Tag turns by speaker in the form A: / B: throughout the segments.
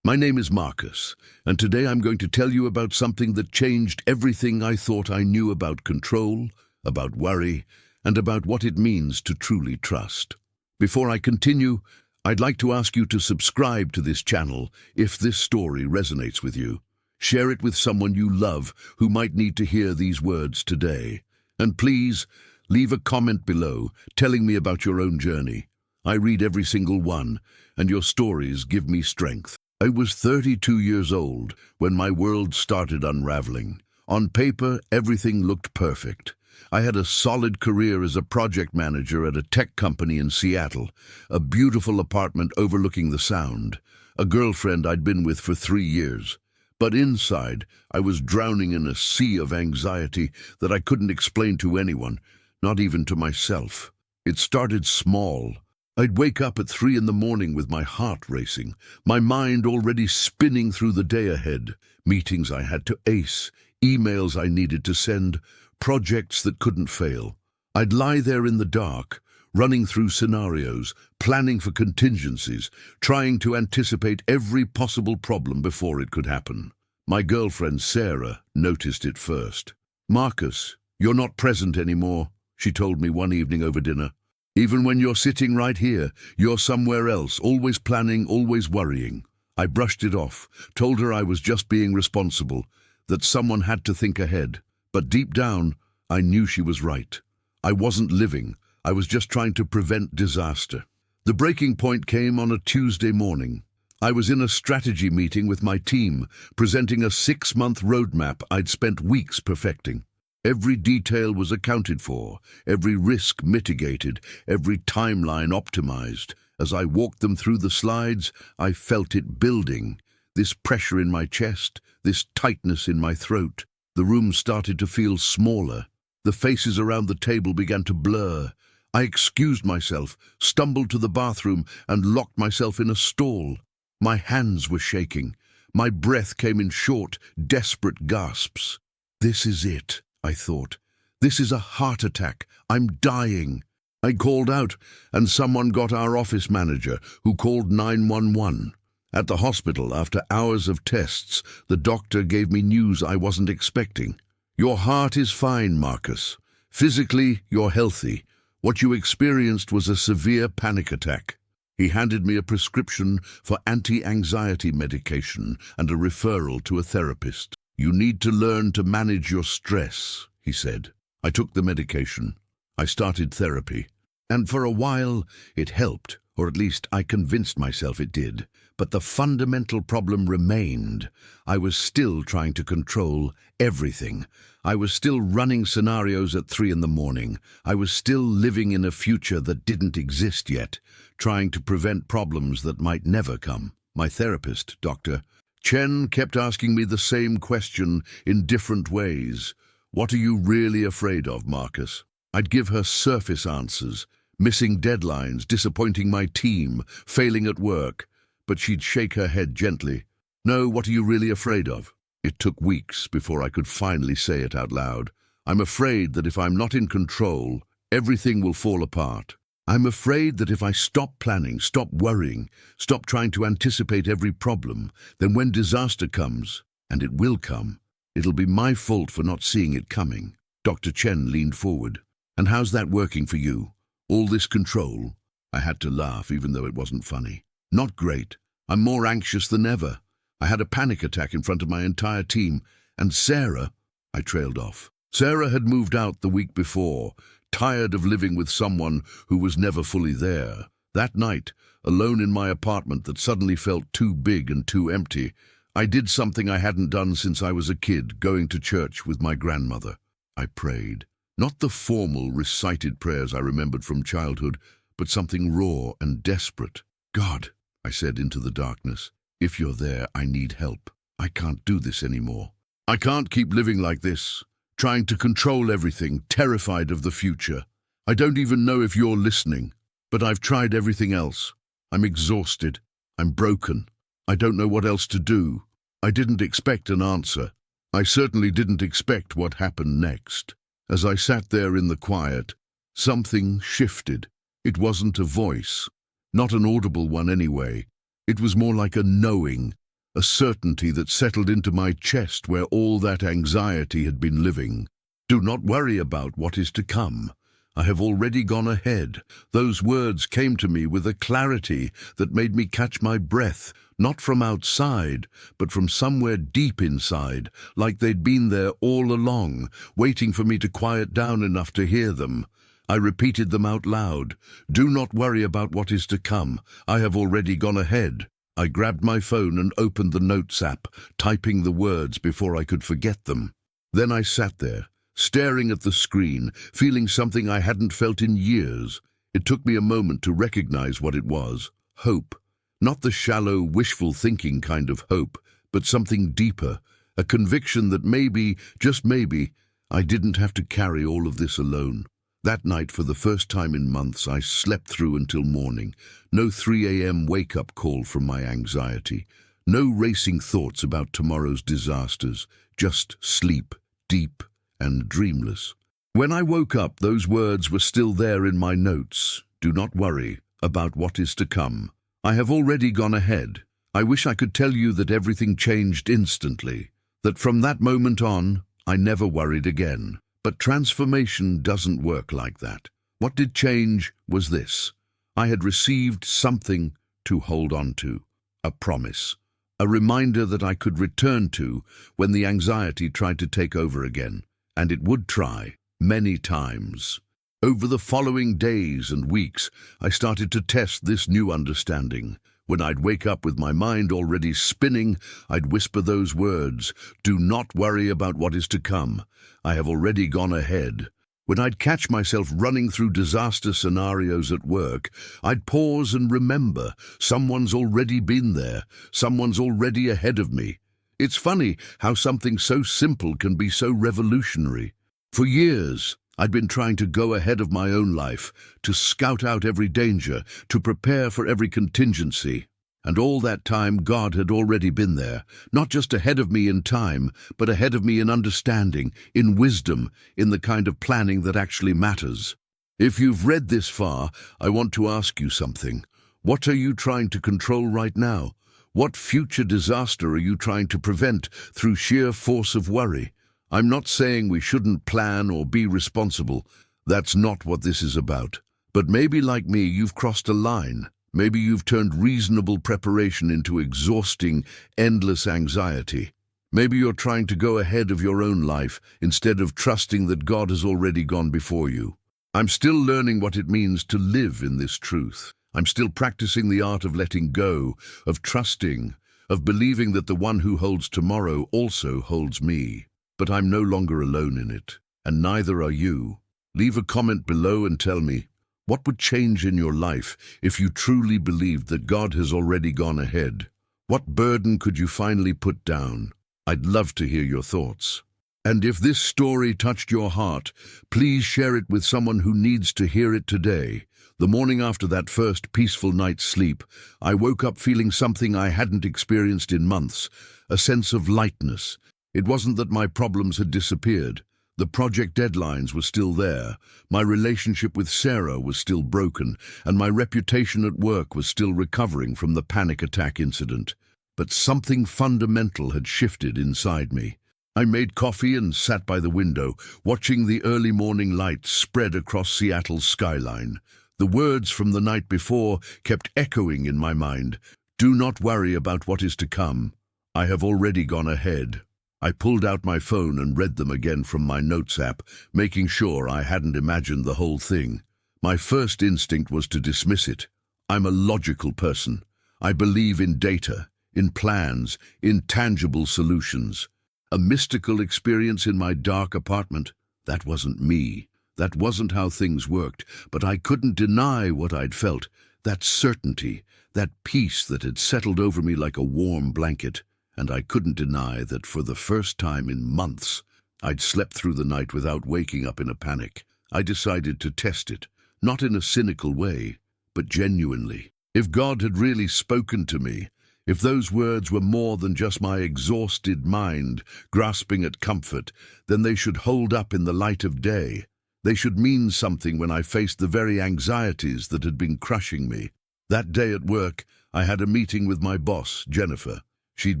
A: My name is Marcus, and today I'm going to tell you about something that changed everything I thought I knew about control, about worry, and about what it means to truly trust. Before I continue, I'd like to ask you to subscribe to this channel if this story resonates with you. Share it with someone you love who might need to hear these words today. And please, leave a comment below telling me about your own journey. I read every single one, and your stories give me strength. I was 32 years old when my world started unraveling. On paper, everything looked perfect. I had a solid career as a project manager at a tech company in Seattle, a beautiful apartment overlooking the Sound, a girlfriend I'd been with for 3 years. But inside, I was drowning in a sea of anxiety that I couldn't explain to anyone, not even to myself. It started small. I'd wake up at 3 in the morning with my heart racing, my mind already spinning through the day ahead, meetings I had to ace, emails I needed to send, projects that couldn't fail. I'd lie there in the dark, running through scenarios, planning for contingencies, trying to anticipate every possible problem before it could happen. My girlfriend Sarah noticed it first. "Marcus, you're not present anymore," she told me one evening over dinner. "Even when you're sitting right here, you're somewhere else, always planning, always worrying." I brushed it off, told her I was just being responsible, that someone had to think ahead. But deep down, I knew she was right. I wasn't living. I was just trying to prevent disaster. The breaking point came on a Tuesday morning. I was in a strategy meeting with my team, presenting a 6-month roadmap I'd spent weeks perfecting. Every detail was accounted for, every risk mitigated, every timeline optimized. As I walked them through the slides, I felt it building. This pressure in my chest, this tightness in my throat. The room started to feel smaller. The faces around the table began to blur. I excused myself, stumbled to the bathroom, and locked myself in a stall. My hands were shaking. My breath came in short, desperate gasps. "This is it," I thought. "This is a heart attack. I'm dying." I called out, and someone got our office manager, who called 911. At the hospital, after hours of tests, the doctor gave me news I wasn't expecting. "Your heart is fine, Marcus. Physically, you're healthy. What you experienced was a severe panic attack." He handed me a prescription for anti-anxiety medication and a referral to a therapist. "You need to learn to manage your stress," he said. I took the medication. I started therapy. And for a while, it helped, or at least I convinced myself it did. But the fundamental problem remained. I was still trying to control everything. I was still running scenarios at 3 in the morning. I was still living in a future that didn't exist yet, trying to prevent problems that might never come. My therapist, Dr. Chen, kept asking me the same question in different ways. "What are you really afraid of, Marcus?" I'd give her surface answers, missing deadlines, disappointing my team, failing at work. But she'd shake her head gently. "No, what are you really afraid of?" It took weeks before I could finally say it out loud. "I'm afraid that if I'm not in control, everything will fall apart. I'm afraid that if I stop planning, stop worrying, stop trying to anticipate every problem, then when disaster comes, and it will come, it'll be my fault for not seeing it coming." Dr. Chen leaned forward. "And how's that working for you? All this control?" I had to laugh, even though it wasn't funny. "Not great. I'm more anxious than ever. I had a panic attack in front of my entire team, and Sarah—" I trailed off. Sarah had moved out the week before, tired of living with someone who was never fully there. That night, alone in my apartment that suddenly felt too big and too empty, I did something I hadn't done since I was a kid, going to church with my grandmother. I prayed. Not the formal, recited prayers I remembered from childhood, but something raw and desperate. "God," I said into the darkness, "if you're there, I need help. I can't do this anymore. I can't keep living like this, trying to control everything, terrified of the future. I don't even know if you're listening, but I've tried everything else. I'm exhausted. I'm broken. I don't know what else to do." I didn't expect an answer. I certainly didn't expect what happened next. As I sat there in the quiet, something shifted. It wasn't a voice. Not an audible one anyway. It was more like a knowing, a certainty that settled into my chest where all that anxiety had been living. Do not worry about what is to come. I have already gone ahead. Those words came to me with a clarity that made me catch my breath, not from outside, but from somewhere deep inside, like they'd been there all along, waiting for me to quiet down enough to hear them. I repeated them out loud. Do not worry about what is to come. I have already gone ahead. I grabbed my phone and opened the Notes app, typing the words before I could forget them. Then I sat there, staring at the screen, feeling something I hadn't felt in years. It took me a moment to recognize what it was. Hope. Not the shallow, wishful thinking kind of hope, but something deeper. A conviction that maybe, just maybe, I didn't have to carry all of this alone. That night, for the first time in months, I slept through until morning. No 3 a.m. wake-up call from my anxiety. No racing thoughts about tomorrow's disasters. Just sleep, deep and dreamless. When I woke up, those words were still there in my notes. Do not worry about what is to come. I have already gone ahead. I wish I could tell you that everything changed instantly, that from that moment on, I never worried again. But transformation doesn't work like that. What did change was this. I had received something to hold on to, a promise, a reminder that I could return to when the anxiety tried to take over again. And it would try, many times. Over the following days and weeks, I started to test this new understanding. When I'd wake up with my mind already spinning, I'd whisper those words, do not worry about what is to come. I have already gone ahead. When I'd catch myself running through disaster scenarios at work, I'd pause and remember, someone's already been there, someone's already ahead of me. It's funny how something so simple can be so revolutionary. For years, I'd been trying to go ahead of my own life, to scout out every danger, to prepare for every contingency. And all that time, God had already been there, not just ahead of me in time, but ahead of me in understanding, in wisdom, in the kind of planning that actually matters. If you've read this far, I want to ask you something. What are you trying to control right now? What future disaster are you trying to prevent through sheer force of worry? I'm not saying we shouldn't plan or be responsible. That's not what this is about. But maybe, like me, you've crossed a line. Maybe you've turned reasonable preparation into exhausting, endless anxiety. Maybe you're trying to go ahead of your own life instead of trusting that God has already gone before you. I'm still learning what it means to live in this truth. I'm still practicing the art of letting go, of trusting, of believing that the one who holds tomorrow also holds me. But I'm no longer alone in it, and neither are you. Leave a comment below and tell me, what would change in your life if you truly believed that God has already gone ahead? What burden could you finally put down? I'd love to hear your thoughts. And if this story touched your heart, please share it with someone who needs to hear it today. The morning after that first peaceful night's sleep, I woke up feeling something I hadn't experienced in months, a sense of lightness. It wasn't that my problems had disappeared. The project deadlines were still there, my relationship with Sarah was still broken, and my reputation at work was still recovering from the panic attack incident. But something fundamental had shifted inside me. I made coffee and sat by the window, watching the early morning light spread across Seattle's skyline. The words from the night before kept echoing in my mind. Do not worry about what is to come. I have already gone ahead. I pulled out my phone and read them again from my Notes app, making sure I hadn't imagined the whole thing. My first instinct was to dismiss it. I'm a logical person. I believe in data, in plans, in tangible solutions. A mystical experience in my dark apartment? That wasn't me. That wasn't how things worked, but I couldn't deny what I'd felt. That certainty, that peace that had settled over me like a warm blanket. And I couldn't deny that for the first time in months, I'd slept through the night without waking up in a panic. I decided to test it, not in a cynical way, but genuinely. If God had really spoken to me, if those words were more than just my exhausted mind grasping at comfort, then they should hold up in the light of day. They should mean something when I faced the very anxieties that had been crushing me. That day at work, I had a meeting with my boss, Jennifer. She'd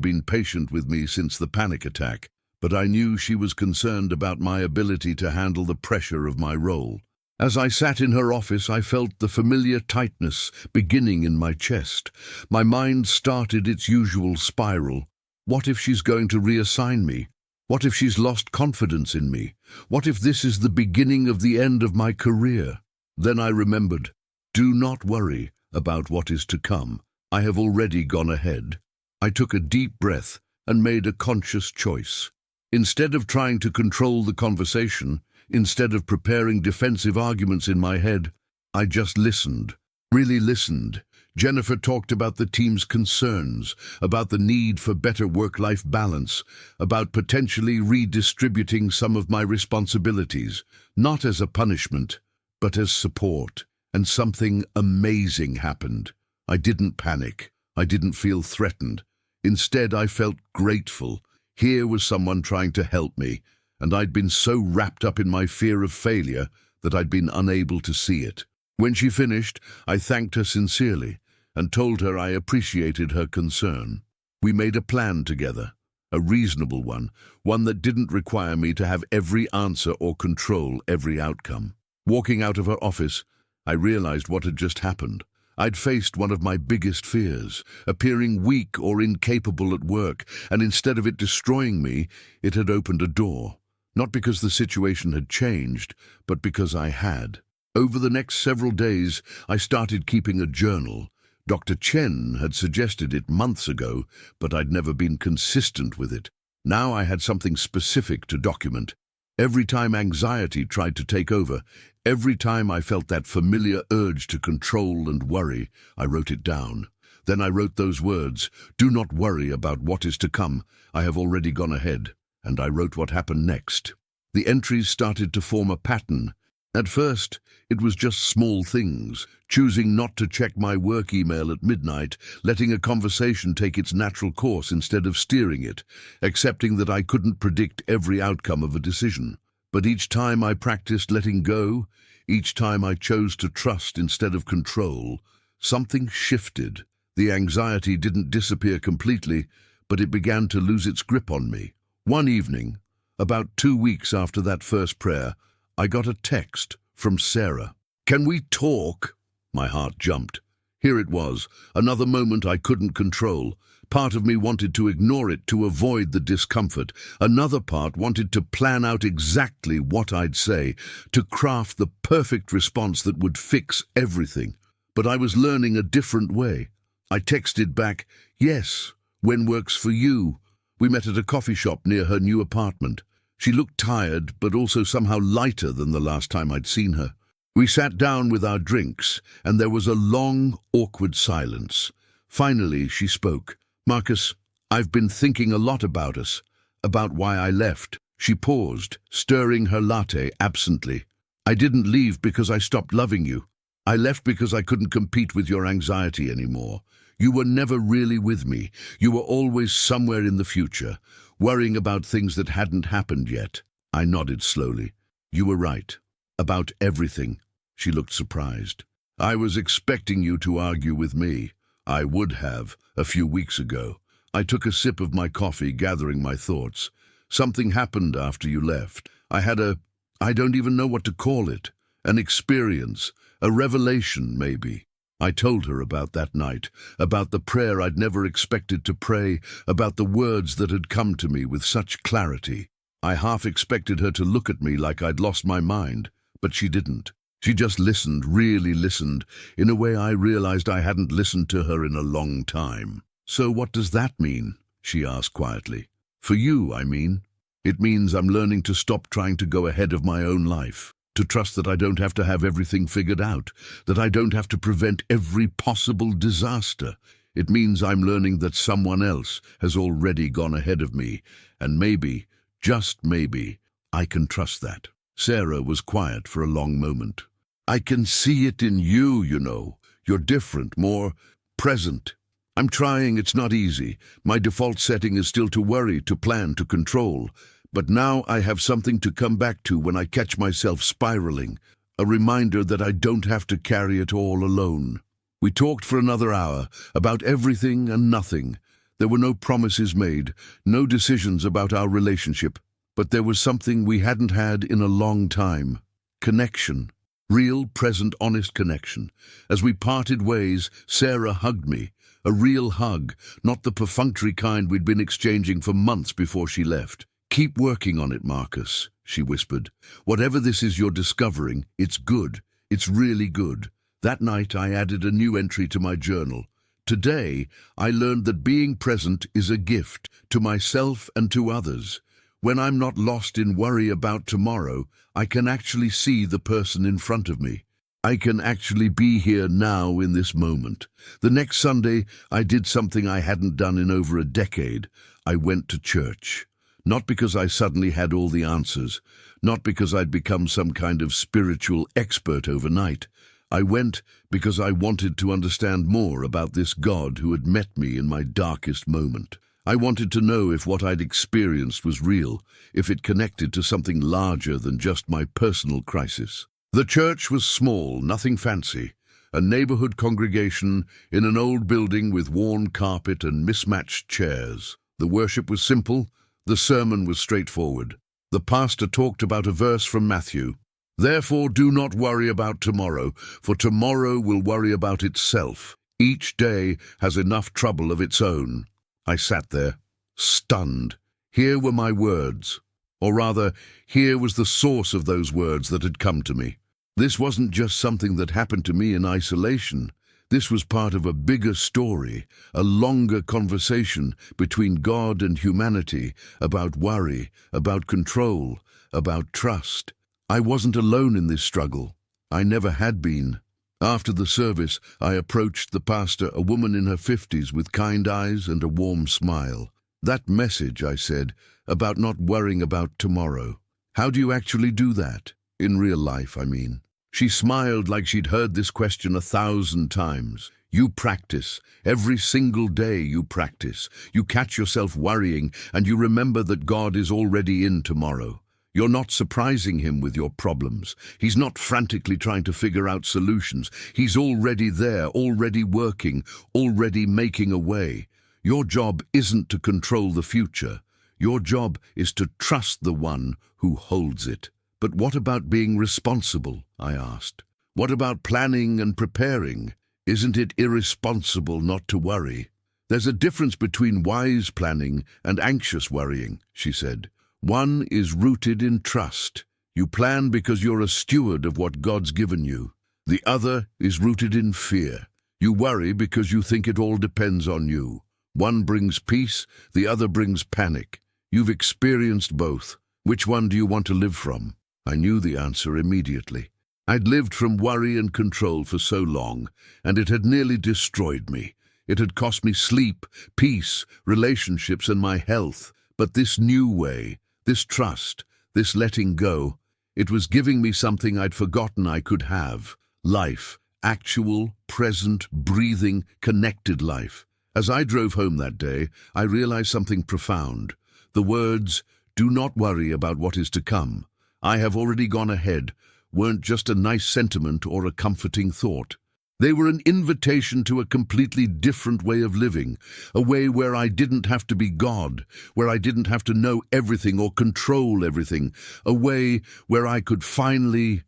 A: been patient with me since the panic attack, but I knew she was concerned about my ability to handle the pressure of my role. As I sat in her office, I felt the familiar tightness beginning in my chest. My mind started its usual spiral. What if she's going to reassign me? What if she's lost confidence in me? What if this is the beginning of the end of my career? Then I remembered, do not worry about what is to come. I have already gone ahead. I took a deep breath and made a conscious choice. Instead of trying to control the conversation, instead of preparing defensive arguments in my head, I just listened, really listened. Jennifer talked about the team's concerns, about the need for better work-life balance, about potentially redistributing some of my responsibilities, not as a punishment, but as support. And something amazing happened. I didn't panic. I didn't feel threatened. Instead, I felt grateful. Here was someone trying to help me, and I'd been so wrapped up in my fear of failure that I'd been unable to see it. When she finished, I thanked her sincerely and told her I appreciated her concern. We made a plan together, a reasonable one that didn't require me to have every answer or control every outcome. Walking out of her office, I realized what had just happened. I'd faced one of my biggest fears, appearing weak or incapable at work, and instead of it destroying me, it had opened a door. Not because the situation had changed, but because I had. Over the next several days, I started keeping a journal. Dr. Chen had suggested it months ago, but I'd never been consistent with it. Now I had something specific to document. Every time anxiety tried to take over, every time I felt that familiar urge to control and worry, I wrote it down. Then I wrote those words, "Do not worry about what is to come. I have already gone ahead." And I wrote what happened next. The entries started to form a pattern. At first, it was just small things, choosing not to check my work email at midnight, letting a conversation take its natural course instead of steering it, accepting that I couldn't predict every outcome of a decision. But each time I practiced letting go, each time I chose to trust instead of control, something shifted. The anxiety didn't disappear completely, but it began to lose its grip on me. One evening, about 2 weeks after that first prayer, I got a text from Sarah. "Can we talk?" My heart jumped. Here it was, another moment I couldn't control. Part of me wanted to ignore it to avoid the discomfort. Another part wanted to plan out exactly what I'd say, to craft the perfect response that would fix everything. But I was learning a different way. I texted back, "Yes, when works for you." We met at a coffee shop near her new apartment. She looked tired, but also somehow lighter than the last time I'd seen her. We sat down with our drinks, and there was a long, awkward silence. Finally, she spoke. "Marcus, I've been thinking a lot about us, about why I left." She paused, stirring her latte absently. "I didn't leave because I stopped loving you. I left because I couldn't compete with your anxiety anymore. You were never really with me. You were always somewhere in the future, worrying about things that hadn't happened yet." I nodded slowly. "You were right. About everything." She looked surprised. "I was expecting you to argue with me. I would have, a few weeks ago." I took a sip of my coffee, gathering my thoughts. "Something happened after you left. I don't even know what to call it. An experience, a revelation, maybe." I told her about that night, about the prayer I'd never expected to pray, about the words that had come to me with such clarity. I half expected her to look at me like I'd lost my mind, but she didn't. She just listened, really listened, in a way I realized I hadn't listened to her in a long time. "So what does that mean?" she asked quietly. "For you, I mean. It means I'm learning to stop trying to go ahead of my own life. To trust that I don't have to have everything figured out, that I don't have to prevent every possible disaster. It means I'm learning that someone else has already gone ahead of me, and maybe, just maybe, I can trust that." Sarah was quiet for a long moment. "I can see it in you, you know. You're different, more present. I'm trying, it's not easy. My default setting is still to worry, to plan, to control. But now I have something to come back to when I catch myself spiraling, a reminder that I don't have to carry it all alone." We talked for another hour, about everything and nothing. There were no promises made, no decisions about our relationship, but there was something we hadn't had in a long time. Connection. Real, present, honest connection. As we parted ways, Sarah hugged me. A real hug, not the perfunctory kind we'd been exchanging for months before she left. "Keep working on it, Marcus," she whispered. "Whatever this is you're discovering, it's good. It's really good." That night I added a new entry to my journal. "Today, I learned that being present is a gift to myself and to others. When I'm not lost in worry about tomorrow, I can actually see the person in front of me. I can actually be here now in this moment." The next Sunday, I did something I hadn't done in over a decade. I went to church. Not because I suddenly had all the answers, not because I'd become some kind of spiritual expert overnight. I went because I wanted to understand more about this God who had met me in my darkest moment. I wanted to know if what I'd experienced was real, if it connected to something larger than just my personal crisis. The church was small, nothing fancy. A neighborhood congregation in an old building with worn carpet and mismatched chairs. The worship was simple, the sermon was straightforward. The pastor talked about a verse from Matthew. "Therefore do not worry about tomorrow, for tomorrow will worry about itself. Each day has enough trouble of its own." I sat there, stunned. Here were my words. Or rather, here was the source of those words that had come to me. This wasn't just something that happened to me in isolation. This was part of a bigger story, a longer conversation between God and humanity about worry, about control, about trust. I wasn't alone in this struggle. I never had been. After the service, I approached the pastor, a woman in her 50s with kind eyes and a warm smile. "That message," I said, "about not worrying about tomorrow. How do you actually do that? In real life, I mean." She smiled like she'd heard this question 1,000 times. "You practice. Every single day you practice. You catch yourself worrying and you remember that God is already in tomorrow. You're not surprising him with your problems. He's not frantically trying to figure out solutions. He's already there, already working, already making a way. Your job isn't to control the future. Your job is to trust the one who holds it." "But what about being responsible?" I asked. "What about planning and preparing? Isn't it irresponsible not to worry?" "There's a difference between wise planning and anxious worrying," she said. "One is rooted in trust. You plan because you're a steward of what God's given you. The other is rooted in fear. You worry because you think it all depends on you. One brings peace, the other brings panic. You've experienced both. Which one do you want to live from?" I knew the answer immediately. I'd lived from worry and control for so long, and it had nearly destroyed me. It had cost me sleep, peace, relationships, and my health. But this new way, this trust, this letting go, it was giving me something I'd forgotten I could have. Life. Actual, present, breathing, connected life. As I drove home that day, I realized something profound. The words, "Do not worry about what is to come. I have already gone ahead," weren't just a nice sentiment or a comforting thought. They were an invitation to a completely different way of living, a way where I didn't have to be God, where I didn't have to know everything or control everything, a way where I could finally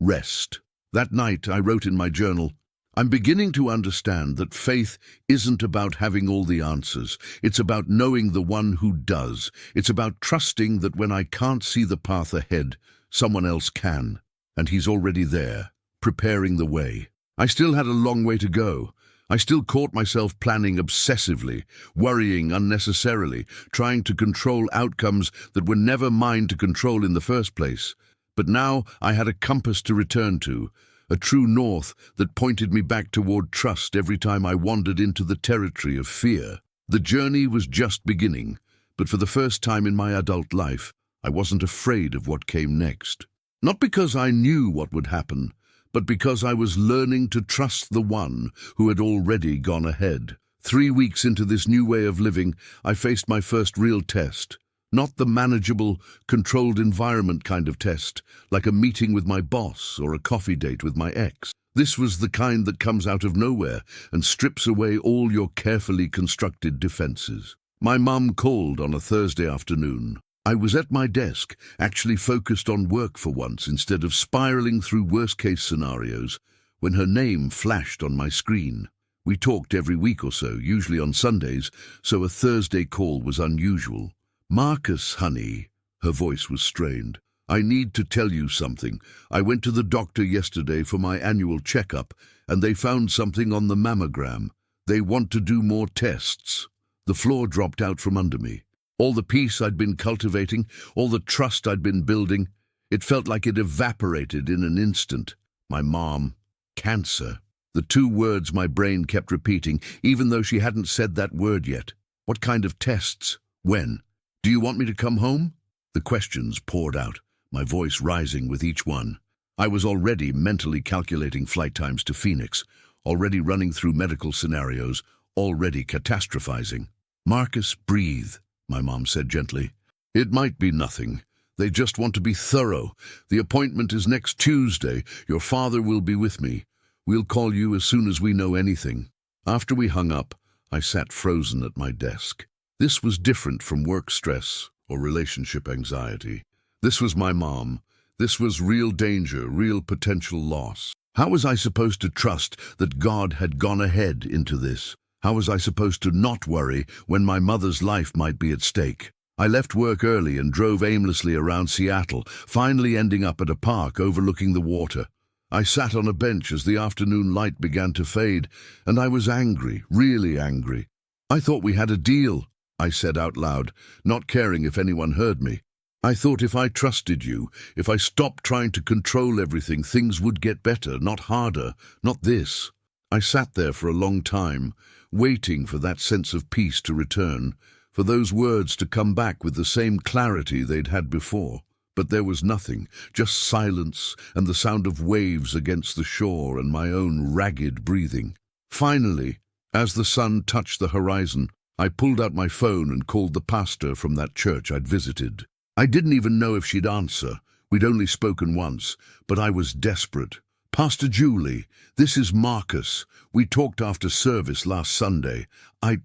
A: rest. That night I wrote in my journal, "I'm beginning to understand that faith isn't about having all the answers. It's about knowing the one who does. It's about trusting that when I can't see the path ahead, someone else can, and he's already there, preparing the way." I still had a long way to go. I still caught myself planning obsessively, worrying unnecessarily, trying to control outcomes that were never mine to control in the first place. But now I had a compass to return to, a true north that pointed me back toward trust every time I wandered into the territory of fear. The journey was just beginning, but for the first time in my adult life, I wasn't afraid of what came next. Not because I knew what would happen, but because I was learning to trust the one who had already gone ahead. 3 weeks into this new way of living, I faced my first real test. Not the manageable, controlled environment kind of test, like a meeting with my boss or a coffee date with my ex. This was the kind that comes out of nowhere and strips away all your carefully constructed defenses. My mum called on a Thursday afternoon. I was at my desk, actually focused on work for once instead of spiraling through worst-case scenarios, when her name flashed on my screen. We talked every week or so, usually on Sundays, so a Thursday call was unusual. "Marcus, honey," her voice was strained. "I need to tell you something. I went to the doctor yesterday for my annual checkup, and they found something on the mammogram. They want to do more tests." The floor dropped out from under me. All the peace I'd been cultivating, all the trust I'd been building, it felt like it evaporated in an instant. My mom. Cancer. The two words my brain kept repeating, even though she hadn't said that word yet. What kind of tests? When? Do you want me to come home? The questions poured out, my voice rising with each one. I was already mentally calculating flight times to Phoenix, already running through medical scenarios, already catastrophizing. "Marcus, breathe," my mom said gently. "It might be nothing. They just want to be thorough. The appointment is next Tuesday. Your father will be with me. We'll call you as soon as we know anything." After we hung up, I sat frozen at my desk. This was different from work stress or relationship anxiety. This was my mom. This was real danger, real potential loss. How was I supposed to trust that God had gone ahead into this? How was I supposed to not worry when my mother's life might be at stake? I left work early and drove aimlessly around Seattle, finally ending up at a park overlooking the water. I sat on a bench as the afternoon light began to fade, and I was angry, really angry. "I thought we had a deal," I said out loud, not caring if anyone heard me. "I thought if I trusted you, if I stopped trying to control everything, things would get better, not harder, not this." I sat there for a long time, waiting for that sense of peace to return, for those words to come back with the same clarity they'd had before. But there was nothing, just silence and the sound of waves against the shore and my own ragged breathing. Finally, as the sun touched the horizon, I pulled out my phone and called the pastor from that church I'd visited. I didn't even know if she'd answer. We'd only spoken once, but I was desperate. "Pastor Julie, this is Marcus. We talked after service last Sunday. I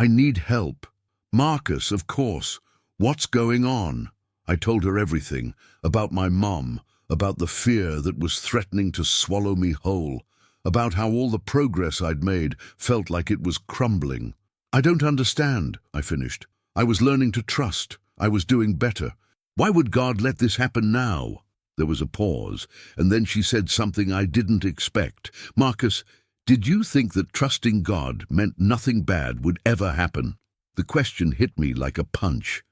A: need help." "Marcus, of course. What's going on?" I told her everything, about my mom, about the fear that was threatening to swallow me whole, about how all the progress I'd made felt like it was crumbling. "I don't understand," I finished. "I was learning to trust. I was doing better. Why would God let this happen now?" There was a pause, and then she said something I didn't expect. "Marcus, did you think that trusting God meant nothing bad would ever happen?" The question hit me like a punch.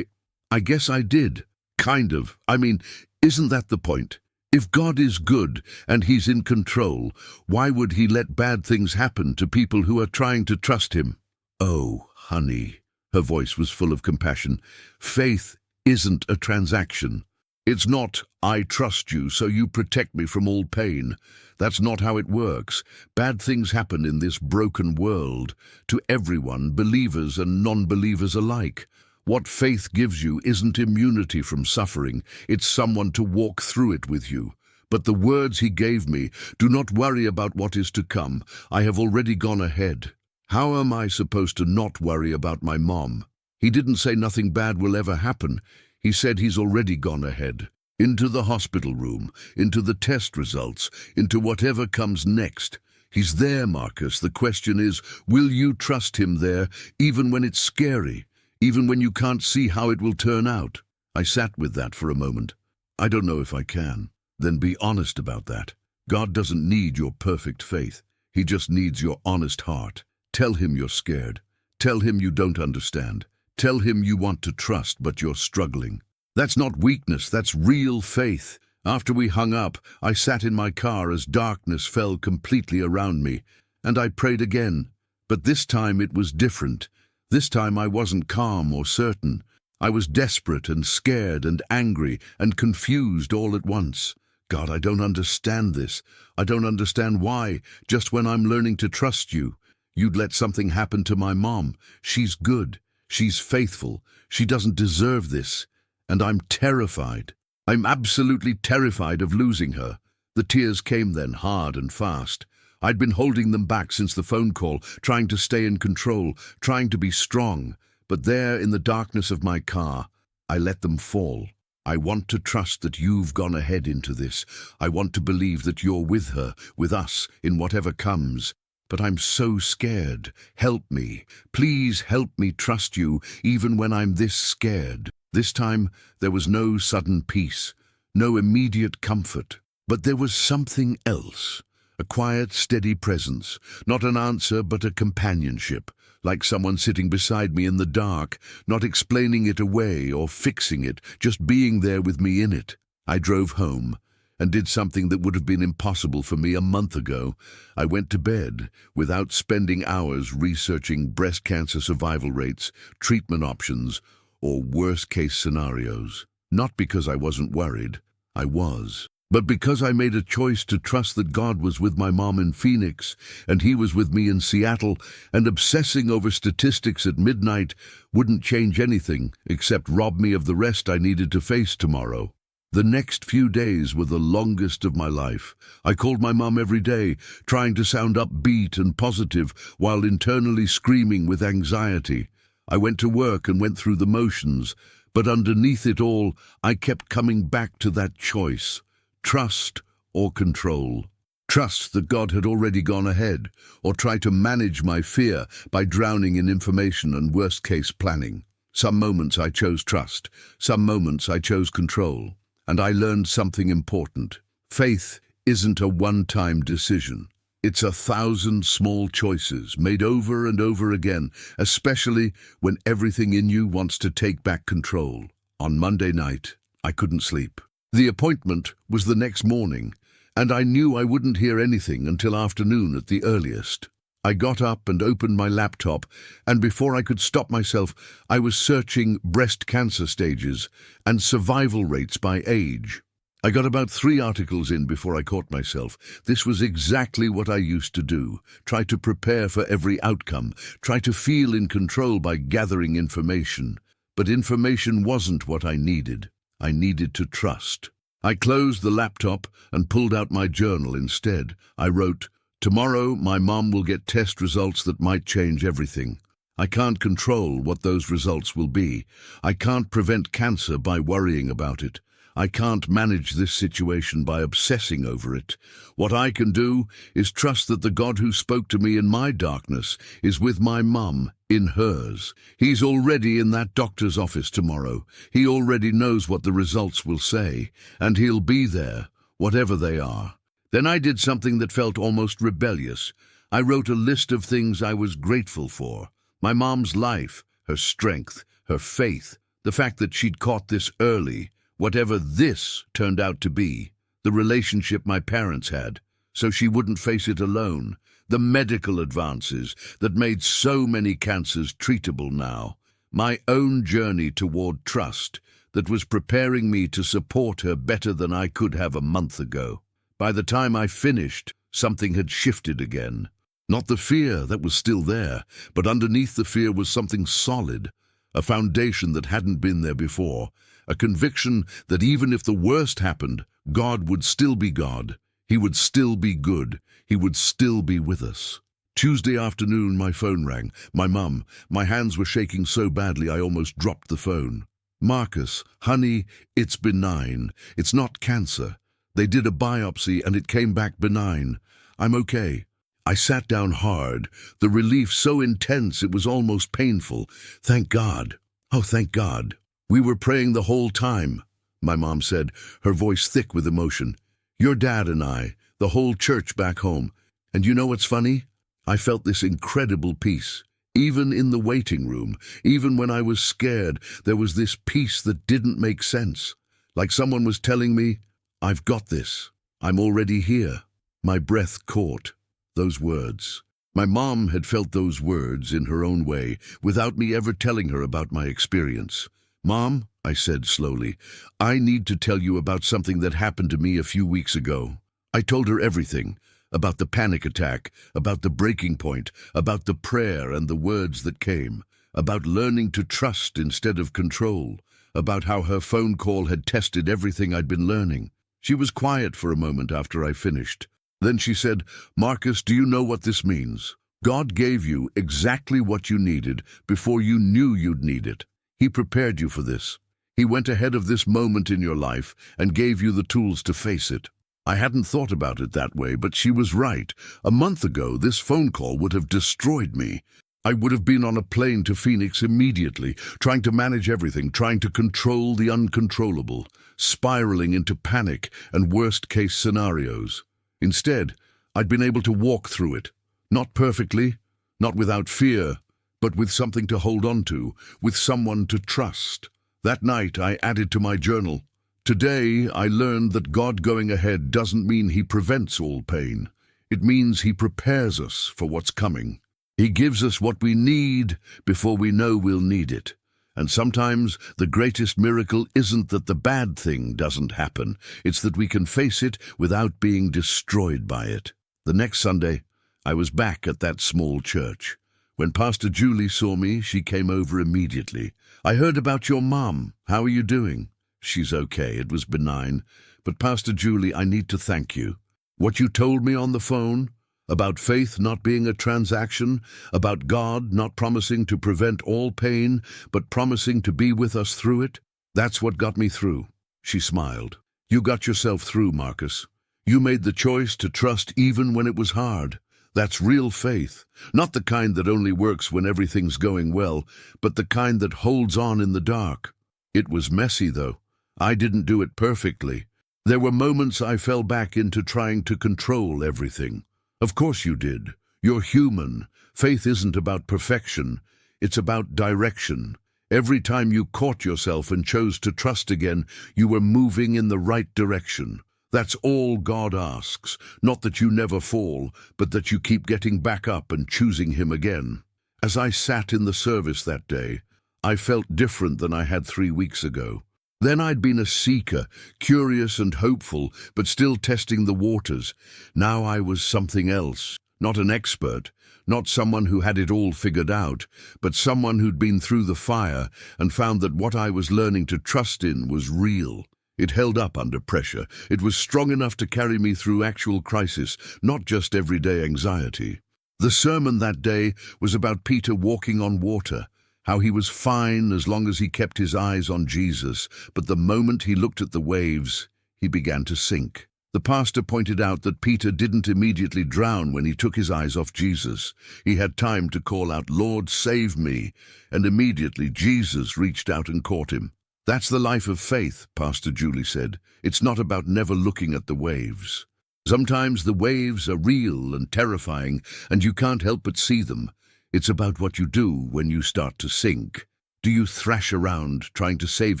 A: I guess I did. Kind of. I mean, isn't that the point? If God is good and He's in control, why would He let bad things happen to people who are trying to trust Him? "Oh, honey," her voice was full of compassion, "faith isn't a transaction. It's not, I trust you so you protect me from all pain. That's not how it works. Bad things happen in this broken world, to everyone, believers and non-believers alike. What faith gives you isn't immunity from suffering, it's someone to walk through it with you. But the words He gave me, do not worry about what is to come. I have already gone ahead. How am I supposed to not worry about my mom? He didn't say nothing bad will ever happen. He said He's already gone ahead. Into the hospital room, into the test results, into whatever comes next. He's there, Marcus. The question is, will you trust Him there, even when it's scary? Even when you can't see how it will turn out? I sat with that for a moment. I don't know if I can. Then be honest about that. God doesn't need your perfect faith. He just needs your honest heart. Tell Him you're scared. Tell Him you don't understand. Tell Him you want to trust, but you're struggling. That's not weakness, that's real faith. After we hung up, I sat in my car as darkness fell completely around me, and I prayed again. But this time it was different. This time I wasn't calm or certain. I was desperate and scared and angry and confused all at once. God, I don't understand this. I don't understand why, just when I'm learning to trust you, you'd let something happen to my mom. She's good. She's faithful. She doesn't deserve this. And I'm terrified. I'm absolutely terrified of losing her. The tears came then, hard and fast. I'd been holding them back since the phone call, trying to stay in control, trying to be strong. But there, in the darkness of my car, I let them fall. I want to trust that you've gone ahead into this. I want to believe that you're with her, with us, in whatever comes. But I'm so scared. Help me. Please help me trust you, even when I'm this scared. This time, there was no sudden peace, no immediate comfort. But there was something else. A quiet, steady presence. Not an answer, but a companionship. Like someone sitting beside me in the dark, not explaining it away or fixing it, just being there with me in it. I drove home and did something that would have been impossible for me a month ago. I went to bed without spending hours researching breast cancer survival rates, treatment options, or worst-case scenarios. Not because I wasn't worried. I was. But because I made a choice to trust that God was with my mom in Phoenix, and He was with me in Seattle, and obsessing over statistics at midnight wouldn't change anything except rob me of the rest I needed to face tomorrow. The next few days were the longest of my life. I called my mom every day, trying to sound upbeat and positive, while internally screaming with anxiety. I went to work and went through the motions, but underneath it all, I kept coming back to that choice. Trust or control. Trust that God had already gone ahead, or try to manage my fear by drowning in information and worst-case planning. Some moments I chose trust, some moments I chose control. And I learned something important. Faith isn't a one-time decision. It's 1,000 small choices made over and over again, especially when everything in you wants to take back control. On Monday night, I couldn't sleep. The appointment was the next morning, and I knew I wouldn't hear anything until afternoon at the earliest. I got up and opened my laptop, and before I could stop myself, I was searching breast cancer stages and survival rates by age. I got about 3 articles in before I caught myself. This was exactly what I used to do. Try to prepare for every outcome. Try to feel in control by gathering information. But information wasn't what I needed. I needed to trust. I closed the laptop and pulled out my journal instead. I wrote, "Tomorrow my mom will get test results that might change everything. I can't control what those results will be. I can't prevent cancer by worrying about it. I can't manage this situation by obsessing over it. What I can do is trust that the God who spoke to me in my darkness is with my mum in hers. He's already in that doctor's office tomorrow. He already knows what the results will say, and he'll be there, whatever they are." Then I did something that felt almost rebellious. I wrote a list of things I was grateful for. My mom's life, her strength, her faith, the fact that she'd caught this early, whatever this turned out to be, the relationship my parents had, so she wouldn't face it alone, the medical advances that made so many cancers treatable now, my own journey toward trust that was preparing me to support her better than I could have a month ago. By the time I finished, something had shifted again. Not the fear that was still there, but underneath the fear was something solid, a foundation that hadn't been there before, a conviction that even if the worst happened, God would still be God. He would still be good. He would still be with us. Tuesday afternoon, my phone rang. My mum. My hands were shaking so badly I almost dropped the phone. "Marcus, honey, it's benign. It's not cancer. They did a biopsy and it came back benign. I'm okay." I sat down hard, the relief so intense it was almost painful. "Thank God. Oh, thank God. We were praying the whole time," my mom said, her voice thick with emotion. "Your dad and I, the whole church back home. And you know what's funny? I felt this incredible peace. Even in the waiting room, even when I was scared, there was this peace that didn't make sense. Like someone was telling me, I've got this. I'm already here." My breath caught those words. My mom had felt those words in her own way, without me ever telling her about my experience. "Mom," I said slowly, "I need to tell you about something that happened to me a few weeks ago." I told her everything, about the panic attack, about the breaking point, about the prayer and the words that came, about learning to trust instead of control, about how her phone call had tested everything I'd been learning. She was quiet for a moment after I finished. Then she said, "Marcus, do you know what this means? God gave you exactly what you needed before you knew you'd need it. He prepared you for this. He went ahead of this moment in your life and gave you the tools to face it." I hadn't thought about it that way, but she was right. A month ago, this phone call would have destroyed me. I would have been on a plane to Phoenix immediately, trying to manage everything, trying to control the uncontrollable, spiraling into panic and worst-case scenarios. Instead, I'd been able to walk through it. Not perfectly, not without fear, but with something to hold on to, with someone to trust. That night, I added to my journal, "Today, I learned that God going ahead doesn't mean He prevents all pain. It means He prepares us for what's coming. He gives us what we need before we know we'll need it. And sometimes the greatest miracle isn't that the bad thing doesn't happen. It's that we can face it without being destroyed by it." The next Sunday, I was back at that small church. When Pastor Julie saw me, she came over immediately. "I heard about your mom. How are you doing?" "She's okay. It was benign. But Pastor Julie, I need to thank you. What you told me on the phone, about faith not being a transaction, about God not promising to prevent all pain, but promising to be with us through it, that's what got me through." She smiled. "You got yourself through, Marcus. You made the choice to trust even when it was hard. That's real faith, not the kind that only works when everything's going well, but the kind that holds on in the dark. It was messy, though. I didn't do it perfectly. There were moments I fell back into trying to control everything. Of course you did. You're human. Faith isn't about perfection. It's about direction. Every time you caught yourself and chose to trust again, you were moving in the right direction. That's all God asks, not that you never fall, but that you keep getting back up and choosing Him again." As I sat in the service that day, I felt different than I had 3 weeks ago. Then I'd been a seeker, curious and hopeful, but still testing the waters. Now I was something else, not an expert, not someone who had it all figured out, but someone who'd been through the fire and found that what I was learning to trust in was real. It held up under pressure. It was strong enough to carry me through actual crisis, not just everyday anxiety. The sermon that day was about Peter walking on water, how he was fine as long as he kept his eyes on Jesus, but the moment he looked at the waves, he began to sink. The pastor pointed out that Peter didn't immediately drown when he took his eyes off Jesus. He had time to call out, "Lord, save me," and immediately Jesus reached out and caught him. "That's the life of faith," Pastor Julie said. "It's not about never looking at the waves. Sometimes the waves are real and terrifying, and you can't help but see them. It's about what you do when you start to sink. Do you thrash around trying to save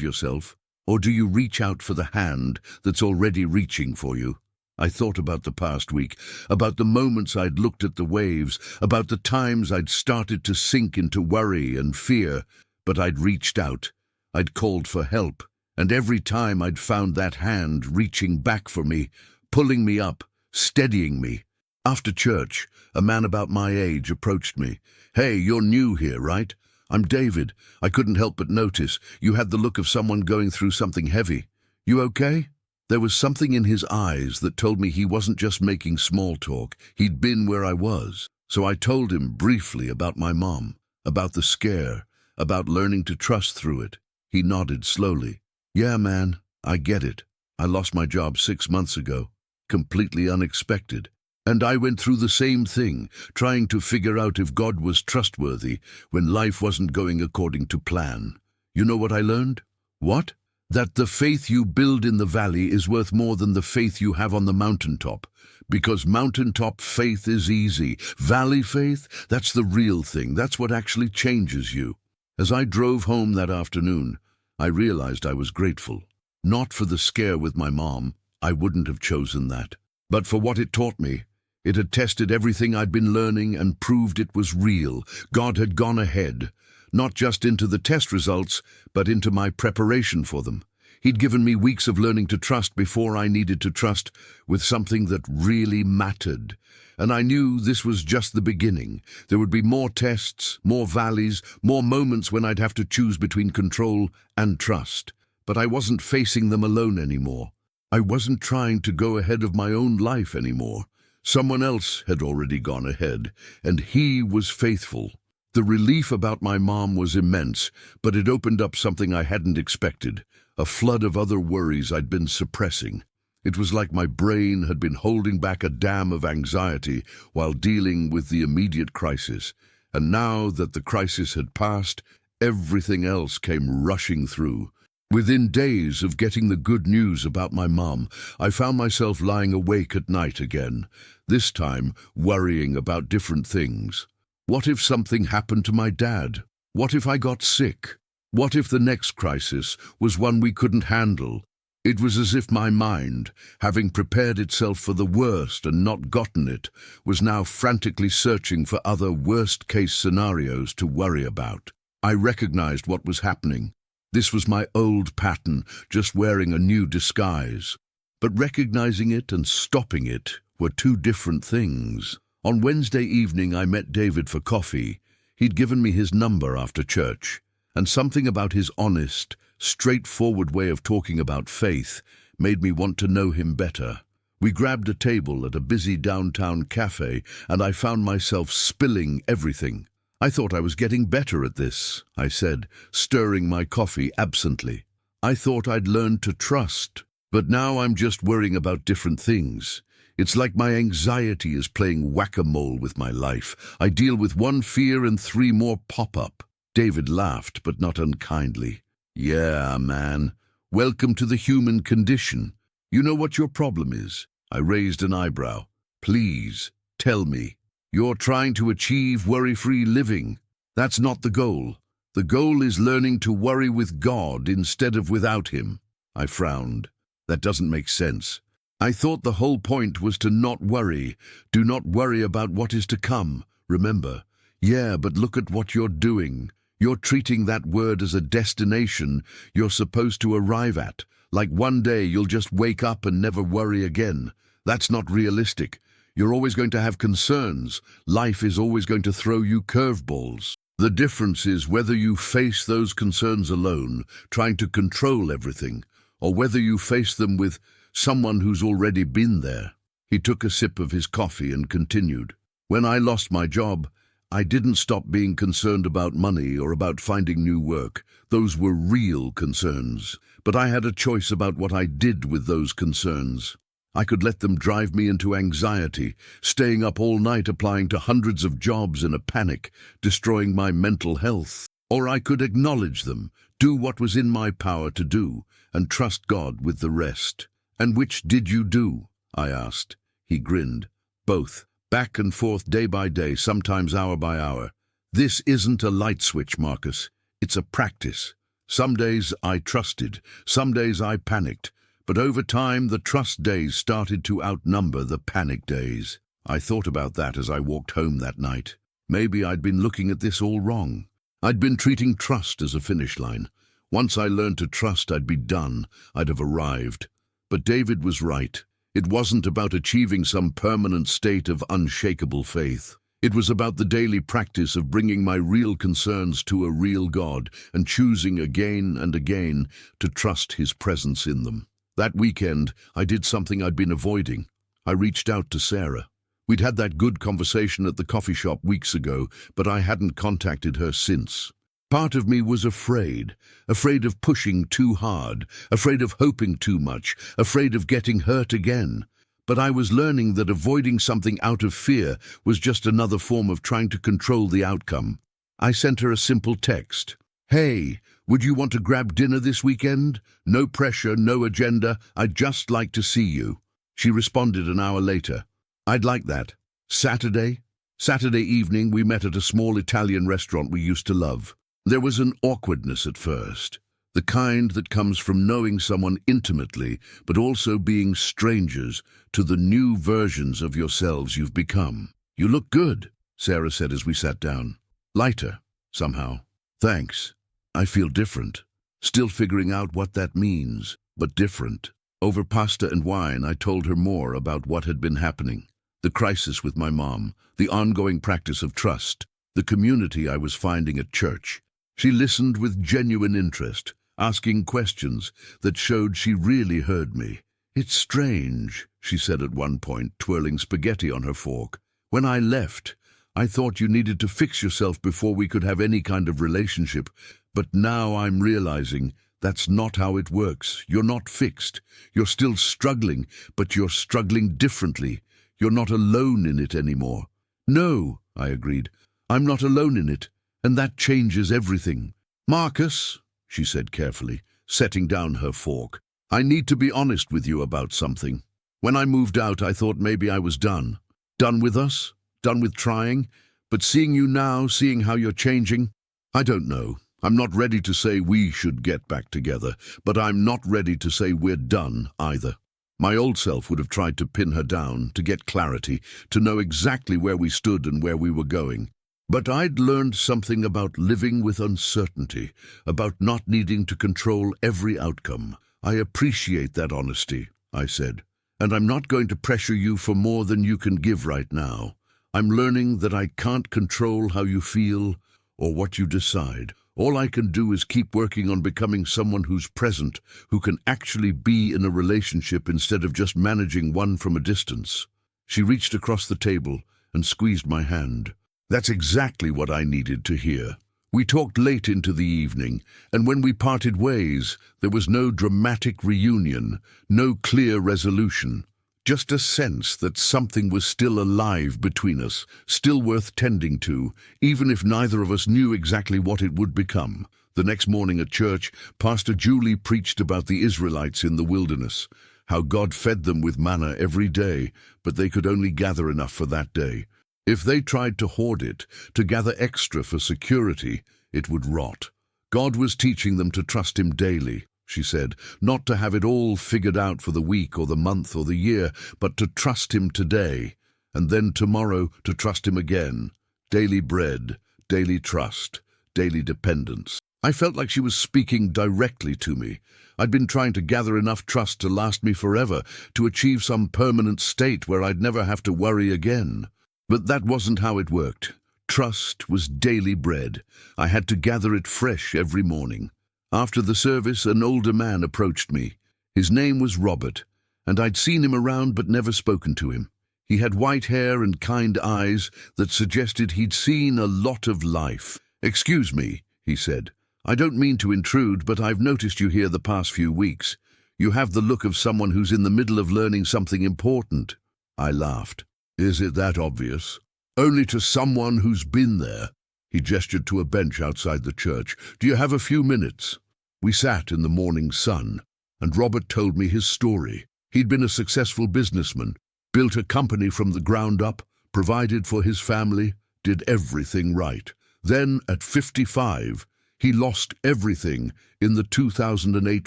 A: yourself, or do you reach out for the hand that's already reaching for you?" I thought about the past week, about the moments I'd looked at the waves, about the times I'd started to sink into worry and fear, but I'd reached out. I'd called for help, and every time I'd found that hand reaching back for me, pulling me up, steadying me. After church, a man about my age approached me. "Hey, you're new here, right?" "I'm David. I couldn't help but notice. You had the look of someone going through something heavy. You okay?" There was something in his eyes that told me he wasn't just making small talk. He'd been where I was. So I told him briefly about my mom, about the scare, about learning to trust through it. He nodded slowly. "Yeah, man, I get it. I lost my job 6 months ago. Completely unexpected. And I went through the same thing, trying to figure out if God was trustworthy when life wasn't going according to plan. You know what I learned?" "What?" "That the faith you build in the valley is worth more than the faith you have on the mountaintop. Because mountaintop faith is easy. Valley faith, that's the real thing. That's what actually changes you." As I drove home that afternoon, I realized I was grateful. Not for the scare with my mom, I wouldn't have chosen that, but for what it taught me. It had tested everything I'd been learning and proved it was real. God had gone ahead, not just into the test results, but into my preparation for them. He'd given me weeks of learning to trust before I needed to trust with something that really mattered. And I knew this was just the beginning. There would be more tests, more valleys, more moments when I'd have to choose between control and trust. But I wasn't facing them alone anymore. I wasn't trying to go ahead of my own life anymore. Someone else had already gone ahead, and he was faithful. The relief about my mom was immense, but it opened up something I hadn't expected, a flood of other worries I'd been suppressing. It was like my brain had been holding back a dam of anxiety while dealing with the immediate crisis. And now that the crisis had passed, everything else came rushing through. Within days of getting the good news about my mom, I found myself lying awake at night again, this time worrying about different things. What if something happened to my dad? What if I got sick? What if the next crisis was one we couldn't handle? It was as if my mind, having prepared itself for the worst and not gotten it, was now frantically searching for other worst-case scenarios to worry about. I recognized what was happening. This was my old pattern, just wearing a new disguise. But recognizing it and stopping it were two different things. On Wednesday evening, I met David for coffee. He'd given me his number after church, and something about his honest, straightforward way of talking about faith made me want to know him better. We grabbed a table at a busy downtown cafe, and I found myself spilling everything. I thought I was getting better at this, I said, stirring my coffee absently. I thought I'd learned to trust, but now I'm just worrying about different things. It's like my anxiety is playing whack-a-mole with my life. I deal with one fear and three more pop up. David laughed, but not unkindly. Yeah, man. Welcome to the human condition. You know what your problem is? I raised an eyebrow. Please, tell me. You're trying to achieve worry-free living. That's not the goal. The goal is learning to worry with God instead of without Him. I frowned. That doesn't make sense. I thought the whole point was to not worry. Do not worry about what is to come. Remember? Yeah, but look at what you're doing. You're treating that word as a destination you're supposed to arrive at. Like one day you'll just wake up and never worry again. That's not realistic. You're always going to have concerns. Life is always going to throw you curveballs. The difference is whether you face those concerns alone, trying to control everything, or whether you face them with someone who's already been there. He took a sip of his coffee and continued. When I lost my job, I didn't stop being concerned about money or about finding new work. Those were real concerns. But I had a choice about what I did with those concerns. I could let them drive me into anxiety, staying up all night applying to hundreds of jobs in a panic, destroying my mental health. Or I could acknowledge them, do what was in my power to do, and trust God with the rest. And which did you do? I asked. He grinned. Both. Back and forth, day by day, sometimes hour by hour. This isn't a light switch, Marcus. It's a practice. Some days I trusted, some days I panicked, but over time the trust days started to outnumber the panic days. I thought about that as I walked home that night. Maybe I'd been looking at this all wrong. I'd been treating trust as a finish line. Once I learned to trust, I'd be done. I'd have arrived. But David was right. It wasn't about achieving some permanent state of unshakable faith. It was about the daily practice of bringing my real concerns to a real God and choosing again and again to trust His presence in them. That weekend, I did something I'd been avoiding. I reached out to Sarah. We'd had that good conversation at the coffee shop weeks ago, but I hadn't contacted her since. Part of me was afraid of pushing too hard, afraid of hoping too much, afraid of getting hurt again. But I was learning that avoiding something out of fear was just another form of trying to control the outcome. I sent her a simple text. Hey, would you want to grab dinner this weekend? No pressure, no agenda. I'd just like to see you. She responded an hour later. I'd like that. Saturday evening, we met at a small Italian restaurant we used to love. There was an awkwardness at first, the kind that comes from knowing someone intimately, but also being strangers to the new versions of yourselves you've become. You look good, Sarah said as we sat down. Lighter, somehow. Thanks. I feel different. Still figuring out what that means, but different. Over pasta and wine, I told her more about what had been happening. The crisis with my mom, the ongoing practice of trust, the community I was finding at church. She listened with genuine interest, asking questions that showed she really heard me. "It's strange," she said at one point, twirling spaghetti on her fork. "When I left, I thought you needed to fix yourself before we could have any kind of relationship, but now I'm realizing that's not how it works. You're not fixed. You're still struggling, but you're struggling differently. You're not alone in it anymore." "No," I agreed. "I'm not alone in it, and that changes everything." "Marcus," she said carefully, setting down her fork, "I need to be honest with you about something. When I moved out, I thought maybe I was done. Done with us, done with trying, but seeing you now, seeing how you're changing, I don't know. I'm not ready to say we should get back together, but I'm not ready to say we're done either." My old self would have tried to pin her down, to get clarity, to know exactly where we stood and where we were going. But I'd learned something about living with uncertainty, about not needing to control every outcome. "I appreciate that honesty," I said, "and I'm not going to pressure you for more than you can give right now. I'm learning that I can't control how you feel or what you decide. All I can do is keep working on becoming someone who's present, who can actually be in a relationship instead of just managing one from a distance." She reached across the table and squeezed my hand. That's exactly what I needed to hear. We talked late into the evening, and when we parted ways, there was no dramatic reunion, no clear resolution. Just a sense that something was still alive between us, still worth tending to, even if neither of us knew exactly what it would become. The next morning at church, Pastor Julie preached about the Israelites in the wilderness, how God fed them with manna every day, but they could only gather enough for that day. If they tried to hoard it, to gather extra for security, it would rot. God was teaching them to trust Him daily, she said, not to have it all figured out for the week or the month or the year, but to trust Him today, and then tomorrow to trust Him again. Daily bread, daily trust, daily dependence. I felt like she was speaking directly to me. I'd been trying to gather enough trust to last me forever, to achieve some permanent state where I'd never have to worry again. But that wasn't how it worked. Trust was daily bread. I had to gather it fresh every morning. After the service, an older man approached me. His name was Robert, and I'd seen him around but never spoken to him. He had white hair and kind eyes that suggested he'd seen a lot of life. "Excuse me," he said. "I don't mean to intrude, but I've noticed you here the past few weeks. You have the look of someone who's in the middle of learning something important." I laughed. "Is it that obvious?" "Only to someone who's been there." He gestured to a bench outside the church. "Do you have a few minutes?" We sat in the morning sun, and Robert told me his story. He'd been a successful businessman, built a company from the ground up, provided for his family, did everything right. Then, at 55, he lost everything in the 2008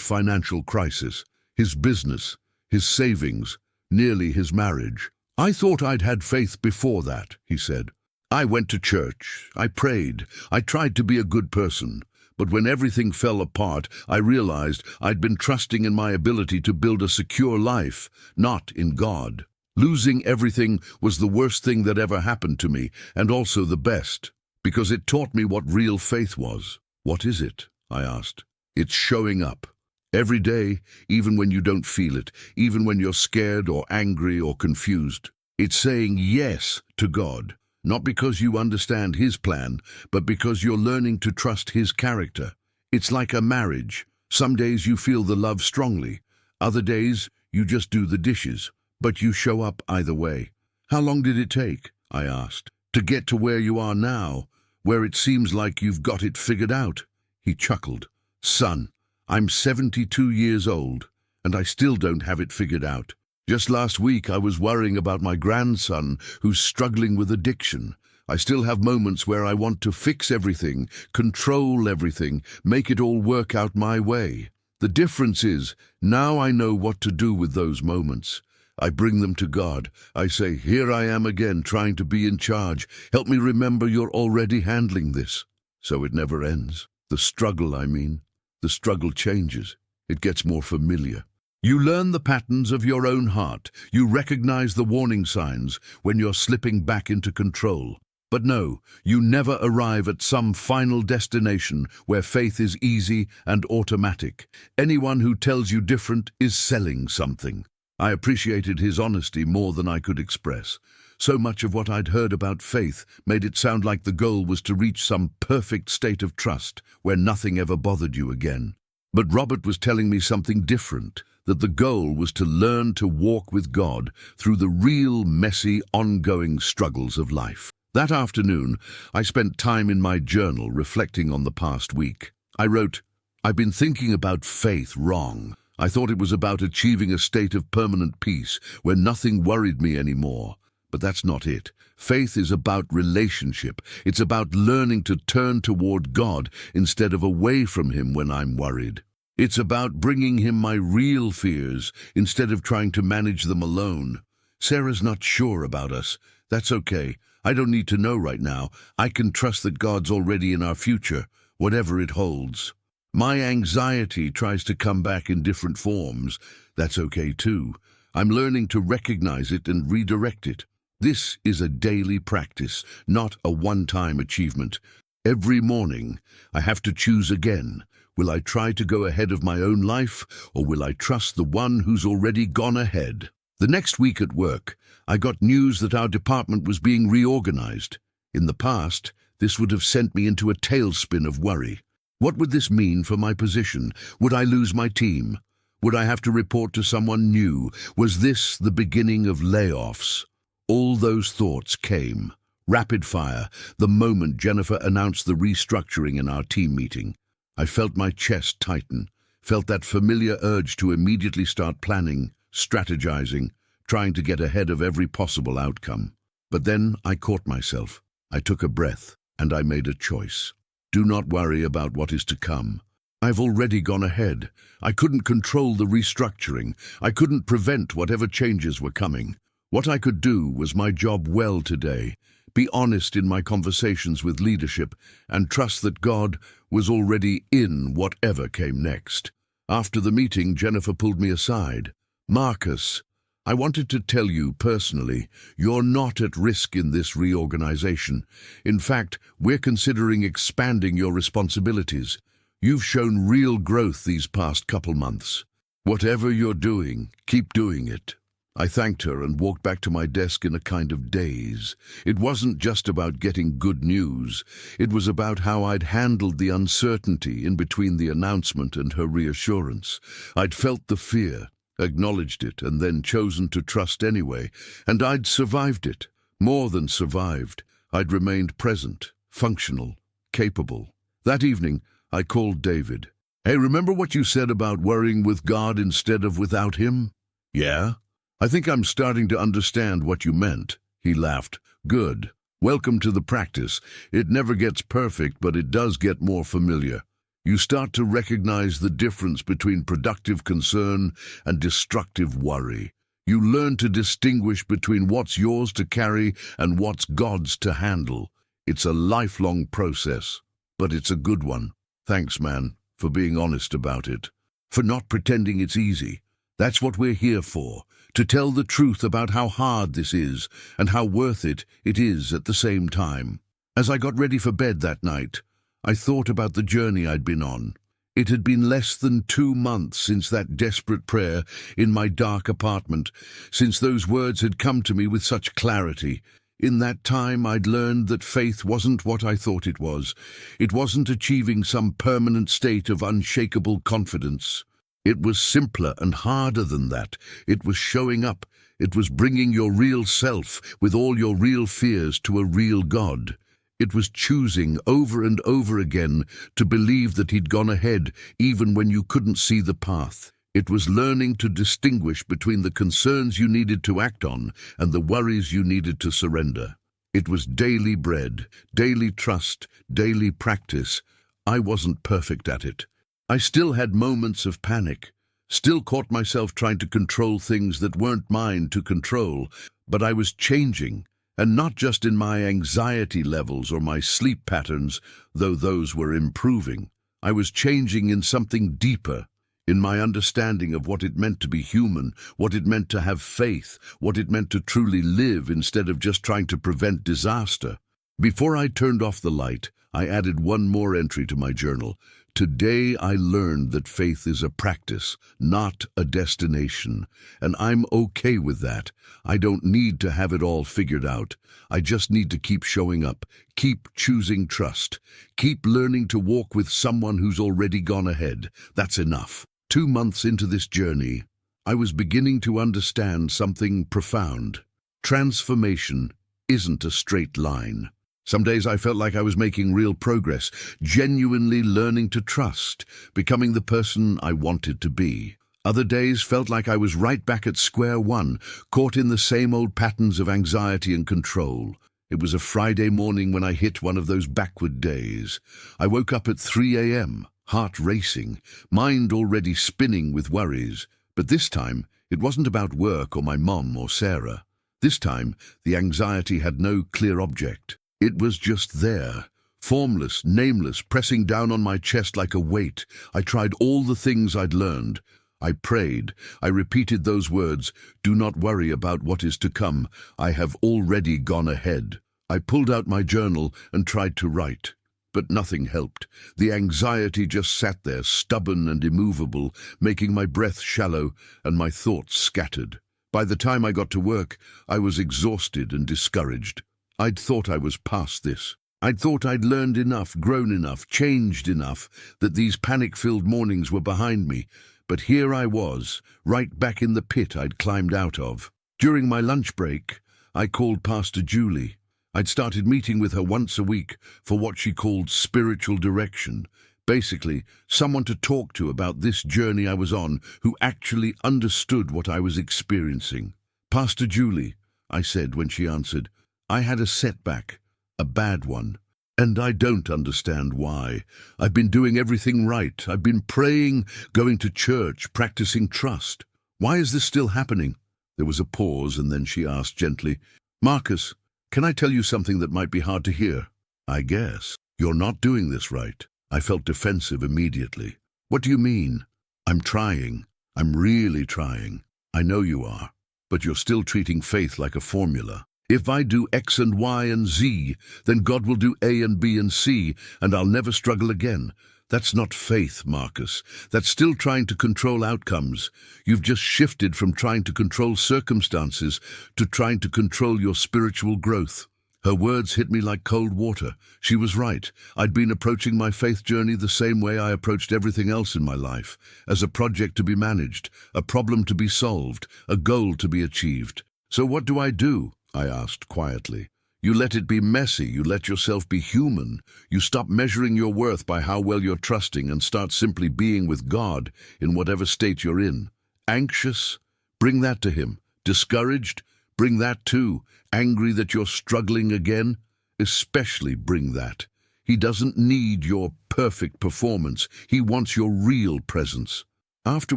A: financial crisis. His business, his savings, nearly his marriage. "I thought I'd had faith before that," he said. "I went to church, I prayed, I tried to be a good person. But when everything fell apart, I realized I'd been trusting in my ability to build a secure life, not in God. Losing everything was the worst thing that ever happened to me, and also the best, because it taught me what real faith was." "What is it?" I asked. "It's showing up. Every day, even when you don't feel it, even when you're scared or angry or confused. It's saying yes to God, not because you understand His plan, but because you're learning to trust His character. It's like a marriage. Some days you feel the love strongly. Other days, you just do the dishes. But you show up either way." "How long did it take," I asked, "to get to where you are now, where it seems like you've got it figured out?" He chuckled. "Son, I'm 72 years old, and I still don't have it figured out. Just last week I was worrying about my grandson who's struggling with addiction. I still have moments where I want to fix everything, control everything, make it all work out my way. The difference is, now I know what to do with those moments. I bring them to God. I say, 'Here I am again, trying to be in charge. Help me remember you're already handling this.' So it never ends. The struggle, I mean. The struggle changes. It gets more familiar. You learn the patterns of your own heart. You recognize the warning signs when you're slipping back into control. But no, you never arrive at some final destination where faith is easy and automatic. Anyone who tells you different is selling something. I appreciated his honesty more than I could express. So much of what I'd heard about faith made it sound like the goal was to reach some perfect state of trust where nothing ever bothered you again. But Robert was telling me something different, that the goal was to learn to walk with God through the real, messy, ongoing struggles of life. That afternoon, I spent time in my journal reflecting on the past week. I wrote, "I've been thinking about faith wrong. I thought it was about achieving a state of permanent peace where nothing worried me anymore. But that's not it. Faith is about relationship. It's about learning to turn toward God instead of away from Him when I'm worried. It's about bringing Him my real fears instead of trying to manage them alone. Sarah's not sure about us. That's okay. I don't need to know right now. I can trust that God's already in our future, whatever it holds. My anxiety tries to come back in different forms. That's okay too. I'm learning to recognize it and redirect it. This is a daily practice, not a one-time achievement. Every morning, I have to choose again. Will I try to go ahead of my own life, or will I trust the one who's already gone ahead?" The next week at work, I got news that our department was being reorganized. In the past, this would have sent me into a tailspin of worry. What would this mean for my position? Would I lose my team? Would I have to report to someone new? Was this the beginning of layoffs? All those thoughts came, rapid fire, the moment Jennifer announced the restructuring in our team meeting. I felt my chest tighten, felt that familiar urge to immediately start planning, strategizing, trying to get ahead of every possible outcome. But then I caught myself. I took a breath, and I made a choice. Do not worry about what is to come. I've already gone ahead. I couldn't control the restructuring. I couldn't prevent whatever changes were coming. What I could do was my job well today, be honest in my conversations with leadership, and trust that God was already in whatever came next. After the meeting, Jennifer pulled me aside. "Marcus, I wanted to tell you personally, you're not at risk in this reorganization. In fact, we're considering expanding your responsibilities. You've shown real growth these past couple months. Whatever you're doing, keep doing it." I thanked her and walked back to my desk in a kind of daze. It wasn't just about getting good news. It was about how I'd handled the uncertainty in between the announcement and her reassurance. I'd felt the fear, acknowledged it, and then chosen to trust anyway. And I'd survived it. More than survived. I'd remained present, functional, capable. That evening, I called David. "Hey, remember what you said about worrying with God instead of without Him?" "Yeah? I think I'm starting to understand what you meant." He laughed. "Good. Welcome to the practice. It never gets perfect, but it does get more familiar. You start to recognize the difference between productive concern and destructive worry. You learn to distinguish between what's yours to carry and what's God's to handle. It's a lifelong process, but it's a good one. Thanks, man, for being honest about it, for not pretending it's easy. That's what we're here for, to tell the truth about how hard this is and how worth it is at the same time." As I got ready for bed that night, I thought about the journey I'd been on. It had been less than 2 months since that desperate prayer in my dark apartment, since those words had come to me with such clarity. In that time, I'd learned that faith wasn't what I thought it was. It wasn't achieving some permanent state of unshakable confidence. It was simpler and harder than that. It was showing up. It was bringing your real self with all your real fears to a real God. It was choosing over and over again to believe that He'd gone ahead even when you couldn't see the path. It was learning to distinguish between the concerns you needed to act on and the worries you needed to surrender. It was daily bread, daily trust, daily practice. I wasn't perfect at it. I still had moments of panic, still caught myself trying to control things that weren't mine to control, but I was changing, and not just in my anxiety levels or my sleep patterns, though those were improving. I was changing in something deeper, in my understanding of what it meant to be human, what it meant to have faith, what it meant to truly live instead of just trying to prevent disaster. Before I turned off the light, I added one more entry to my journal, Today I learned that faith is a practice, not a destination, and I'm okay with that. I don't need to have it all figured out. I just need to keep showing up, keep choosing trust, keep learning to walk with someone who's already gone ahead. That's enough. 2 months into this journey, I was beginning to understand something profound. Transformation isn't a straight line. Some days I felt like I was making real progress, genuinely learning to trust, becoming the person I wanted to be. Other days felt like I was right back at square one, caught in the same old patterns of anxiety and control. It was a Friday morning when I hit one of those backward days. I woke up at 3 a.m., heart racing, mind already spinning with worries. But this time, it wasn't about work or my mom or Sarah. This time, the anxiety had no clear object. It was just there, formless, nameless, pressing down on my chest like a weight. I tried all the things I'd learned. I prayed. I repeated those words, "Do not worry about what is to come. I have already gone ahead." I pulled out my journal and tried to write. But nothing helped. The anxiety just sat there, stubborn and immovable, making my breath shallow and my thoughts scattered. By the time I got to work, I was exhausted and discouraged. I'd thought I was past this. I'd thought I'd learned enough, grown enough, changed enough, that these panic-filled mornings were behind me. But here I was, right back in the pit I'd climbed out of. During my lunch break, I called Pastor Julie. I'd started meeting with her once a week for what she called spiritual direction. Basically, someone to talk to about this journey I was on who actually understood what I was experiencing. "Pastor Julie," I said when she answered, "I had a setback, a bad one, and I don't understand why. I've been doing everything right. I've been praying, going to church, practicing trust. Why is this still happening?" There was a pause, and then she asked gently, "Marcus, can I tell you something that might be hard to hear?" "I guess. You're not doing this right." I felt defensive immediately. "What do you mean?" "I'm trying. I'm really trying. I know you are. But you're still treating faith like a formula. If I do X and Y and Z, then God will do A and B and C, and I'll never struggle again. That's not faith, Marcus. That's still trying to control outcomes. You've just shifted from trying to control circumstances to trying to control your spiritual growth." Her words hit me like cold water. She was right. I'd been approaching my faith journey the same way I approached everything else in my life, as a project to be managed, a problem to be solved, a goal to be achieved. "So what do?" I asked quietly. "You let it be messy. You let yourself be human. You stop measuring your worth by how well you're trusting and start simply being with God in whatever state you're in. Anxious? Bring that to Him. Discouraged? Bring that too. Angry that you're struggling again? Especially bring that. He doesn't need your perfect performance. He wants your real presence." After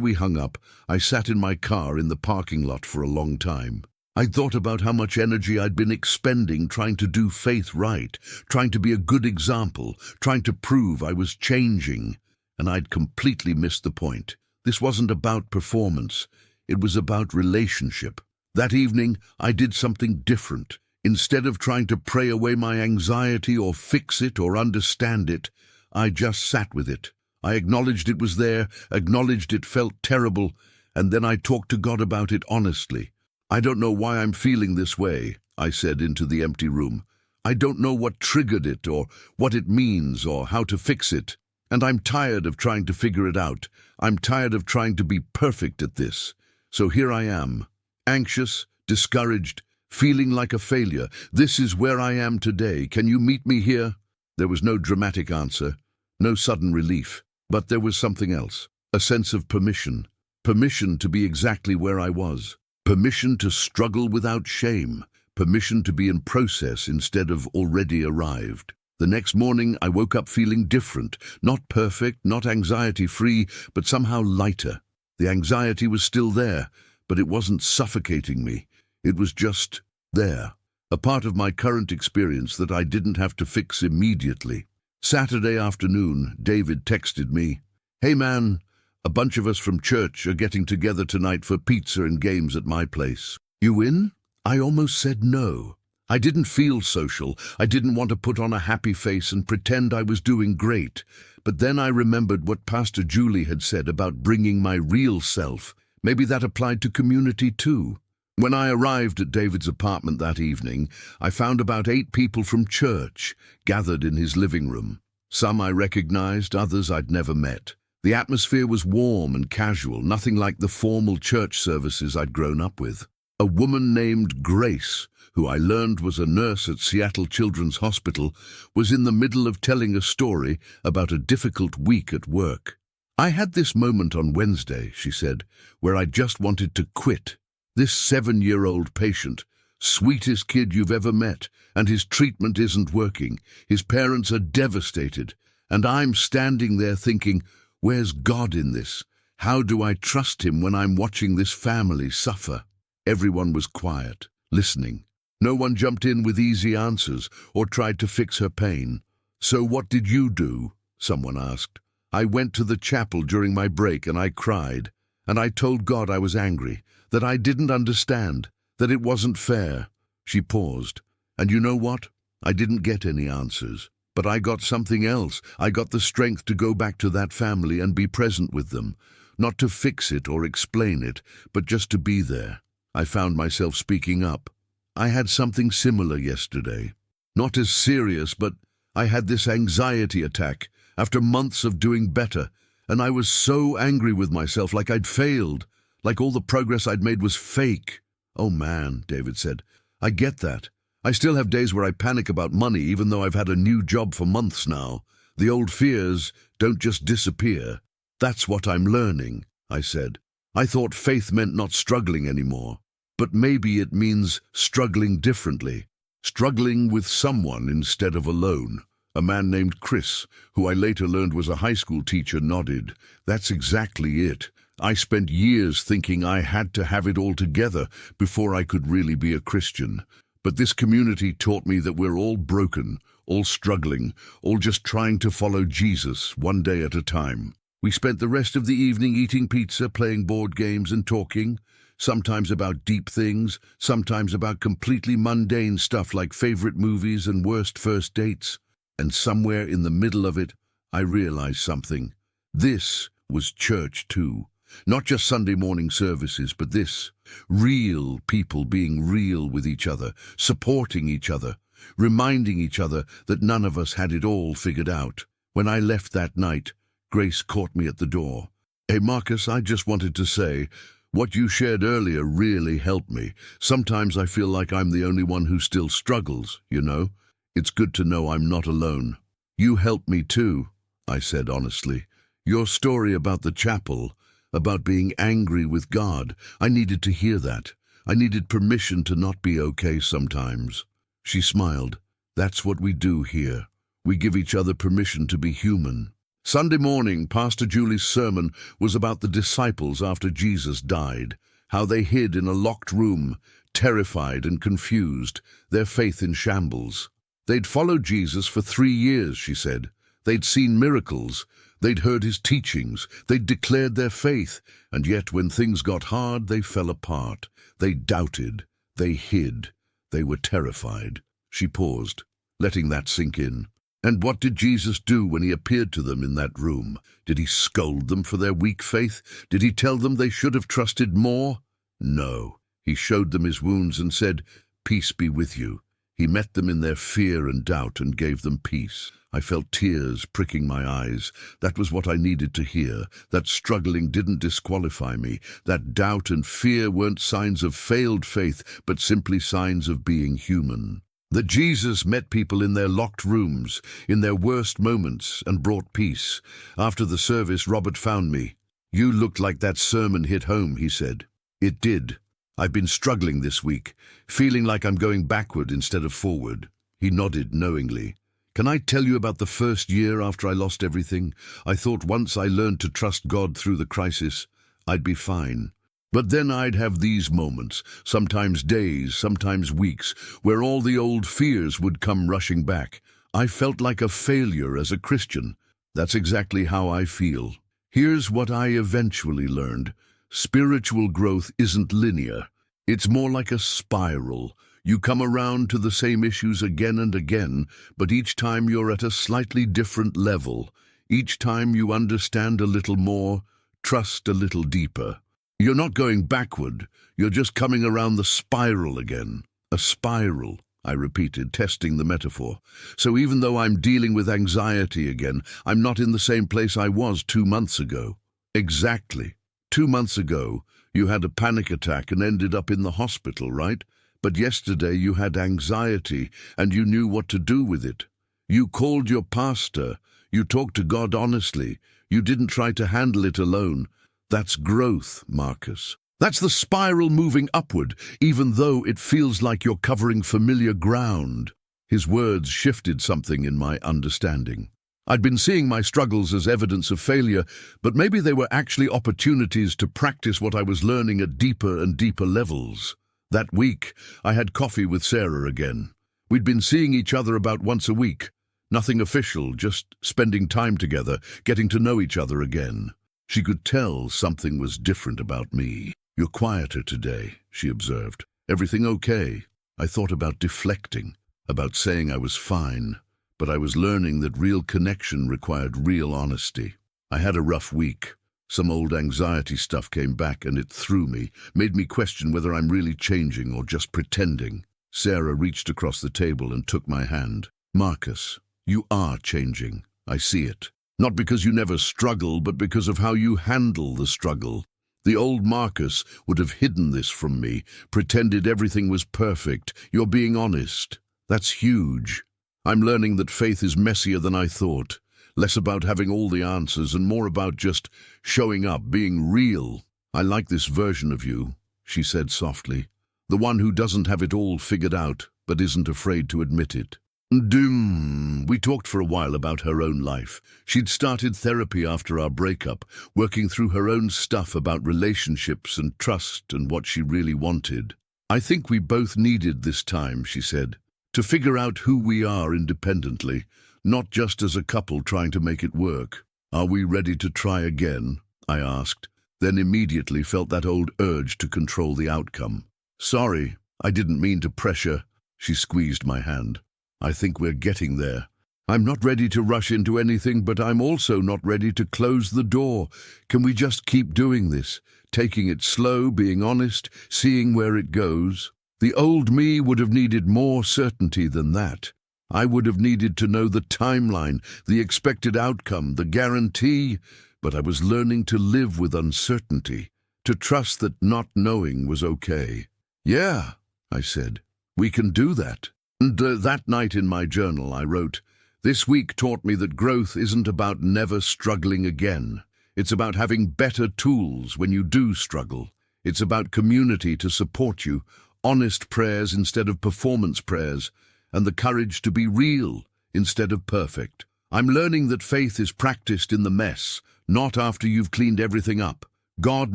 A: we hung up, I sat in my car in the parking lot for a long time. I thought about how much energy I'd been expending trying to do faith right, trying to be a good example, trying to prove I was changing, and I'd completely missed the point. This wasn't about performance. It was about relationship. That evening, I did something different. Instead of trying to pray away my anxiety or fix it or understand it, I just sat with it. I acknowledged it was there, acknowledged it felt terrible, and then I talked to God about it honestly. "I don't know why I'm feeling this way," I said into the empty room. "I don't know what triggered it or what it means or how to fix it. And I'm tired of trying to figure it out. I'm tired of trying to be perfect at this. So here I am, anxious, discouraged, feeling like a failure. This is where I am today. Can you meet me here?" There was no dramatic answer, no sudden relief, but there was something else, a sense of permission. Permission to be exactly where I was. Permission to struggle without shame. Permission to be in process instead of already arrived. The next morning, I woke up feeling different. Not perfect, not anxiety-free, but somehow lighter. The anxiety was still there, but it wasn't suffocating me. It was just there. A part of my current experience that I didn't have to fix immediately. Saturday afternoon, David texted me, "Hey man, a bunch of us from church are getting together tonight for pizza and games at my place. You in?" I almost said no. I didn't feel social. I didn't want to put on a happy face and pretend I was doing great. But then I remembered what Pastor Julie had said about bringing my real self. Maybe that applied to community too. When I arrived at David's apartment that evening, I found about 8 people from church gathered in his living room. Some I recognized, others I'd never met. The atmosphere was warm and casual, nothing like the formal church services I'd grown up with. A woman named Grace, who I learned was a nurse at Seattle Children's Hospital, was in the middle of telling a story about a difficult week at work. "I had this moment on Wednesday," she said, "where I just wanted to quit. This 7-year-old patient, sweetest kid you've ever met, and his treatment isn't working. His parents are devastated, and I'm standing there thinking, where's God in this? How do I trust him when I'm watching this family suffer?" Everyone was quiet, listening. No one jumped in with easy answers or tried to fix her pain. "So what did you do?" someone asked. "I went to the chapel during my break and I cried. And I told God I was angry, that I didn't understand, that it wasn't fair." She paused. "And you know what? I didn't get any answers. But I got something else. I got the strength to go back to that family and be present with them. Not to fix it or explain it, but just to be there." I found myself speaking up. "I had something similar yesterday. Not as serious, but I had this anxiety attack after months of doing better, and I was so angry with myself, like I'd failed, like all the progress I'd made was fake." "Oh man," David said, "I get that. I still have days where I panic about money, even though I've had a new job for months now. The old fears don't just disappear." "That's what I'm learning," I said. "I thought faith meant not struggling anymore. But maybe it means struggling differently, struggling with someone instead of alone." A man named Chris, who I later learned was a high school teacher, nodded. "That's exactly it. I spent years thinking I had to have it all together before I could really be a Christian. But this community taught me that we're all broken, all struggling, all just trying to follow Jesus one day at a time." We spent the rest of the evening eating pizza, playing board games and talking, sometimes about deep things, sometimes about completely mundane stuff like favorite movies and worst first dates. And somewhere in the middle of it, I realized something. This was church too. Not just Sunday morning services, but this. Real people being real with each other, supporting each other, reminding each other that none of us had it all figured out. When I left that night, Grace caught me at the door. "Hey Marcus, I just wanted to say, what you shared earlier really helped me. Sometimes I feel like I'm the only one who still struggles, you know? It's good to know I'm not alone." "You helped me too," I said honestly. "Your story about the chapel, about being angry with God, I needed to hear that. I needed permission to not be okay sometimes." She smiled. "That's what we do here. We give each other permission to be human." Sunday morning, Pastor Julie's sermon was about the disciples after Jesus died, how they hid in a locked room, terrified and confused, their faith in shambles. They'd followed Jesus for 3 years, she said. They'd seen miracles. They'd heard his teachings. They'd declared their faith. And yet when things got hard, they fell apart. They doubted. They hid. They were terrified. She paused, letting that sink in. And what did Jesus do when he appeared to them in that room? Did he scold them for their weak faith? Did he tell them they should have trusted more? No. He showed them his wounds and said, "Peace be with you." He met them in their fear and doubt and gave them peace. I felt tears pricking my eyes. That was what I needed to hear. That struggling didn't disqualify me. That doubt and fear weren't signs of failed faith, but simply signs of being human. That Jesus met people in their locked rooms, in their worst moments, and brought peace. After the service, Robert found me. "You looked like that sermon hit home," he said. "It did. I've been struggling this week, feeling like I'm going backward instead of forward." He nodded knowingly. "Can I tell you about the first year after I lost everything? I thought once I learned to trust God through the crisis, I'd be fine. But then I'd have these moments, sometimes days, sometimes weeks, where all the old fears would come rushing back. I felt like a failure as a Christian. That's exactly how I feel. Here's what I eventually learned. Spiritual growth isn't linear. It's more like a spiral. You come around to the same issues again and again, but each time you're at a slightly different level. Each time you understand a little more, trust a little deeper. You're not going backward, you're just coming around the spiral again. A spiral, I repeated, testing the metaphor. So even though I'm dealing with anxiety again, I'm not in the same place I was 2 months ago. Exactly. 2 months ago, you had a panic attack and ended up in the hospital, right? But yesterday you had anxiety and you knew what to do with it. You called your pastor. You talked to God honestly. You didn't try to handle it alone. That's growth, Marcus. That's the spiral moving upward, even though it feels like you're covering familiar ground. His words shifted something in my understanding. I'd been seeing my struggles as evidence of failure, but maybe they were actually opportunities to practice what I was learning at deeper and deeper levels. That week, I had coffee with Sarah again. We'd been seeing each other about once a week. Nothing official, just spending time together, getting to know each other again. She could tell something was different about me. "You're quieter today," she observed. "Everything okay?" I thought about deflecting, about saying I was fine, but I was learning that real connection required real honesty. I had a rough week. Some old anxiety stuff came back and it threw me, made me question whether I'm really changing or just pretending. Sarah reached across the table and took my hand. "Marcus, you are changing. I see it. Not because you never struggle, but because of how you handle the struggle. The old Marcus would have hidden this from me, pretended everything was perfect. You're being honest. That's huge. I'm learning that faith is messier than I thought. Less about having all the answers and more about just showing up, being real. I like this version of you," she said softly. "The one who doesn't have it all figured out, but isn't afraid to admit it." We talked for a while about her own life. She'd started therapy after our breakup, working through her own stuff about relationships and trust and what she really wanted. "I think we both needed this time," she said, "to figure out who we are independently, not just as a couple trying to make it work." "Are we ready to try again?" I asked, then immediately felt that old urge to control the outcome. "Sorry, I didn't mean to pressure." She squeezed my hand. "I think we're getting there. I'm not ready to rush into anything, but I'm also not ready to close the door. Can we just keep doing this, taking it slow, being honest, seeing where it goes?" The old me would have needed more certainty than that. I would have needed to know the timeline, the expected outcome, the guarantee, but I was learning to live with uncertainty, to trust that not knowing was okay. "Yeah," I said, "we can do that." And that night in my journal I wrote, "This week taught me that growth isn't about never struggling again. It's about having better tools when you do struggle. It's about community to support you, honest prayers instead of performance prayers, and the courage to be real instead of perfect. I'm learning that faith is practiced in the mess, not after you've cleaned everything up. God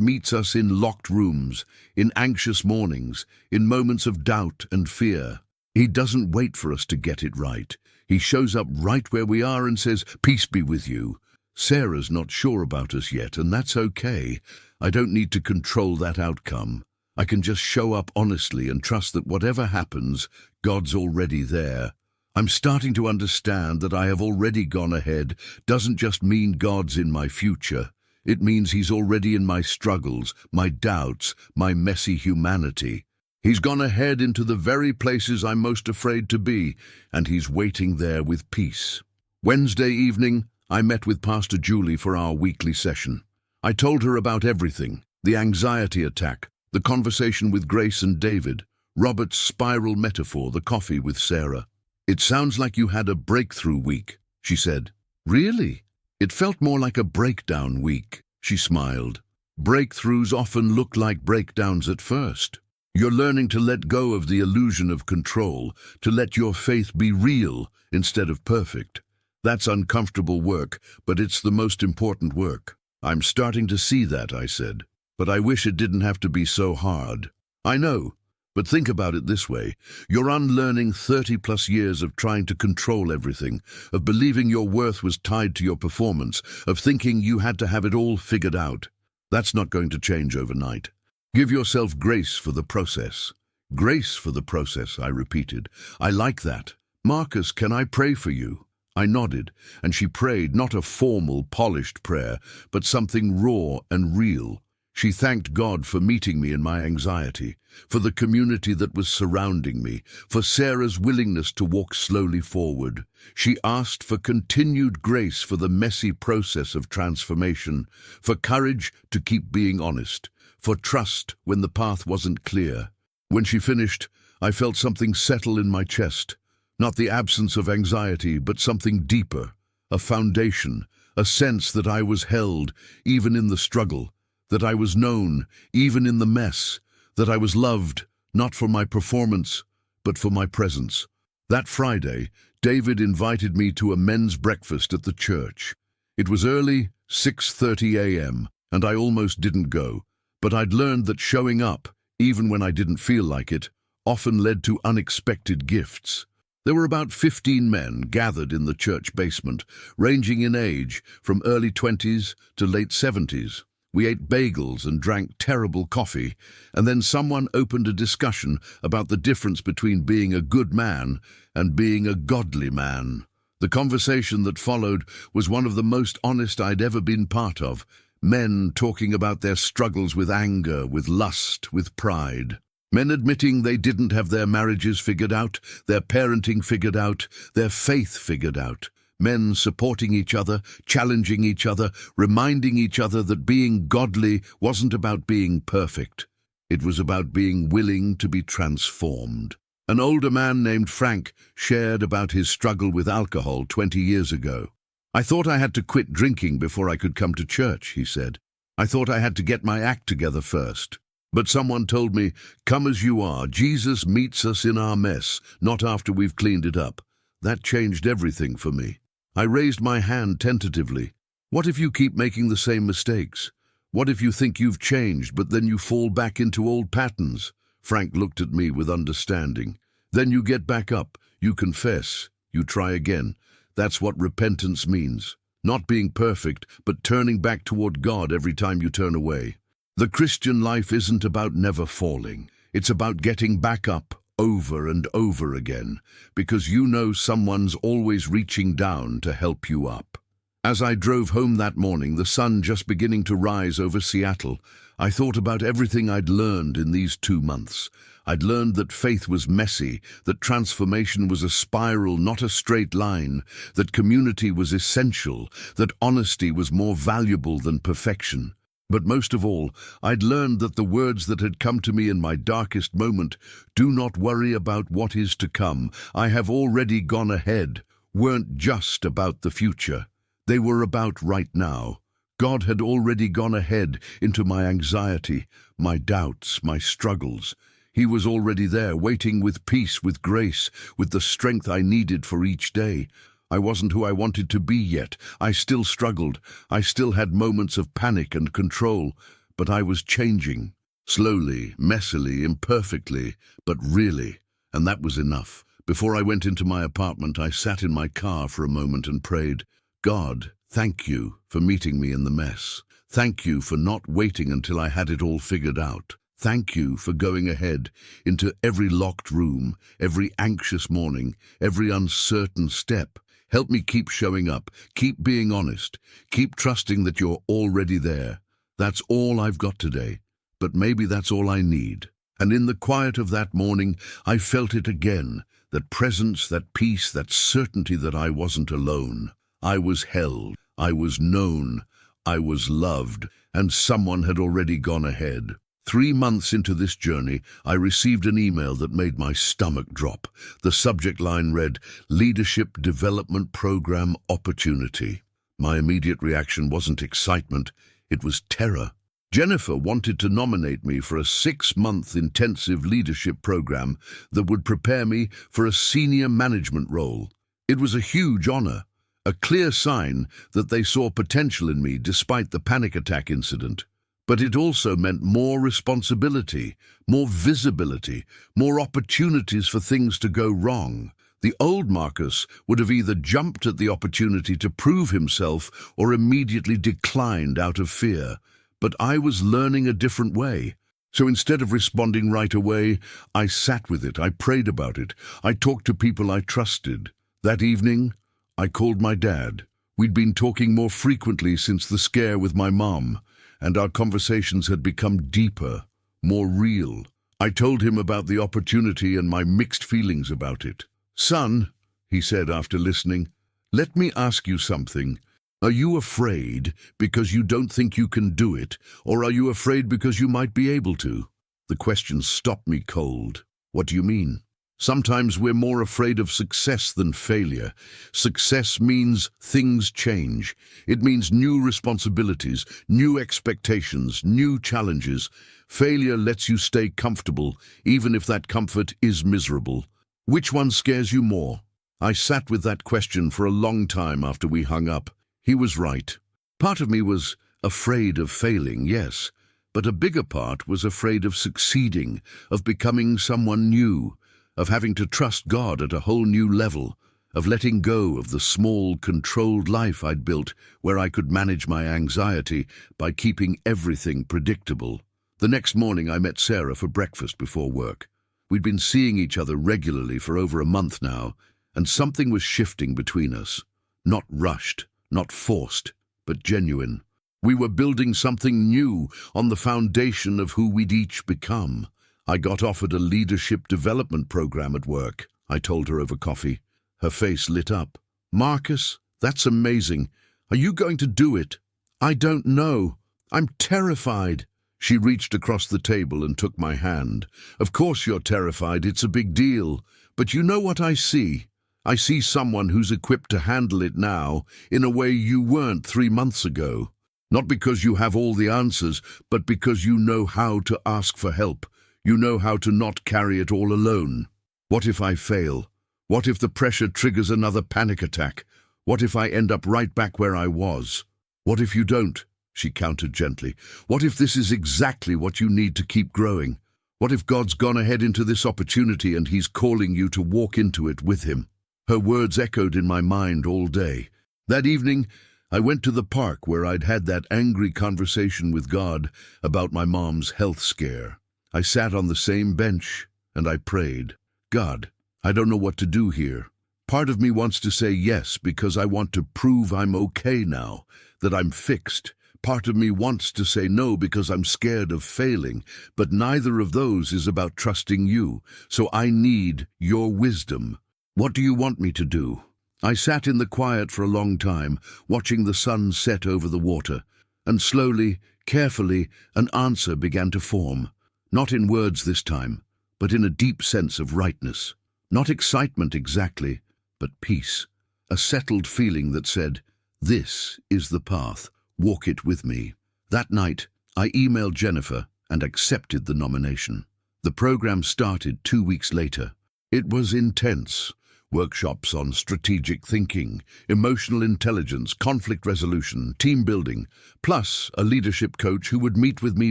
A: meets us in locked rooms, in anxious mornings, in moments of doubt and fear. He doesn't wait for us to get it right. He shows up right where we are and says, 'Peace be with you.' Sarah's not sure about us yet, and that's okay. I don't need to control that outcome. I can just show up honestly and trust that whatever happens, God's already there. I'm starting to understand that I have already gone ahead doesn't just mean God's in my future. It means He's already in my struggles, my doubts, my messy humanity. He's gone ahead into the very places I'm most afraid to be, and He's waiting there with peace." Wednesday evening, I met with Pastor Julie for our weekly session. I told her about everything: the anxiety attack, the conversation with Grace and David, Robert's spiral metaphor, the coffee with Sarah. "It sounds like you had a breakthrough week," she said. "Really? It felt more like a breakdown week," she smiled. "Breakthroughs often look like breakdowns at first. You're learning to let go of the illusion of control, to let your faith be real instead of perfect. That's uncomfortable work, but it's the most important work." "I'm starting to see that," I said, "but I wish it didn't have to be so hard." "I know, but think about it this way. You're unlearning 30-plus years of trying to control everything, of believing your worth was tied to your performance, of thinking you had to have it all figured out. That's not going to change overnight. Give yourself grace for the process." "Grace for the process," I repeated. "I like that. Marcus, can I pray for you?" I nodded, and she prayed not a formal, polished prayer, but something raw and real. She thanked God for meeting me in my anxiety, for the community that was surrounding me, for Sarah's willingness to walk slowly forward. She asked for continued grace for the messy process of transformation, for courage to keep being honest, for trust when the path wasn't clear. When she finished, I felt something settle in my chest. Not the absence of anxiety, but something deeper, a foundation, a sense that I was held, even in the struggle, that I was known, even in the mess, that I was loved, not for my performance, but for my presence. That Friday, David invited me to a men's breakfast at the church. It was early, 6:30 a.m., and I almost didn't go, but I'd learned that showing up, even when I didn't feel like it, often led to unexpected gifts. There were about 15 men gathered in the church basement, ranging in age from early 20s to late 70s. We ate bagels and drank terrible coffee, and then someone opened a discussion about the difference between being a good man and being a godly man. The conversation that followed was one of the most honest I'd ever been part of. Men talking about their struggles with anger, with lust, with pride. Men admitting they didn't have their marriages figured out, their parenting figured out, their faith figured out. Men supporting each other, challenging each other, reminding each other that being godly wasn't about being perfect. It was about being willing to be transformed. An older man named Frank shared about his struggle with alcohol 20 years ago. "I thought I had to quit drinking before I could come to church," he said. "I thought I had to get my act together first. But someone told me, come as you are, Jesus meets us in our mess, not after we've cleaned it up. That changed everything for me." I raised my hand tentatively. "What if you keep making the same mistakes? What if you think you've changed, but then you fall back into old patterns?" Frank looked at me with understanding. "Then you get back up, you confess, you try again. That's what repentance means. Not being perfect, but turning back toward God every time you turn away. The Christian life isn't about never falling. It's about getting back up over and over again, because you know someone's always reaching down to help you up." As I drove home that morning, the sun just beginning to rise over Seattle, I thought about everything I'd learned in these 2 months. I'd learned that faith was messy, that transformation was a spiral, not a straight line, that community was essential, that honesty was more valuable than perfection. But most of all, I'd learned that the words that had come to me in my darkest moment, "Do not worry about what is to come, I have already gone ahead," weren't just about the future. They were about right now. God had already gone ahead into my anxiety, my doubts, my struggles. He was already there, waiting with peace, with grace, with the strength I needed for each day. I wasn't who I wanted to be yet. I still struggled. I still had moments of panic and control. But I was changing. Slowly, messily, imperfectly, but really. And that was enough. Before I went into my apartment, I sat in my car for a moment and prayed, "God, thank you for meeting me in the mess. Thank you for not waiting until I had it all figured out. Thank you for going ahead into every locked room, every anxious morning, every uncertain step. Help me keep showing up, keep being honest, keep trusting that you're already there. That's all I've got today, but maybe that's all I need." And in the quiet of that morning, I felt it again, that presence, that peace, that certainty that I wasn't alone. I was held, I was known, I was loved, and someone had already gone ahead. 3 months into this journey, I received an email that made my stomach drop. The subject line read, "Leadership Development Program Opportunity." My immediate reaction wasn't excitement, it was terror. Jennifer wanted to nominate me for a 6-month intensive leadership program that would prepare me for a senior management role. It was a huge honor, a clear sign that they saw potential in me despite the panic attack incident. But it also meant more responsibility, more visibility, more opportunities for things to go wrong. The old Marcus would have either jumped at the opportunity to prove himself or immediately declined out of fear. But I was learning a different way. So instead of responding right away, I sat with it, I prayed about it, I talked to people I trusted. That evening, I called my dad. We'd been talking more frequently since the scare with my mom, and our conversations had become deeper, more real. I told him about the opportunity and my mixed feelings about it. "Son," he said after listening, "let me ask you something. Are you afraid because you don't think you can do it, or are you afraid because you might be able to?" The question stopped me cold. "What do you mean?" "Sometimes we're more afraid of success than failure. Success means things change. It means new responsibilities, new expectations, new challenges. Failure lets you stay comfortable, even if that comfort is miserable. Which one scares you more?" I sat with that question for a long time after we hung up. He was right. Part of me was afraid of failing, yes, but a bigger part was afraid of succeeding, of becoming someone new, of having to trust God at a whole new level, of letting go of the small, controlled life I'd built where I could manage my anxiety by keeping everything predictable. The next morning I met Sarah for breakfast before work. We'd been seeing each other regularly for over a month now, and something was shifting between us. Not rushed, not forced, but genuine. We were building something new on the foundation of who we'd each become. I got offered a leadership development program at work, I told her over coffee. Her face lit up. "Marcus, that's amazing. Are you going to do it?" "I don't know. I'm terrified." She reached across the table and took my hand. "Of course you're terrified. It's a big deal. But you know what I see? I see someone who's equipped to handle it now in a way you weren't 3 months ago. Not because you have all the answers, but because you know how to ask for help. You know how to not carry it all alone. What if I fail? What if the pressure triggers another panic attack? What if I end up right back where I was? What if you don't?" She countered gently. "What if this is exactly what you need to keep growing? What if God's gone ahead into this opportunity and He's calling you to walk into it with Him?" Her words echoed in my mind all day. That evening, I went to the park where I'd had that angry conversation with God about my mom's health scare. I sat on the same bench and I prayed. "God, I don't know what to do here. Part of me wants to say yes because I want to prove I'm okay now, that I'm fixed. Part of me wants to say no because I'm scared of failing, but neither of those is about trusting you, so I need your wisdom. What do you want me to do?" I sat in the quiet for a long time, watching the sun set over the water, and slowly, carefully, an answer began to form. Not in words this time, but in a deep sense of rightness. Not excitement exactly, but peace. A settled feeling that said, "This is the path. Walk it with me." That night, I emailed Jennifer and accepted the nomination. The program started 2 weeks later. It was intense. Workshops on strategic thinking, emotional intelligence, conflict resolution, team building, plus a leadership coach who would meet with me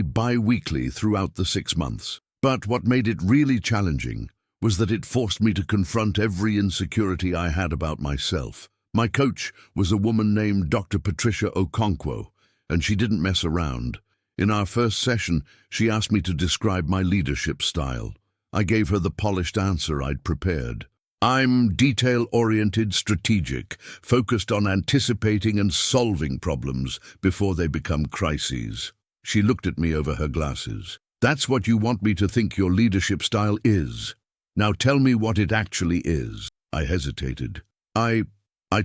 A: bi-weekly throughout the 6 months. But what made it really challenging was that it forced me to confront every insecurity I had about myself. My coach was a woman named Dr. Patricia Okonkwo, and she didn't mess around. In our first session, she asked me to describe my leadership style. I gave her the polished answer I'd prepared. "I'm detail-oriented, strategic, focused on anticipating and solving problems before they become crises." She looked at me over her glasses. "That's what you want me to think your leadership style is. Now tell me what it actually is." I hesitated. I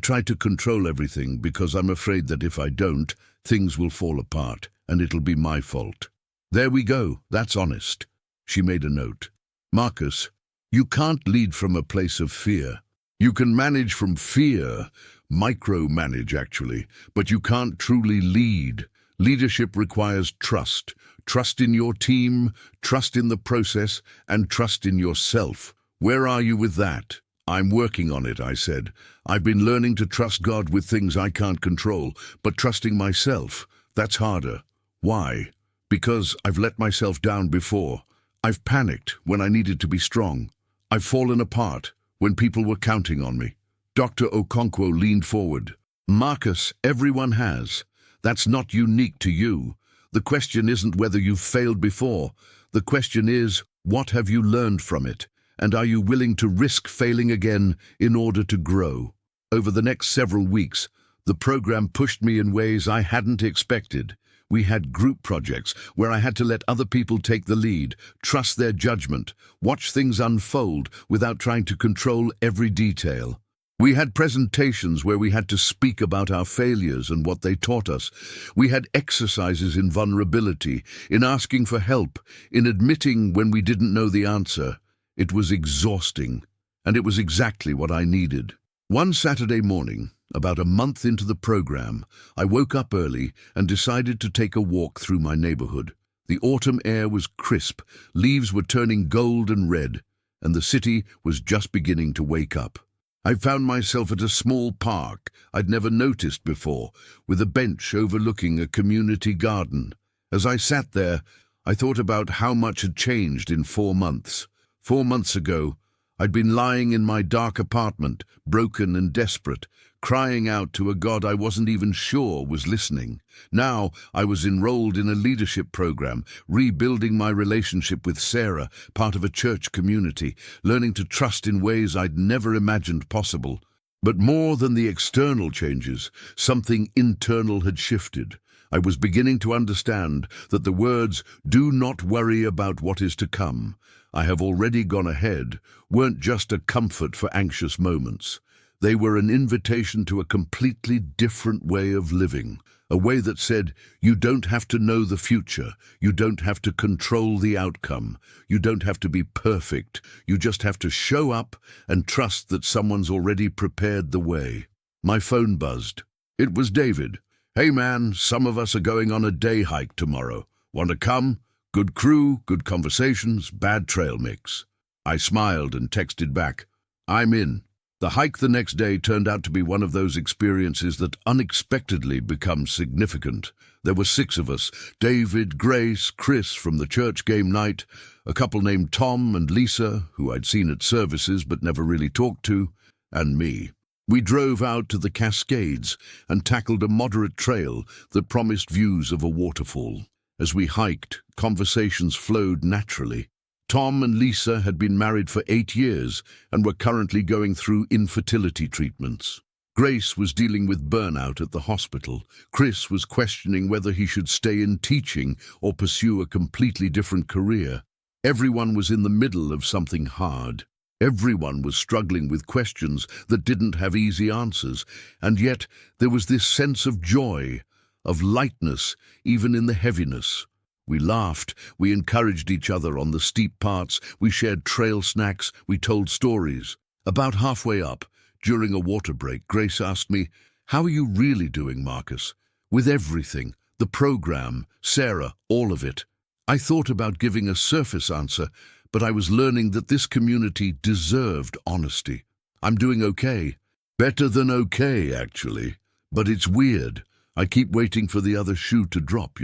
A: try to control everything because I'm afraid that if I don't, things will fall apart and it'll be my fault." "There we go. That's honest." She made a note. "Marcus, you can't lead from a place of fear. You can manage from fear, micromanage actually, but you can't truly lead. Leadership requires trust. Trust in your team, trust in the process, and trust in yourself. Where are you with that?" "I'm working on it," I said. "I've been learning to trust God with things I can't control, but trusting myself, that's harder." "Why?" "Because I've let myself down before. I've panicked when I needed to be strong. I've fallen apart when people were counting on me." Dr. Okonkwo leaned forward. "Marcus, everyone has. That's not unique to you. The question isn't whether you've failed before. The question is, what have you learned from it? And are you willing to risk failing again in order to grow?" Over the next several weeks, the program pushed me in ways I hadn't expected. We had group projects where I had to let other people take the lead, trust their judgment, watch things unfold without trying to control every detail. We had presentations where we had to speak about our failures and what they taught us. We had exercises in vulnerability, in asking for help, in admitting when we didn't know the answer. It was exhausting, and it was exactly what I needed. One Saturday morning, about a month into the program, I woke up early and decided to take a walk through my neighborhood. The autumn air was crisp, leaves were turning gold and red, and the city was just beginning to wake up. I found myself at a small park I'd never noticed before, with a bench overlooking a community garden. As I sat there, I thought about how much had changed in 4 months. 4 months ago, I'd been lying in my dark apartment, broken and desperate, crying out to a God I wasn't even sure was listening. Now I was enrolled in a leadership program, rebuilding my relationship with Sarah, part of a church community, learning to trust in ways I'd never imagined possible. But more than the external changes, something internal had shifted. I was beginning to understand that the words, "Do not worry about what is to come, I have already gone ahead," weren't just a comfort for anxious moments. They were an invitation to a completely different way of living, a way that said, you don't have to know the future, you don't have to control the outcome, you don't have to be perfect, you just have to show up and trust that someone's already prepared the way. My phone buzzed. It was David. "Hey man, some of us are going on a day hike tomorrow. Want to come? Good crew, good conversations, bad trail mix." I smiled and texted back, "I'm in." The hike the next day turned out to be one of those experiences that unexpectedly become significant. There were 6 of us: David, Grace, Chris from the church game night, a couple named Tom and Lisa, who I'd seen at services but never really talked to, and me. We drove out to the Cascades and tackled a moderate trail that promised views of a waterfall. As we hiked, conversations flowed naturally. Tom and Lisa had been married for 8 years and were currently going through infertility treatments. Grace was dealing with burnout at the hospital. Chris was questioning whether he should stay in teaching or pursue a completely different career. Everyone was in the middle of something hard. Everyone was struggling with questions that didn't have easy answers, and yet there was this sense of joy, of lightness, even in the heaviness. We laughed, we encouraged each other on the steep parts, we shared trail snacks, we told stories. About halfway up, during a water break, Grace asked me, "How are you really doing, Marcus? With everything, the program, Sarah, all of it." I thought about giving a surface answer, but I was learning that this community deserved honesty. "I'm doing okay. Better than okay, actually. But it's weird. I keep waiting for the other shoe to drop,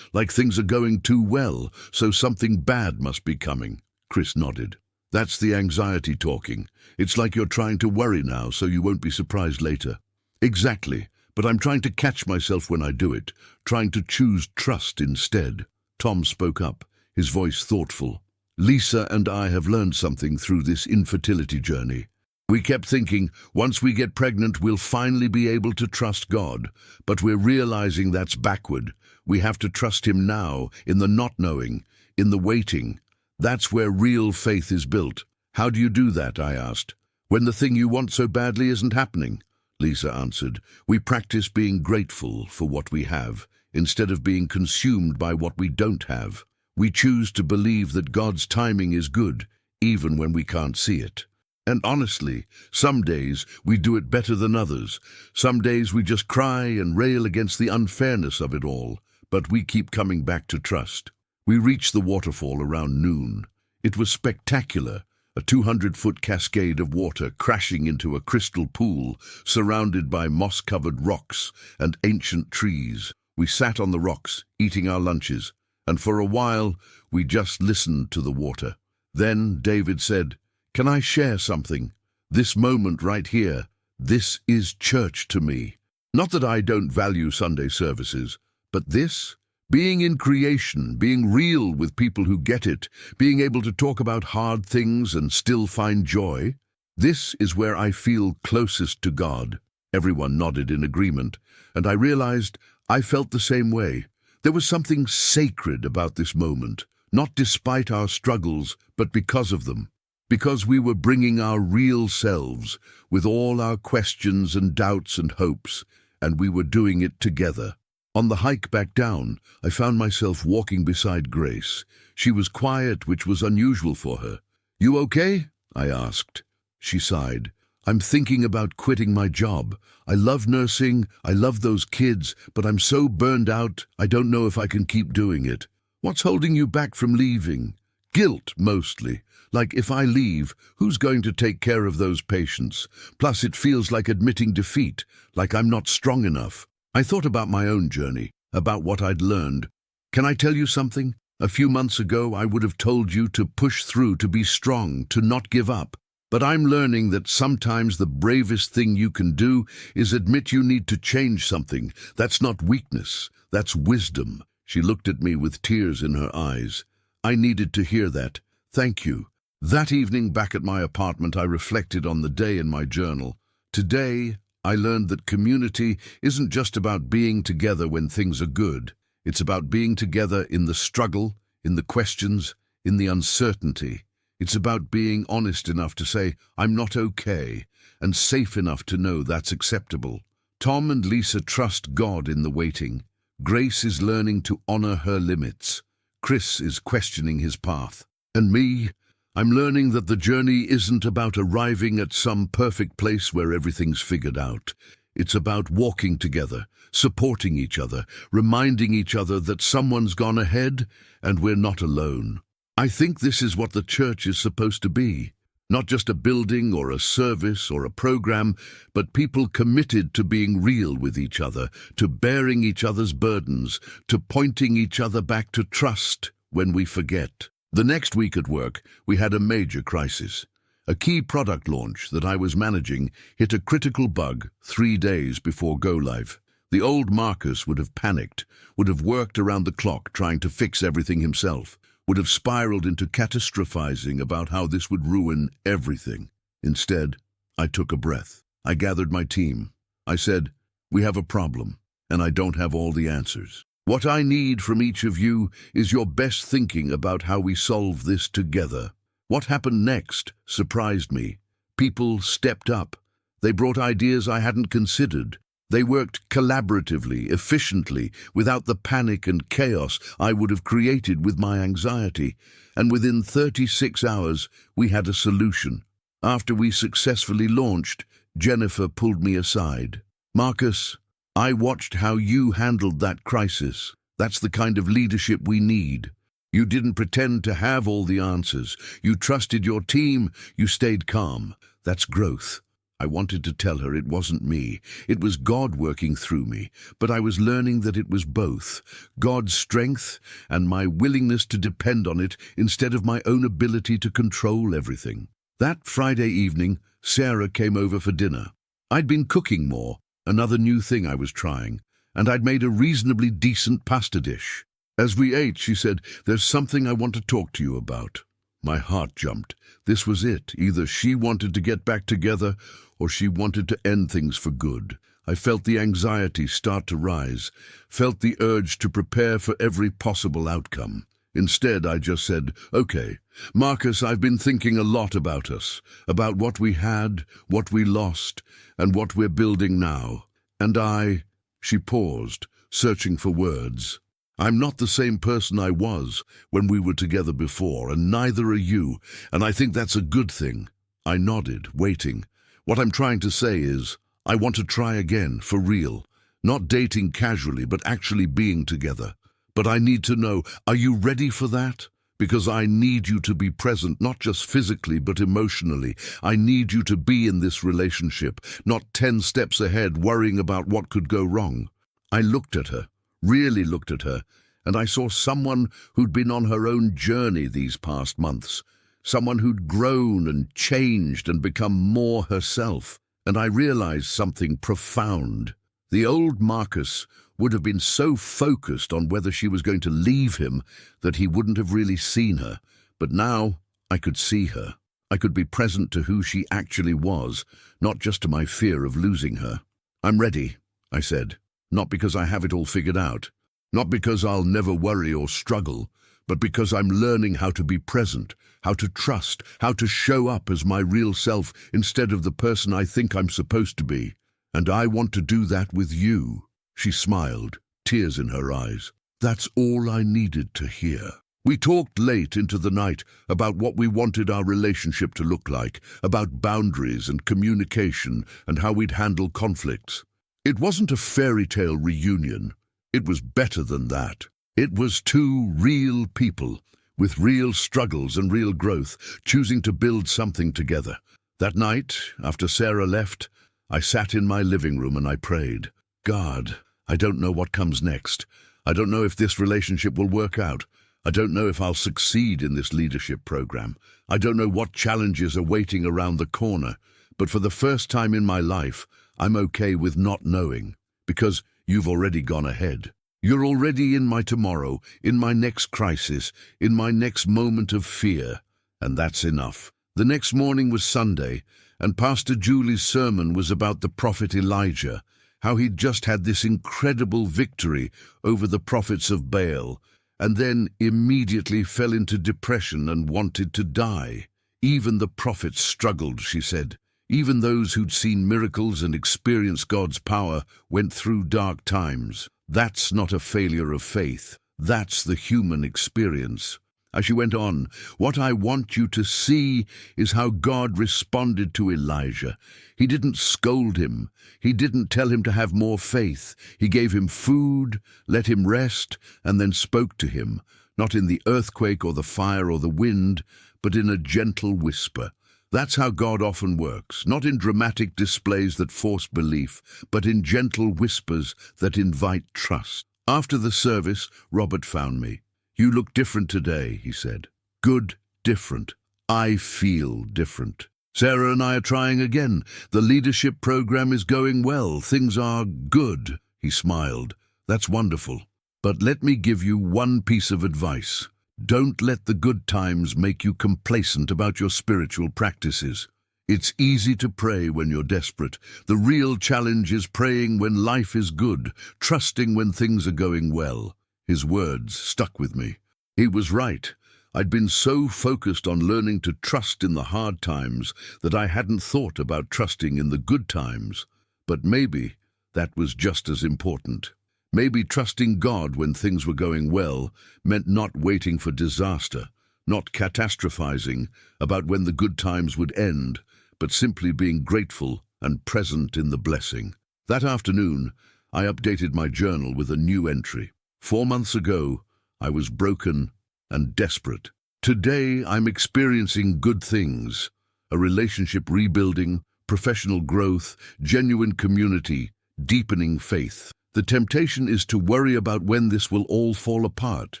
A: like things are going too well, so something bad must be coming." Chris nodded. "That's the anxiety talking. It's like you're trying to worry now so you won't be surprised later." "Exactly, but I'm trying to catch myself when I do it, trying to choose trust instead." Tom spoke up, his voice thoughtful. "Lisa and I have learned something through this infertility journey. We kept thinking, once we get pregnant, we'll finally be able to trust God. But we're realizing that's backward. We have to trust Him now, in the not knowing, in the waiting. That's where real faith is built." "How do you do that?" I asked. "When the thing you want so badly isn't happening?" Lisa answered. "We practice being grateful for what we have, instead of being consumed by what we don't have. We choose to believe that God's timing is good, even when we can't see it. And honestly, some days we do it better than others. Some days we just cry and rail against the unfairness of it all, but we keep coming back to trust." We reached the waterfall around noon. It was spectacular, a 200-foot cascade of water crashing into a crystal pool, surrounded by moss-covered rocks and ancient trees. We sat on the rocks, eating our lunches, and for a while we just listened to the water. Then David said, "Can I share something? This moment right here, this is church to me. Not that I don't value Sunday services, but this, being in creation, being real with people who get it, being able to talk about hard things and still find joy, This is where I feel closest to God." Everyone nodded in agreement, and I realized I felt the same way. There was something sacred about this moment, not despite our struggles, but because of them. Because we were bringing our real selves, with all our questions and doubts and hopes, and we were doing it together. On the hike back down, I found myself walking beside Grace. She was quiet, which was unusual for her. "You okay?" I asked. She sighed. "I'm thinking about quitting my job. I love nursing, I love those kids, but I'm so burned out, I don't know if I can keep doing it." "What's holding you back from leaving?" "Guilt, mostly. Like, if I leave, who's going to take care of those patients? Plus, it feels like admitting defeat, like I'm not strong enough." I thought about my own journey, about what I'd learned. Can I tell you something? A few months ago, I would have told you to push through, to be strong, to not give up. But I'm learning that sometimes the bravest thing you can do is admit you need to change something. That's not weakness, that's wisdom. She looked at me with tears in her eyes. I needed to hear that. Thank you. That evening back at my apartment, I reflected on the day in my journal. Today, I learned that community isn't just about being together when things are good. It's about being together in the struggle, in the questions, in the uncertainty. It's about being honest enough to say, "I'm not okay," and safe enough to know that's acceptable. Tom and Lisa trust God in the waiting. Grace is learning to honor her limits. Chris is questioning his path. And me, I'm learning that the journey isn't about arriving at some perfect place where everything's figured out. It's about walking together, supporting each other, reminding each other that someone's gone ahead and we're not alone. I think this is what the church is supposed to be. Not just a building or a service or a program, but people committed to being real with each other, to bearing each other's burdens, to pointing each other back to trust when we forget. The next week at work, we had a major crisis. A key product launch that I was managing hit a critical bug 3 days before go-live. The old Marcus would have panicked, would have worked around the clock trying to fix everything himself, would have spiraled into catastrophizing about how this would ruin everything. Instead, I took a breath. I gathered my team. I said, "We have a problem, and I don't have all the answers. What I need from each of you is your best thinking about how we solve this together." What happened next surprised me. People stepped up. They brought ideas I hadn't considered. They worked collaboratively, efficiently, without the panic and chaos I would have created with my anxiety. And within 36 hours, we had a solution. After we successfully launched, Jennifer pulled me aside. "Marcus, I watched how you handled that crisis. That's the kind of leadership we need. You didn't pretend to have all the answers. You trusted your team. You stayed calm. That's growth." I wanted to tell her it wasn't me. It was God working through me. But I was learning that it was both. God's strength and my willingness to depend on it instead of my own ability to control everything. That Friday evening, Sarah came over for dinner. I'd been cooking more, another new thing I was trying, and I'd made a reasonably decent pasta dish. As we ate, she said, "There's something I want to talk to you about." My heart jumped. This was it. Either she wanted to get back together or she wanted to end things for good. I felt the anxiety start to rise, felt the urge to prepare for every possible outcome. Instead, I just said, "Okay, Marcus, I've been thinking a lot about us, about what we had, what we lost, and what we're building now. And She paused, searching for words. "I'm not the same person I was when we were together before, and neither are you, and I think that's a good thing." I nodded, waiting. "What I'm trying to say is, I want to try again, for real. Not dating casually, but actually being together. But I need to know, are you ready for that? Because I need you to be present, not just physically, but emotionally. I need you to be in this relationship, not 10 steps ahead, worrying about what could go wrong." I looked at her. Really looked at her, and I saw someone who'd been on her own journey these past months, someone who'd grown and changed and become more herself. And I realized something profound. The old Marcus would have been so focused on whether she was going to leave him that he wouldn't have really seen her. But now I could see her. I could be present to who she actually was, not just to my fear of losing her. "I'm ready," I said, "not because I have it all figured out, not because I'll never worry or struggle, but because I'm learning how to be present, how to trust, how to show up as my real self instead of the person I think I'm supposed to be. And I want to do that with you." She smiled, tears in her eyes. That's all I needed to hear. We talked late into the night about what we wanted our relationship to look like, about boundaries and communication and how we'd handle conflicts. It wasn't a fairy tale reunion. It was better than that. It was two real people with real struggles and real growth, choosing to build something together. That night, after Sarah left, I sat in my living room and I prayed. "God, I don't know what comes next. I don't know if this relationship will work out. I don't know if I'll succeed in this leadership program. I don't know what challenges are waiting around the corner. But for the first time in my life, I'm okay with not knowing, because you've already gone ahead. You're already in my tomorrow, in my next crisis, in my next moment of fear. And that's enough." The next morning was Sunday, and Pastor Julie's sermon was about the prophet Elijah, how he'd just had this incredible victory over the prophets of Baal, and then immediately fell into depression and wanted to die. Even the prophets struggled, she said. Even those who'd seen miracles and experienced God's power went through dark times. That's not a failure of faith. That's the human experience. As she went on, "What I want you to see is how God responded to Elijah. He didn't scold him. He didn't tell him to have more faith. He gave him food, let him rest, and then spoke to him, not in the earthquake or the fire or the wind, but in a gentle whisper. That's how God often works, not in dramatic displays that force belief, but in gentle whispers that invite trust." After the service, Robert found me. "You look different today," he said. "Good, different. I feel different. Sarah and I are trying again. The leadership program is going well. Things are good." He smiled. "That's wonderful. But let me give you one piece of advice. Don't let the good times make you complacent about your spiritual practices. It's easy to pray when you're desperate. The real challenge is praying when life is good, trusting when things are going well." His words stuck with me. He was right. I'd been so focused on learning to trust in the hard times that I hadn't thought about trusting in the good times. But maybe that was just as important. Maybe trusting God when things were going well meant not waiting for disaster, not catastrophizing about when the good times would end, but simply being grateful and present in the blessing. That afternoon, I updated my journal with a new entry. 4 months ago, I was broken and desperate. Today, I'm experiencing good things: a relationship rebuilding, professional growth, genuine community, deepening faith. The temptation is to worry about when this will all fall apart,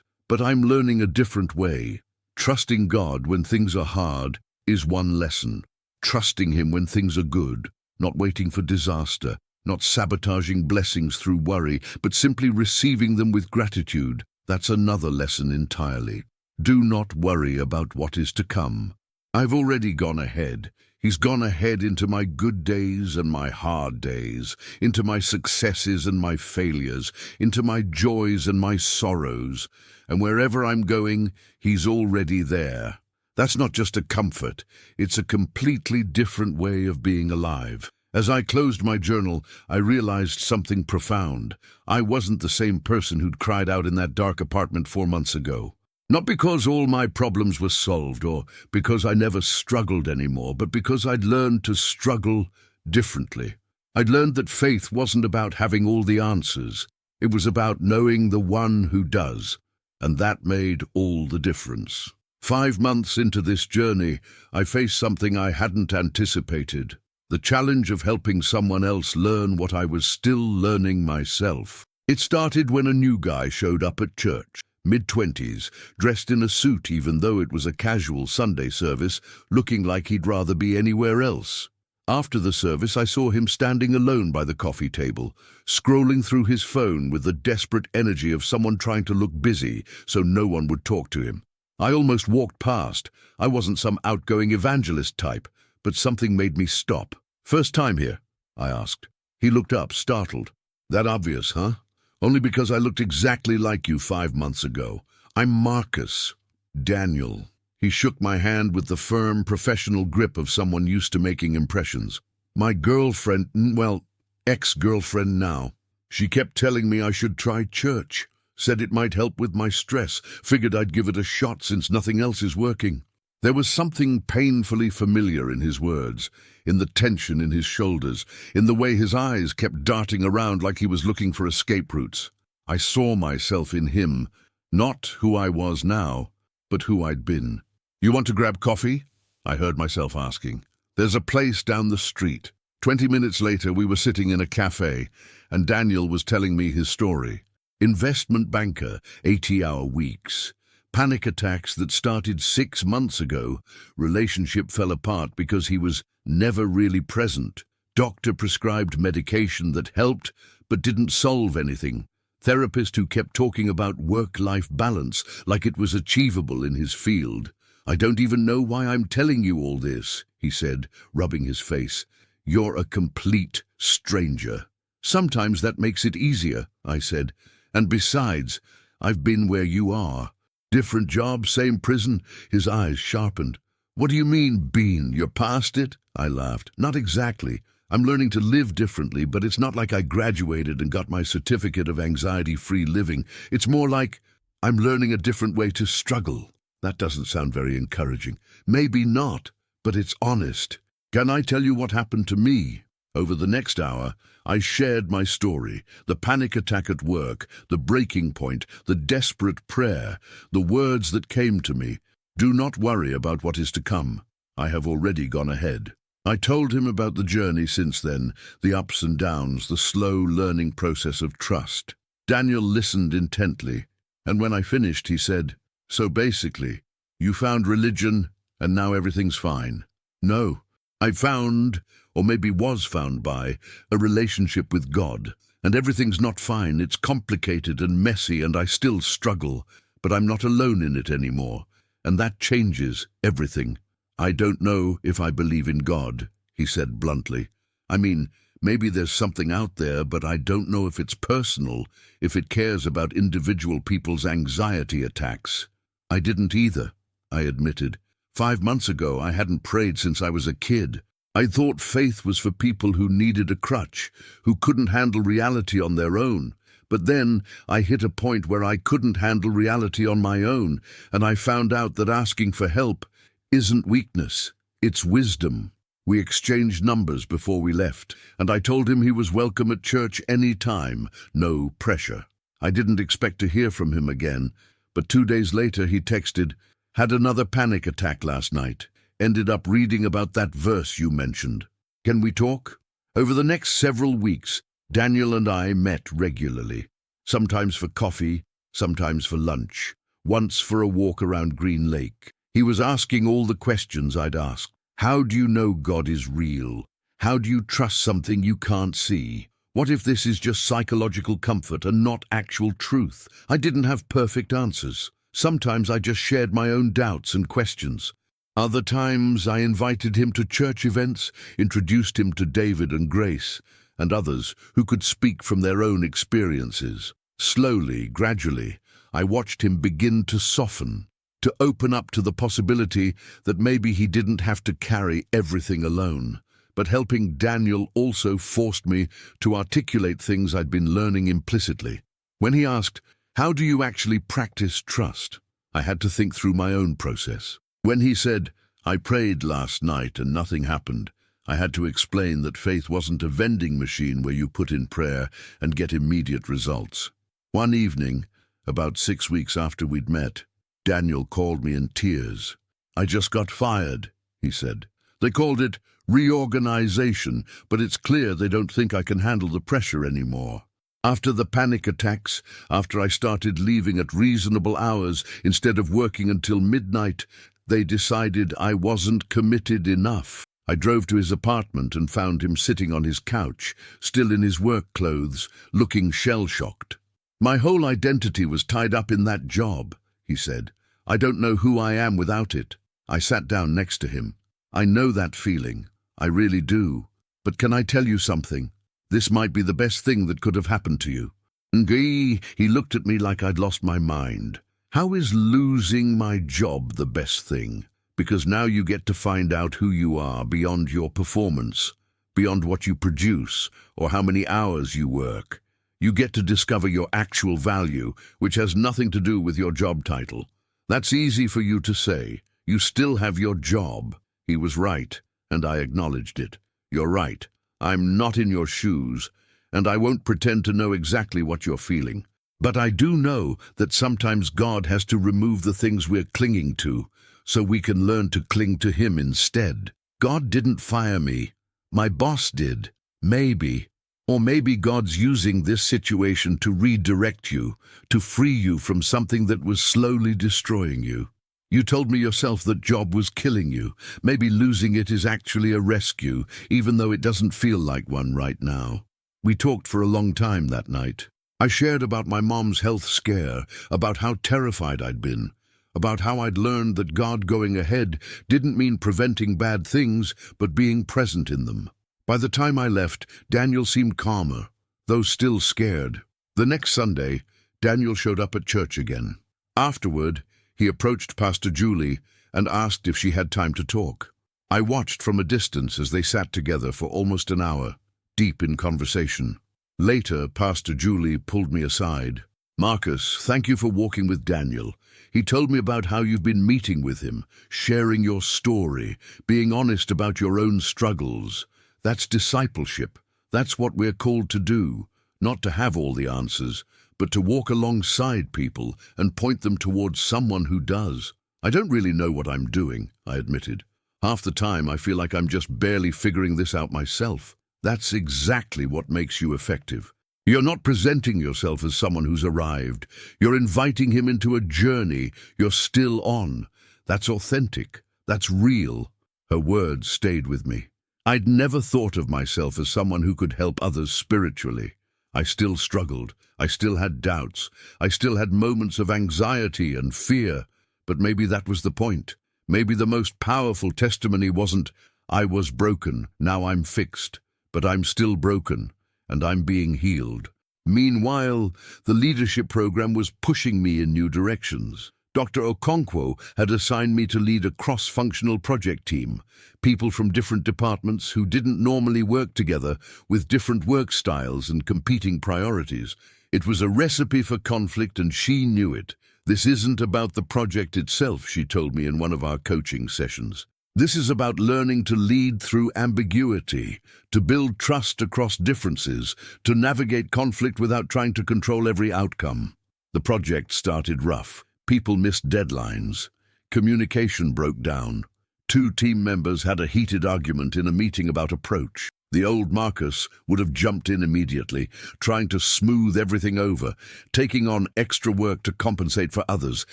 A: but I'm learning a different way. Trusting God when things are hard is one lesson. Trusting Him when things are good, not waiting for disaster, not sabotaging blessings through worry, but simply receiving them with gratitude, that's another lesson entirely. Do not worry about what is to come. I've already gone ahead. He's gone ahead into my good days and my hard days, into my successes and my failures, into my joys and my sorrows. And wherever I'm going, He's already there. That's not just a comfort, it's a completely different way of being alive. As I closed my journal, I realized something profound. I wasn't the same person who'd cried out in that dark apartment 4 months ago. Not because all my problems were solved or because I never struggled anymore, but because I'd learned to struggle differently. I'd learned that faith wasn't about having all the answers. It was about knowing the one who does, and that made all the difference. 5 months into this journey, I faced something I hadn't anticipated: the challenge of helping someone else learn what I was still learning myself. It started when a new guy showed up at church, mid-20s, dressed in a suit even though it was a casual Sunday service, looking like he'd rather be anywhere else. After the service, I saw him standing alone by the coffee table, scrolling through his phone with the desperate energy of someone trying to look busy so no one would talk to him. I almost walked past, I wasn't some outgoing evangelist type, but something made me stop. "First time here?" I asked. He looked up, startled. "That obvious, huh? Only because I looked exactly like you 5 months ago. I'm Marcus. Daniel." He shook my hand with the firm, professional grip of someone used to making impressions. "My girlfriend, well, ex-girlfriend now. She kept telling me I should try church. Said it might help with my stress. Figured I'd give it a shot since nothing else is working." There was something painfully familiar in his words, in the tension in his shoulders, in the way his eyes kept darting around like he was looking for escape routes. I saw myself in him, not who I was now, but who I'd been. "You want to grab coffee?" I heard myself asking. "There's a place down the street." 20 minutes later, we were sitting in a cafe, and Daniel was telling me his story. Investment banker, 80-hour weeks. Panic attacks that started 6 months ago. Relationship fell apart because he was never really present. Doctor prescribed medication that helped, but didn't solve anything. Therapist who kept talking about work-life balance like it was achievable in his field. "I don't even know why I'm telling you all this," he said, rubbing his face. "You're a complete stranger." "Sometimes that makes it easier," I said. "And besides, I've been where you are." "Different job, same prison." His eyes sharpened. "What do you mean, been? You're past it?" I laughed. "Not exactly. I'm learning to live differently, but it's not like I graduated and got my certificate of anxiety-free living. It's more like I'm learning a different way to struggle." That doesn't sound very encouraging. "Maybe not, but it's honest. Can I tell you what happened to me?" Over the next hour, I shared my story, the panic attack at work, the breaking point, the desperate prayer, the words that came to me. "Do not worry about what is to come. I have already gone ahead." I told him about the journey since then, the ups and downs, the slow learning process of trust. Daniel listened intently, and when I finished, he said, "So basically, you found religion, and now everything's fine." "No, I found, or maybe was found by, a relationship with God. And everything's not fine. It's complicated and messy, and I still struggle. But I'm not alone in it anymore. And that changes everything." "I don't know if I believe in God," he said bluntly. "I mean, maybe there's something out there, but I don't know if it's personal, if it cares about individual people's anxiety attacks." "I didn't either," I admitted. 5 months ago, I hadn't prayed since I was a kid. I thought faith was for people who needed a crutch, who couldn't handle reality on their own. But then I hit a point where I couldn't handle reality on my own, and I found out that asking for help isn't weakness, it's wisdom. We exchanged numbers before we left, and I told him he was welcome at church any time, no pressure. I didn't expect to hear from him again, but 2 days later he texted, "Had another panic attack last night. Ended up reading about that verse you mentioned. Can we talk?" Over the next several weeks, Daniel and I met regularly, sometimes for coffee, sometimes for lunch, once for a walk around Green Lake. He was asking all the questions I'd asked. How do you know God is real? How do you trust something you can't see? What if this is just psychological comfort and not actual truth? I didn't have perfect answers. Sometimes I just shared my own doubts and questions. Other times I invited him to church events, introduced him to David and Grace, and others who could speak from their own experiences. Slowly, gradually, I watched him begin to soften, to open up to the possibility that maybe he didn't have to carry everything alone. But helping Daniel also forced me to articulate things I'd been learning implicitly. When he asked, "How do you actually practice trust?" I had to think through my own process. When he said, "I prayed last night and nothing happened," I had to explain that faith wasn't a vending machine where you put in prayer and get immediate results. One evening, about 6 weeks after we'd met, Daniel called me in tears. "I just got fired," he said. "They called it reorganization, but it's clear they don't think I can handle the pressure anymore. After the panic attacks, after I started leaving at reasonable hours instead of working until midnight, they decided I wasn't committed enough." I drove to his apartment and found him sitting on his couch, still in his work clothes, looking shell-shocked. "My whole identity was tied up in that job," he said. "I don't know who I am without it." I sat down next to him. I know that feeling. I really do. But can I tell you something? This might be the best thing that could have happened to you. Ngee, he looked at me like I'd lost my mind. How is losing my job the best thing? Because now you get to find out who you are beyond your performance, beyond what you produce or how many hours you work. You get to discover your actual value, which has nothing to do with your job title. That's easy for you to say. You still have your job. He was right, and I acknowledged it. You're right. I'm not in your shoes, and I won't pretend to know exactly what you're feeling. But I do know that sometimes God has to remove the things we're clinging to, so we can learn to cling to Him instead. God didn't fire me. My boss did. Maybe. Or maybe God's using this situation to redirect you, to free you from something that was slowly destroying you. You told me yourself that job was killing you. Maybe losing it is actually a rescue, even though it doesn't feel like one right now. We talked for a long time that night. I shared about my mom's health scare, about how terrified I'd been, about how I'd learned that God going ahead didn't mean preventing bad things, but being present in them. By the time I left, Daniel seemed calmer, though still scared. The next Sunday, Daniel showed up at church again. Afterward, he approached Pastor Julie and asked if she had time to talk. I watched from a distance as they sat together for almost an hour, deep in conversation. Later, Pastor Julie pulled me aside. "Marcus, thank you for walking with Daniel. He told me about how you've been meeting with him, sharing your story, being honest about your own struggles. That's discipleship. That's what we're called to do, not to have all the answers, but to walk alongside people and point them towards someone who does. I don't really know what I'm doing," I admitted. "Half the time I feel like I'm just barely figuring this out myself." That's exactly what makes you effective. You're not presenting yourself as someone who's arrived. You're inviting him into a journey you're still on. That's authentic. That's real. Her words stayed with me. I'd never thought of myself as someone who could help others spiritually. I still struggled. I still had doubts. I still had moments of anxiety and fear. But maybe that was the point. Maybe the most powerful testimony wasn't, "I was broken, now I'm fixed." But I'm still broken, and I'm being healed. Meanwhile, the leadership program was pushing me in new directions. Dr. Okonkwo had assigned me to lead a cross-functional project team, people from different departments who didn't normally work together, with different work styles and competing priorities. It was a recipe for conflict, and she knew it. "This isn't about the project itself," she told me in one of our coaching sessions. "This is about learning to lead through ambiguity, to build trust across differences, to navigate conflict without trying to control every outcome." The project started rough. People missed deadlines. Communication broke down. 2 team members had a heated argument in a meeting about approach. The old Marcus would have jumped in immediately, trying to smooth everything over, taking on extra work to compensate for others,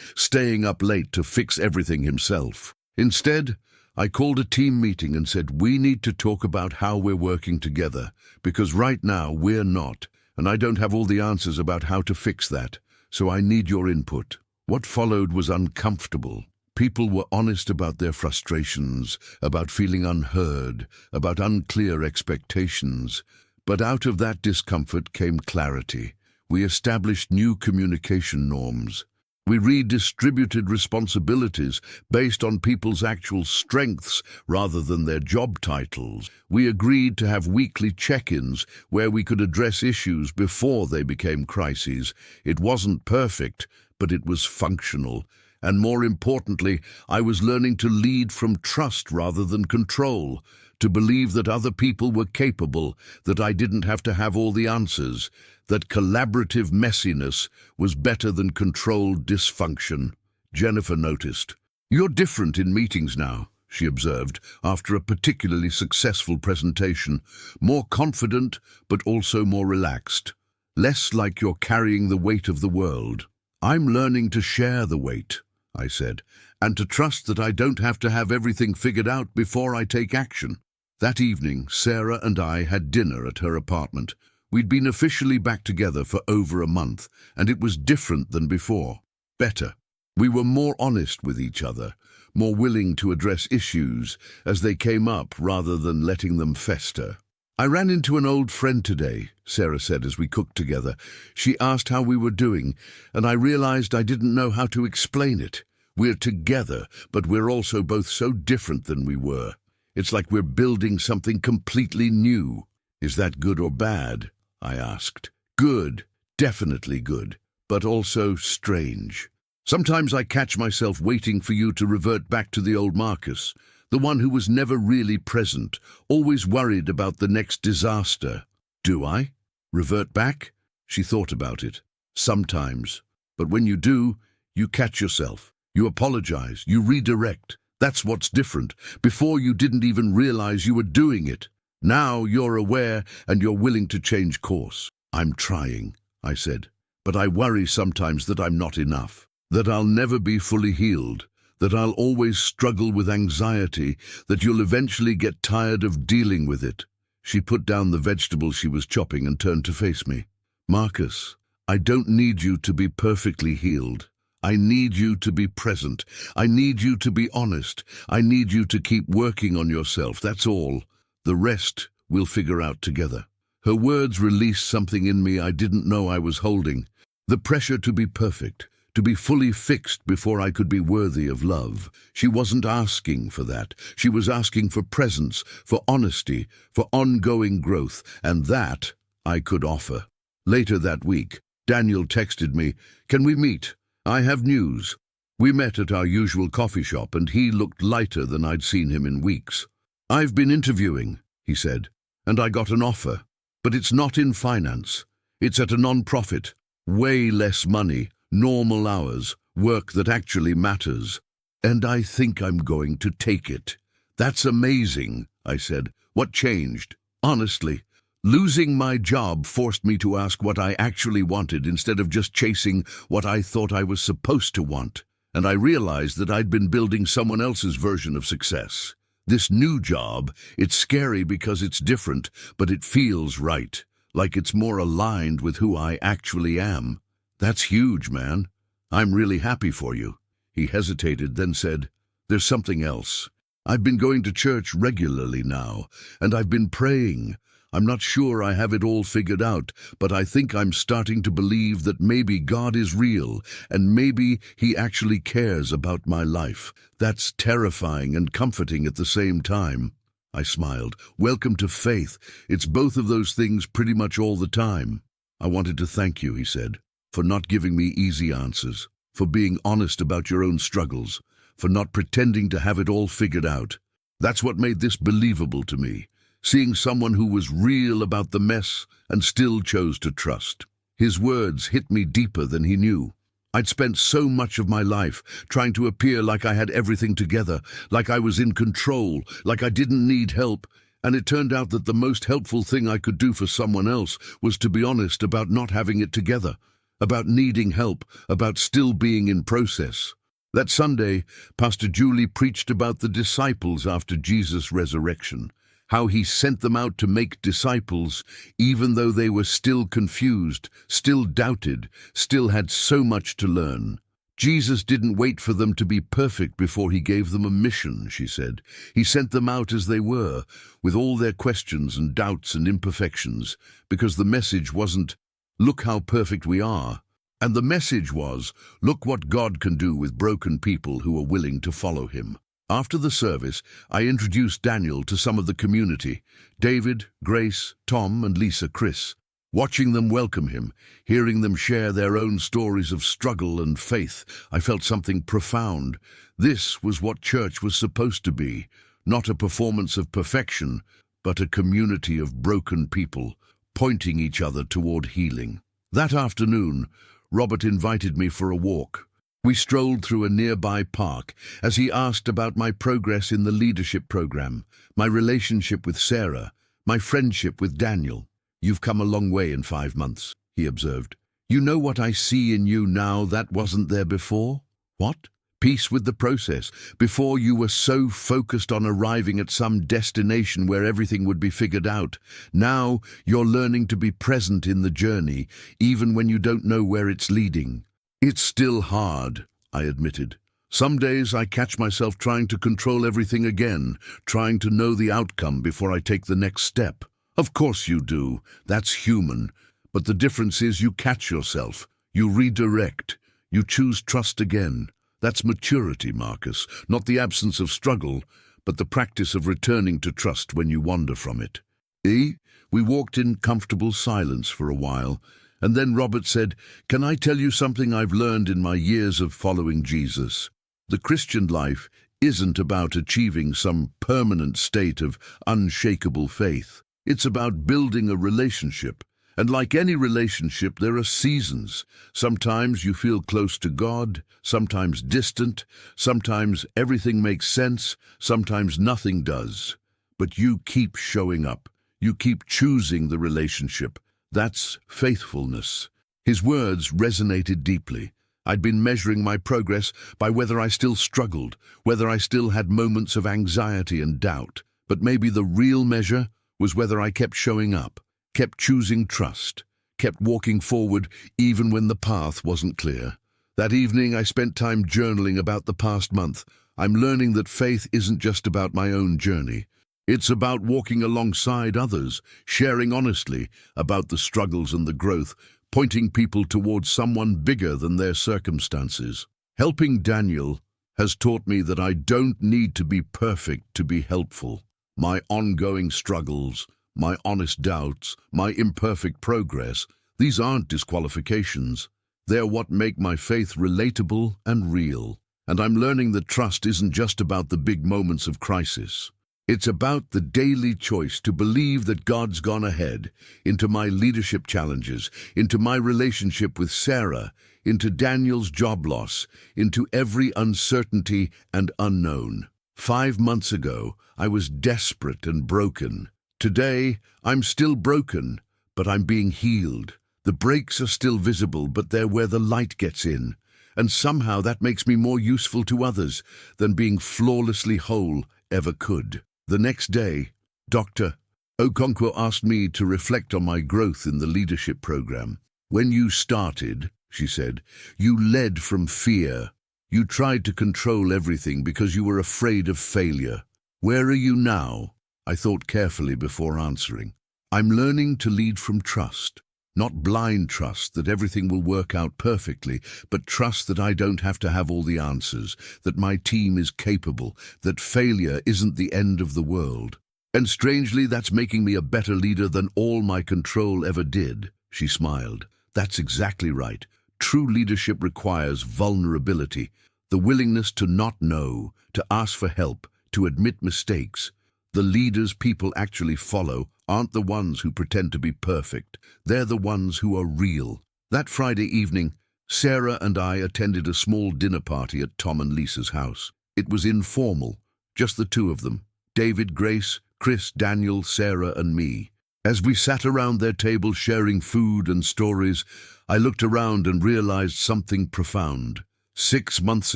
A: staying up late to fix everything himself. Instead, I called a team meeting and said, "We need to talk about how we're working together, because right now we're not, and I don't have all the answers about how to fix that, so I need your input." What followed was uncomfortable. People were honest about their frustrations, about feeling unheard, about unclear expectations. But out of that discomfort came clarity. We established new communication norms. We redistributed responsibilities based on people's actual strengths rather than their job titles. We agreed to have weekly check-ins where we could address issues before they became crises. It wasn't perfect, but it was functional. And more importantly, I was learning to lead from trust rather than control, to believe that other people were capable, that I didn't have to have all the answers, that collaborative messiness was better than controlled dysfunction. Jennifer noticed. "You're different in meetings now," she observed, after a particularly successful presentation. "More confident, but also more relaxed. Less like you're carrying the weight of the world." "I'm learning to share the weight," I said, "and to trust that I don't have to have everything figured out before I take action." That evening, Sarah and I had dinner at her apartment. We'd been officially back together for over a month, and it was different than before. Better. We were more honest with each other, more willing to address issues as they came up rather than letting them fester. "I ran into an old friend today," Sarah said as we cooked together. "She asked how we were doing, and I realized I didn't know how to explain it. We're together, but we're also both so different than we were. It's like we're building something completely new." "Is that good or bad?" I asked. "Good, definitely good, but also strange. Sometimes I catch myself waiting for you to revert back to the old Marcus, the one who was never really present, always worried about the next disaster." "Do I? Revert back?" She thought about it. "Sometimes. But when you do, you catch yourself. You apologize, you redirect. That's what's different. Before you didn't even realize you were doing it. Now you're aware and you're willing to change course." "I'm trying," I said. "But I worry sometimes that I'm not enough, that I'll never be fully healed, that I'll always struggle with anxiety, that you'll eventually get tired of dealing with it." She put down the vegetables she was chopping and turned to face me. "Marcus, I don't need you to be perfectly healed. I need you to be present. I need you to be honest. I need you to keep working on yourself, that's all. The rest we'll figure out together." Her words released something in me I didn't know I was holding. The pressure to be perfect, to be fully fixed before I could be worthy of love. She wasn't asking for that. She was asking for presence, for honesty, for ongoing growth, and that I could offer. Later that week, Daniel texted me, "Can we meet? I have news." We met at our usual coffee shop, and he looked lighter than I'd seen him in weeks. "I've been interviewing," he said, "and I got an offer. But it's not in finance. It's at a non-profit. Way less money, normal hours, work that actually matters. And I think I'm going to take it." "That's amazing," I said. "What changed?" "Honestly, losing my job forced me to ask what I actually wanted instead of just chasing what I thought I was supposed to want. And I realized that I'd been building someone else's version of success. This new job, it's scary because it's different, but it feels right, like it's more aligned with who I actually am." "That's huge, man. I'm really happy for you." He hesitated, then said, "There's something else. I've been going to church regularly now, and I've been praying. I'm not sure I have it all figured out, but I think I'm starting to believe that maybe God is real, and maybe He actually cares about my life. That's terrifying and comforting at the same time." I smiled. "Welcome to faith. It's both of those things pretty much all the time." "I wanted to thank you," he said, "for not giving me easy answers, for being honest about your own struggles, for not pretending to have it all figured out. That's what made this believable to me. Seeing someone who was real about the mess and still chose to trust." His words hit me deeper than he knew. I'd spent so much of my life trying to appear like I had everything together, like I was in control, like I didn't need help, and it turned out that the most helpful thing I could do for someone else was to be honest about not having it together, about needing help, about still being in process. That Sunday, Pastor Julie preached about the disciples after Jesus' resurrection. How he sent them out to make disciples, even though they were still confused, still doubted, still had so much to learn. Jesus didn't wait for them to be perfect before he gave them a mission, she said. He sent them out as they were, with all their questions and doubts and imperfections, because the message wasn't, "Look how perfect we are." And the message was, "Look what God can do with broken people who are willing to follow him." After the service, I introduced Daniel to some of the community, David, Grace, Tom, and Lisa Chris. Watching them welcome him, hearing them share their own stories of struggle and faith, I felt something profound. This was what church was supposed to be, not a performance of perfection, but a community of broken people, pointing each other toward healing. That afternoon, Robert invited me for a walk. We strolled through a nearby park as he asked about my progress in the leadership program, my relationship with Sarah, my friendship with Daniel. "You've come a long way in 5 months, he observed. "You know what I see in you now that wasn't there before?" "What?" "Peace with the process. Before you were so focused on arriving at some destination where everything would be figured out. Now you're learning to be present in the journey, even when you don't know where it's leading." "It's still hard," I admitted. Some days I catch myself trying to control everything again, trying to know the outcome before I take the next step. Of course you do. That's human. But the difference is you catch yourself. You redirect. You choose trust again. That's maturity, Marcus. Not the absence of struggle, but the practice of returning to trust when you wander from it. We walked in comfortable silence for a while, and then Robert said, "Can I tell you something I've learned in my years of following Jesus? The Christian life isn't about achieving some permanent state of unshakable faith. It's about building a relationship. And like any relationship, there are seasons. Sometimes you feel close to God, sometimes distant, sometimes everything makes sense, sometimes nothing does. But you keep showing up. You keep choosing the relationship. That's faithfulness." His words resonated deeply. I'd been measuring my progress by whether I still struggled, whether I still had moments of anxiety and doubt. But maybe the real measure was whether I kept showing up, kept choosing trust, kept walking forward even when the path wasn't clear. That evening I spent time journaling about the past month. I'm learning that faith isn't just about my own journey. It's about walking alongside others, sharing honestly about the struggles and the growth, pointing people towards someone bigger than their circumstances. Helping Daniel has taught me that I don't need to be perfect to be helpful. My ongoing struggles, my honest doubts, my imperfect progress, these aren't disqualifications. They're what make my faith relatable and real. And I'm learning that trust isn't just about the big moments of crisis. It's about the daily choice to believe that God's gone ahead into my leadership challenges, into my relationship with Sarah, into Daniel's job loss, into every uncertainty and unknown. 5 months ago, I was desperate and broken. Today, I'm still broken, but I'm being healed. The breaks are still visible, but they're where the light gets in. And somehow that makes me more useful to others than being flawlessly whole ever could. The next day, Dr. Okonkwo asked me to reflect on my growth in the leadership program. "When you started," she said, "you led from fear. You tried to control everything because you were afraid of failure. Where are you now?" I thought carefully before answering. "I'm learning to lead from trust. Not blind trust that everything will work out perfectly, but trust that I don't have to have all the answers, that my team is capable, that failure isn't the end of the world. And strangely, that's making me a better leader than all my control ever did." She smiled. "That's exactly right. True leadership requires vulnerability, the willingness to not know, to ask for help, to admit mistakes. The leaders people actually follow aren't the ones who pretend to be perfect. They're the ones who are real." That Friday evening, Sarah and I attended a small dinner party at Tom and Lisa's house. It was informal, just the two of them, David, Grace, Chris, Daniel, Sarah, and me. As we sat around their table sharing food and stories, I looked around and realized something profound. 6 months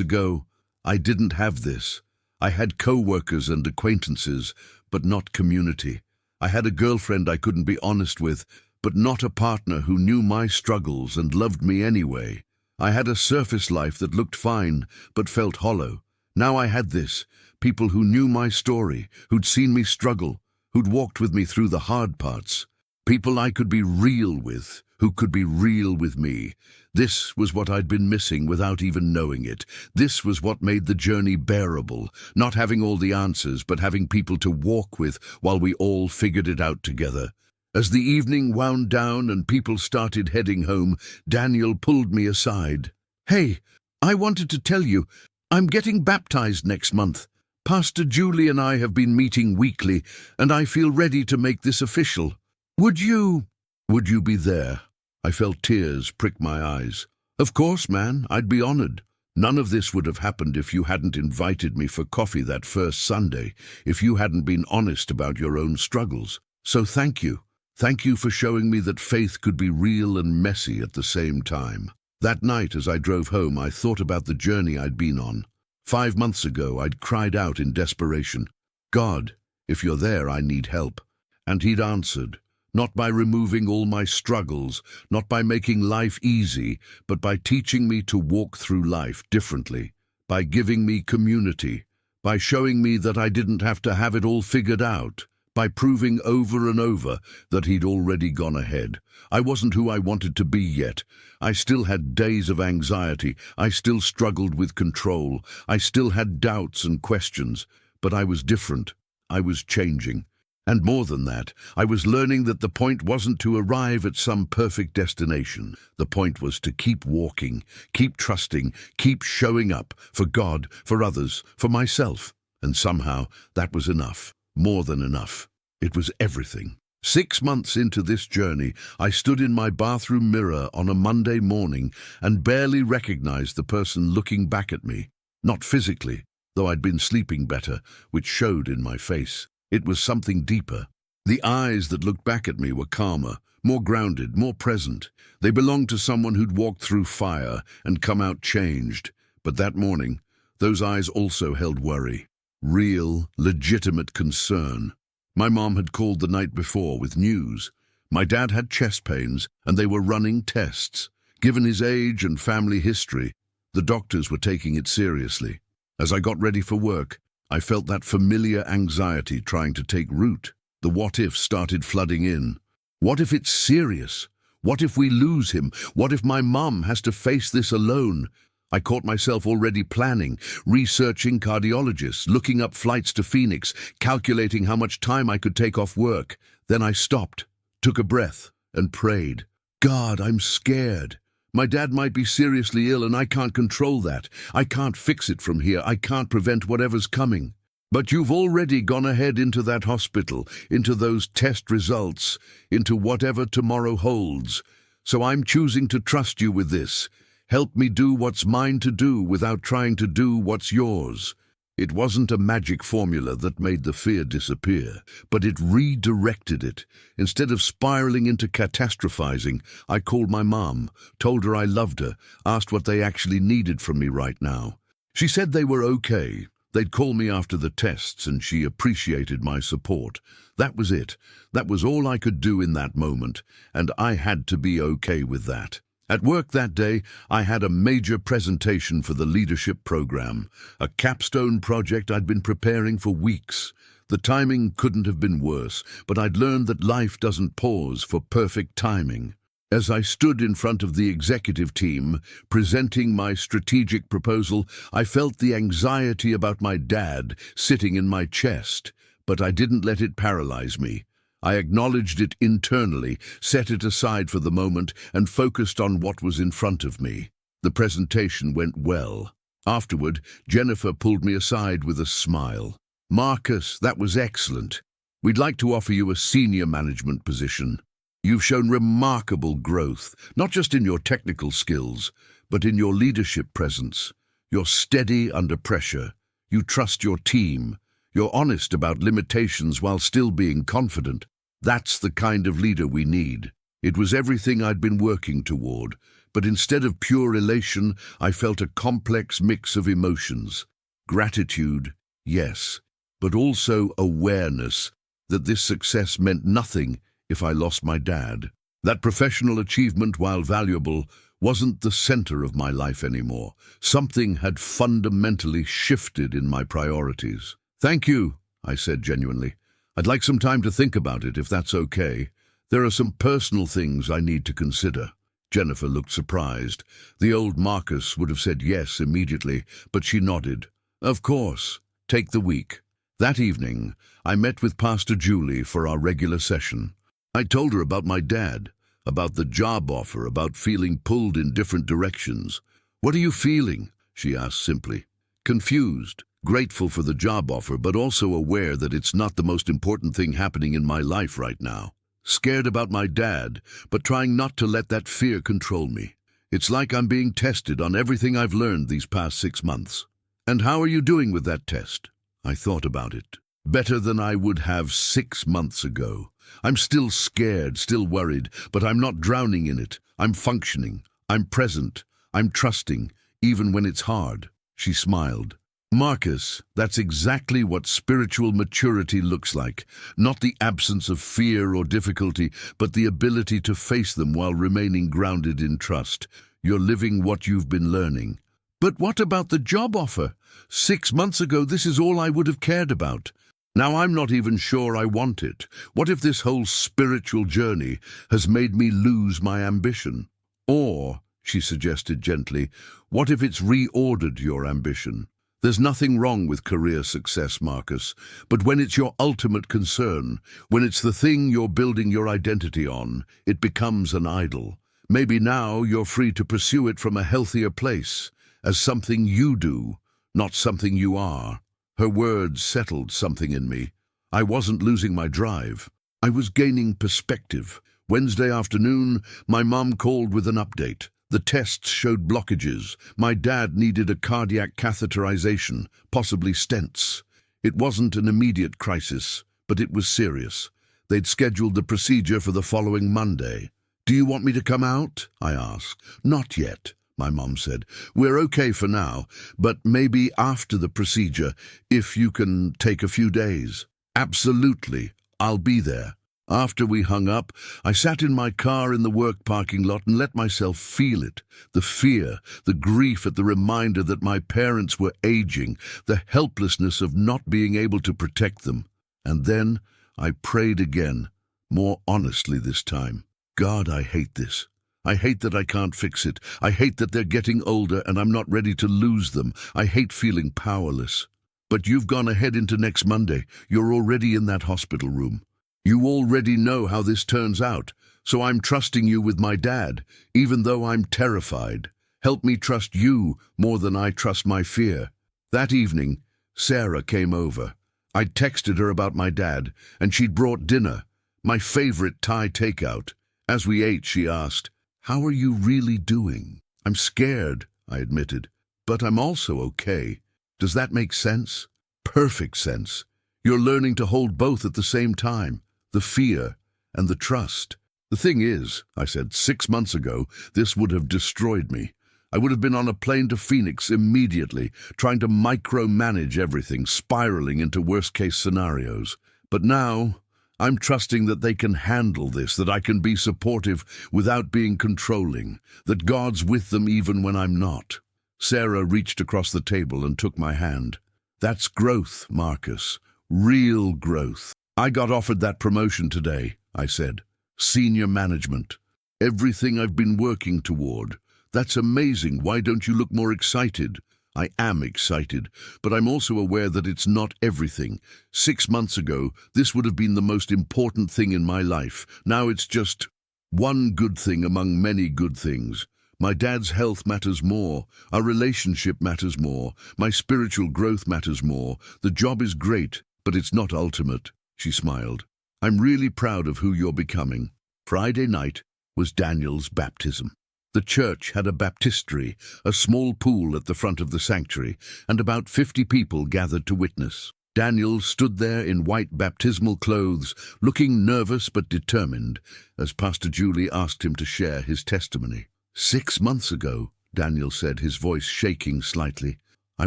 A: ago, I didn't have this. I had co-workers and acquaintances, but not community. I had a girlfriend I couldn't be honest with, but not a partner who knew my struggles and loved me anyway. I had a surface life that looked fine, but felt hollow. Now I had this, people who knew my story, who'd seen me struggle, who'd walked with me through the hard parts. People I could be real with, who could be real with me. This was what I'd been missing without even knowing it. This was what made the journey bearable, not having all the answers, but having people to walk with while we all figured it out together. As the evening wound down and people started heading home, Daniel pulled me aside. "Hey, I wanted to tell you, I'm getting baptized next month. Pastor Julie and I have been meeting weekly, and I feel ready to make this official. Would you be there?" I felt tears prick my eyes. "Of course, man, I'd be honored. None of this would have happened if you hadn't invited me for coffee that first Sunday, if you hadn't been honest about your own struggles. So thank you. Thank you for showing me that faith could be real and messy at the same time." That night, as I drove home, I thought about the journey I'd been on. 5 months ago, I'd cried out in desperation, "God, if you're there, I need help." And he'd answered, Not by removing all my struggles, not by making life easy, but by teaching me to walk through life differently, by giving me community, by showing me that I didn't have to have it all figured out, by proving over and over that he'd already gone ahead. I wasn't who I wanted to be yet. I still had days of anxiety. I still struggled with control. I still had doubts and questions. But I was different. I was changing. And more than that, I was learning that the point wasn't to arrive at some perfect destination. The point was to keep walking, keep trusting, keep showing up for God, for others, for myself. And somehow that was enough, more than enough. It was everything. 6 months into this journey, I stood in my bathroom mirror on a Monday morning and barely recognized the person looking back at me. Not physically, though I'd been sleeping better, which showed in my face. It was something deeper. The eyes that looked back at me were calmer, more grounded, more present. They belonged to someone who'd walked through fire and come out changed. But that morning, those eyes also held worry. Real, legitimate concern. My mom had called the night before with news. My dad had chest pains, and they were running tests. Given his age and family history, the doctors were taking it seriously. As I got ready for work, I felt that familiar anxiety trying to take root. The what-ifs started flooding in. What if it's serious? What if we lose him? What if my mum has to face this alone? I caught myself already planning, researching cardiologists, looking up flights to Phoenix, calculating how much time I could take off work. Then I stopped, took a breath, and prayed. God, I'm scared. My dad might be seriously ill and I can't control that. I can't fix it from here. I can't prevent whatever's coming. But you've already gone ahead into that hospital, into those test results, into whatever tomorrow holds. So I'm choosing to trust you with this. Help me do what's mine to do without trying to do what's yours. It wasn't a magic formula that made the fear disappear, but it redirected it. Instead of spiraling into catastrophizing, I called my mom, told her I loved her, asked what they actually needed from me right now. She said they were okay. They'd call me after the tests, and she appreciated my support. That was it. That was all I could do in that moment, and I had to be okay with that. At work that day, I had a major presentation for the leadership program, a capstone project I'd been preparing for weeks. The timing couldn't have been worse, but I'd learned that life doesn't pause for perfect timing. As I stood in front of the executive team, presenting my strategic proposal, I felt the anxiety about my dad sitting in my chest, but I didn't let it paralyze me. I acknowledged it internally, set it aside for the moment, and focused on what was in front of me. The presentation went well. Afterward, Jennifer pulled me aside with a smile. "Marcus, that was excellent. We'd like to offer you a senior management position. You've shown remarkable growth, not just in your technical skills, but in your leadership presence. You're steady under pressure. You trust your team. You're honest about limitations while still being confident. That's the kind of leader we need." It was everything I'd been working toward, but instead of pure elation, I felt a complex mix of emotions. Gratitude, yes, but also awareness that this success meant nothing if I lost my dad. That professional achievement, while valuable, wasn't the center of my life anymore. Something had fundamentally shifted in my priorities. "Thank you," I said genuinely. "I'd like some time to think about it, if that's okay. There are some personal things I need to consider." Jennifer looked surprised. The old Marcus would have said yes immediately, but she nodded. "Of course. Take the week." That evening, I met with Pastor Julie for our regular session. I told her about my dad, about the job offer, about feeling pulled in different directions. "What are you feeling?" she asked simply. "Confused. Grateful for the job offer, but also aware that it's not the most important thing happening in my life right now. Scared about my dad, but trying not to let that fear control me. It's like I'm being tested on everything I've learned these past 6 months." "And how are you doing with that test?" I thought about it. Better than I would have 6 months ago. I'm still scared, still worried, but I'm not drowning in it. I'm functioning. I'm present. I'm trusting, even when it's hard. She smiled. Marcus, that's exactly what spiritual maturity looks like. Not the absence of fear or difficulty, but the ability to face them while remaining grounded in trust. You're living what you've been learning. But what about the job offer? 6 months ago, this is all I would have cared about. Now I'm not even sure I want it. What if this whole spiritual journey has made me lose my ambition? Or, she suggested gently, what if it's reordered your ambition? There's nothing wrong with career success, Marcus, but when it's your ultimate concern, when it's the thing you're building your identity on, it becomes an idol. Maybe now you're free to pursue it from a healthier place, as something you do, not something you are. Her words settled something in me. I wasn't losing my drive. I was gaining perspective. Wednesday afternoon, my mum called with an update. The tests showed blockages. My dad needed a cardiac catheterization, possibly stents. It wasn't an immediate crisis, but it was serious. They'd scheduled the procedure for the following Monday. "Do you want me to come out?" I asked. "Not yet," my mum said. "We're okay for now, but maybe after the procedure, if you can take a few days." "Absolutely. I'll be there." After we hung up, I sat in my car in the work parking lot and let myself feel it. The fear, the grief at the reminder that my parents were aging, the helplessness of not being able to protect them. And then I prayed again, more honestly this time. "God, I hate this. I hate that I can't fix it. I hate that they're getting older and I'm not ready to lose them. I hate feeling powerless." "But you've gone ahead into next Monday. You're already in that hospital room. You already know how this turns out, so I'm trusting you with my dad, even though I'm terrified. Help me trust you more than I trust my fear." That evening, Sarah came over. I'd texted her about my dad, and she'd brought dinner, my favorite Thai takeout. As we ate, she asked, "How are you really doing?" "I'm scared," I admitted, "but I'm also okay." "Does that make sense?" "Perfect sense. You're learning to hold both at the same time. The fear and the trust." "The thing is," I said, 6 months ago, this would have destroyed me. I would have been on a plane to Phoenix immediately, trying to micromanage everything, spiraling into worst-case scenarios. But now, I'm trusting that they can handle this, that I can be supportive without being controlling, that God's with them even when I'm not. Sarah reached across the table and took my hand. "That's growth, Marcus. Real growth." "I got offered that promotion today," I said. "Senior management. Everything I've been working toward. That's amazing. Why don't you look more excited?" "I am excited, but I'm also aware that it's not everything. 6 months ago, this would have been the most important thing in my life. Now it's just one good thing among many good things. My dad's health matters more. Our relationship matters more. My spiritual growth matters more. The job is great, but it's not ultimate." She smiled. "I'm really proud of who you're becoming." Friday night was Daniel's baptism. The church had a baptistry, a small pool at the front of the sanctuary, and about 50 people gathered to witness. Daniel stood there in white baptismal clothes, looking nervous but determined, as Pastor Julie asked him to share his testimony. "6 months ago," Daniel said, his voice shaking slightly, "I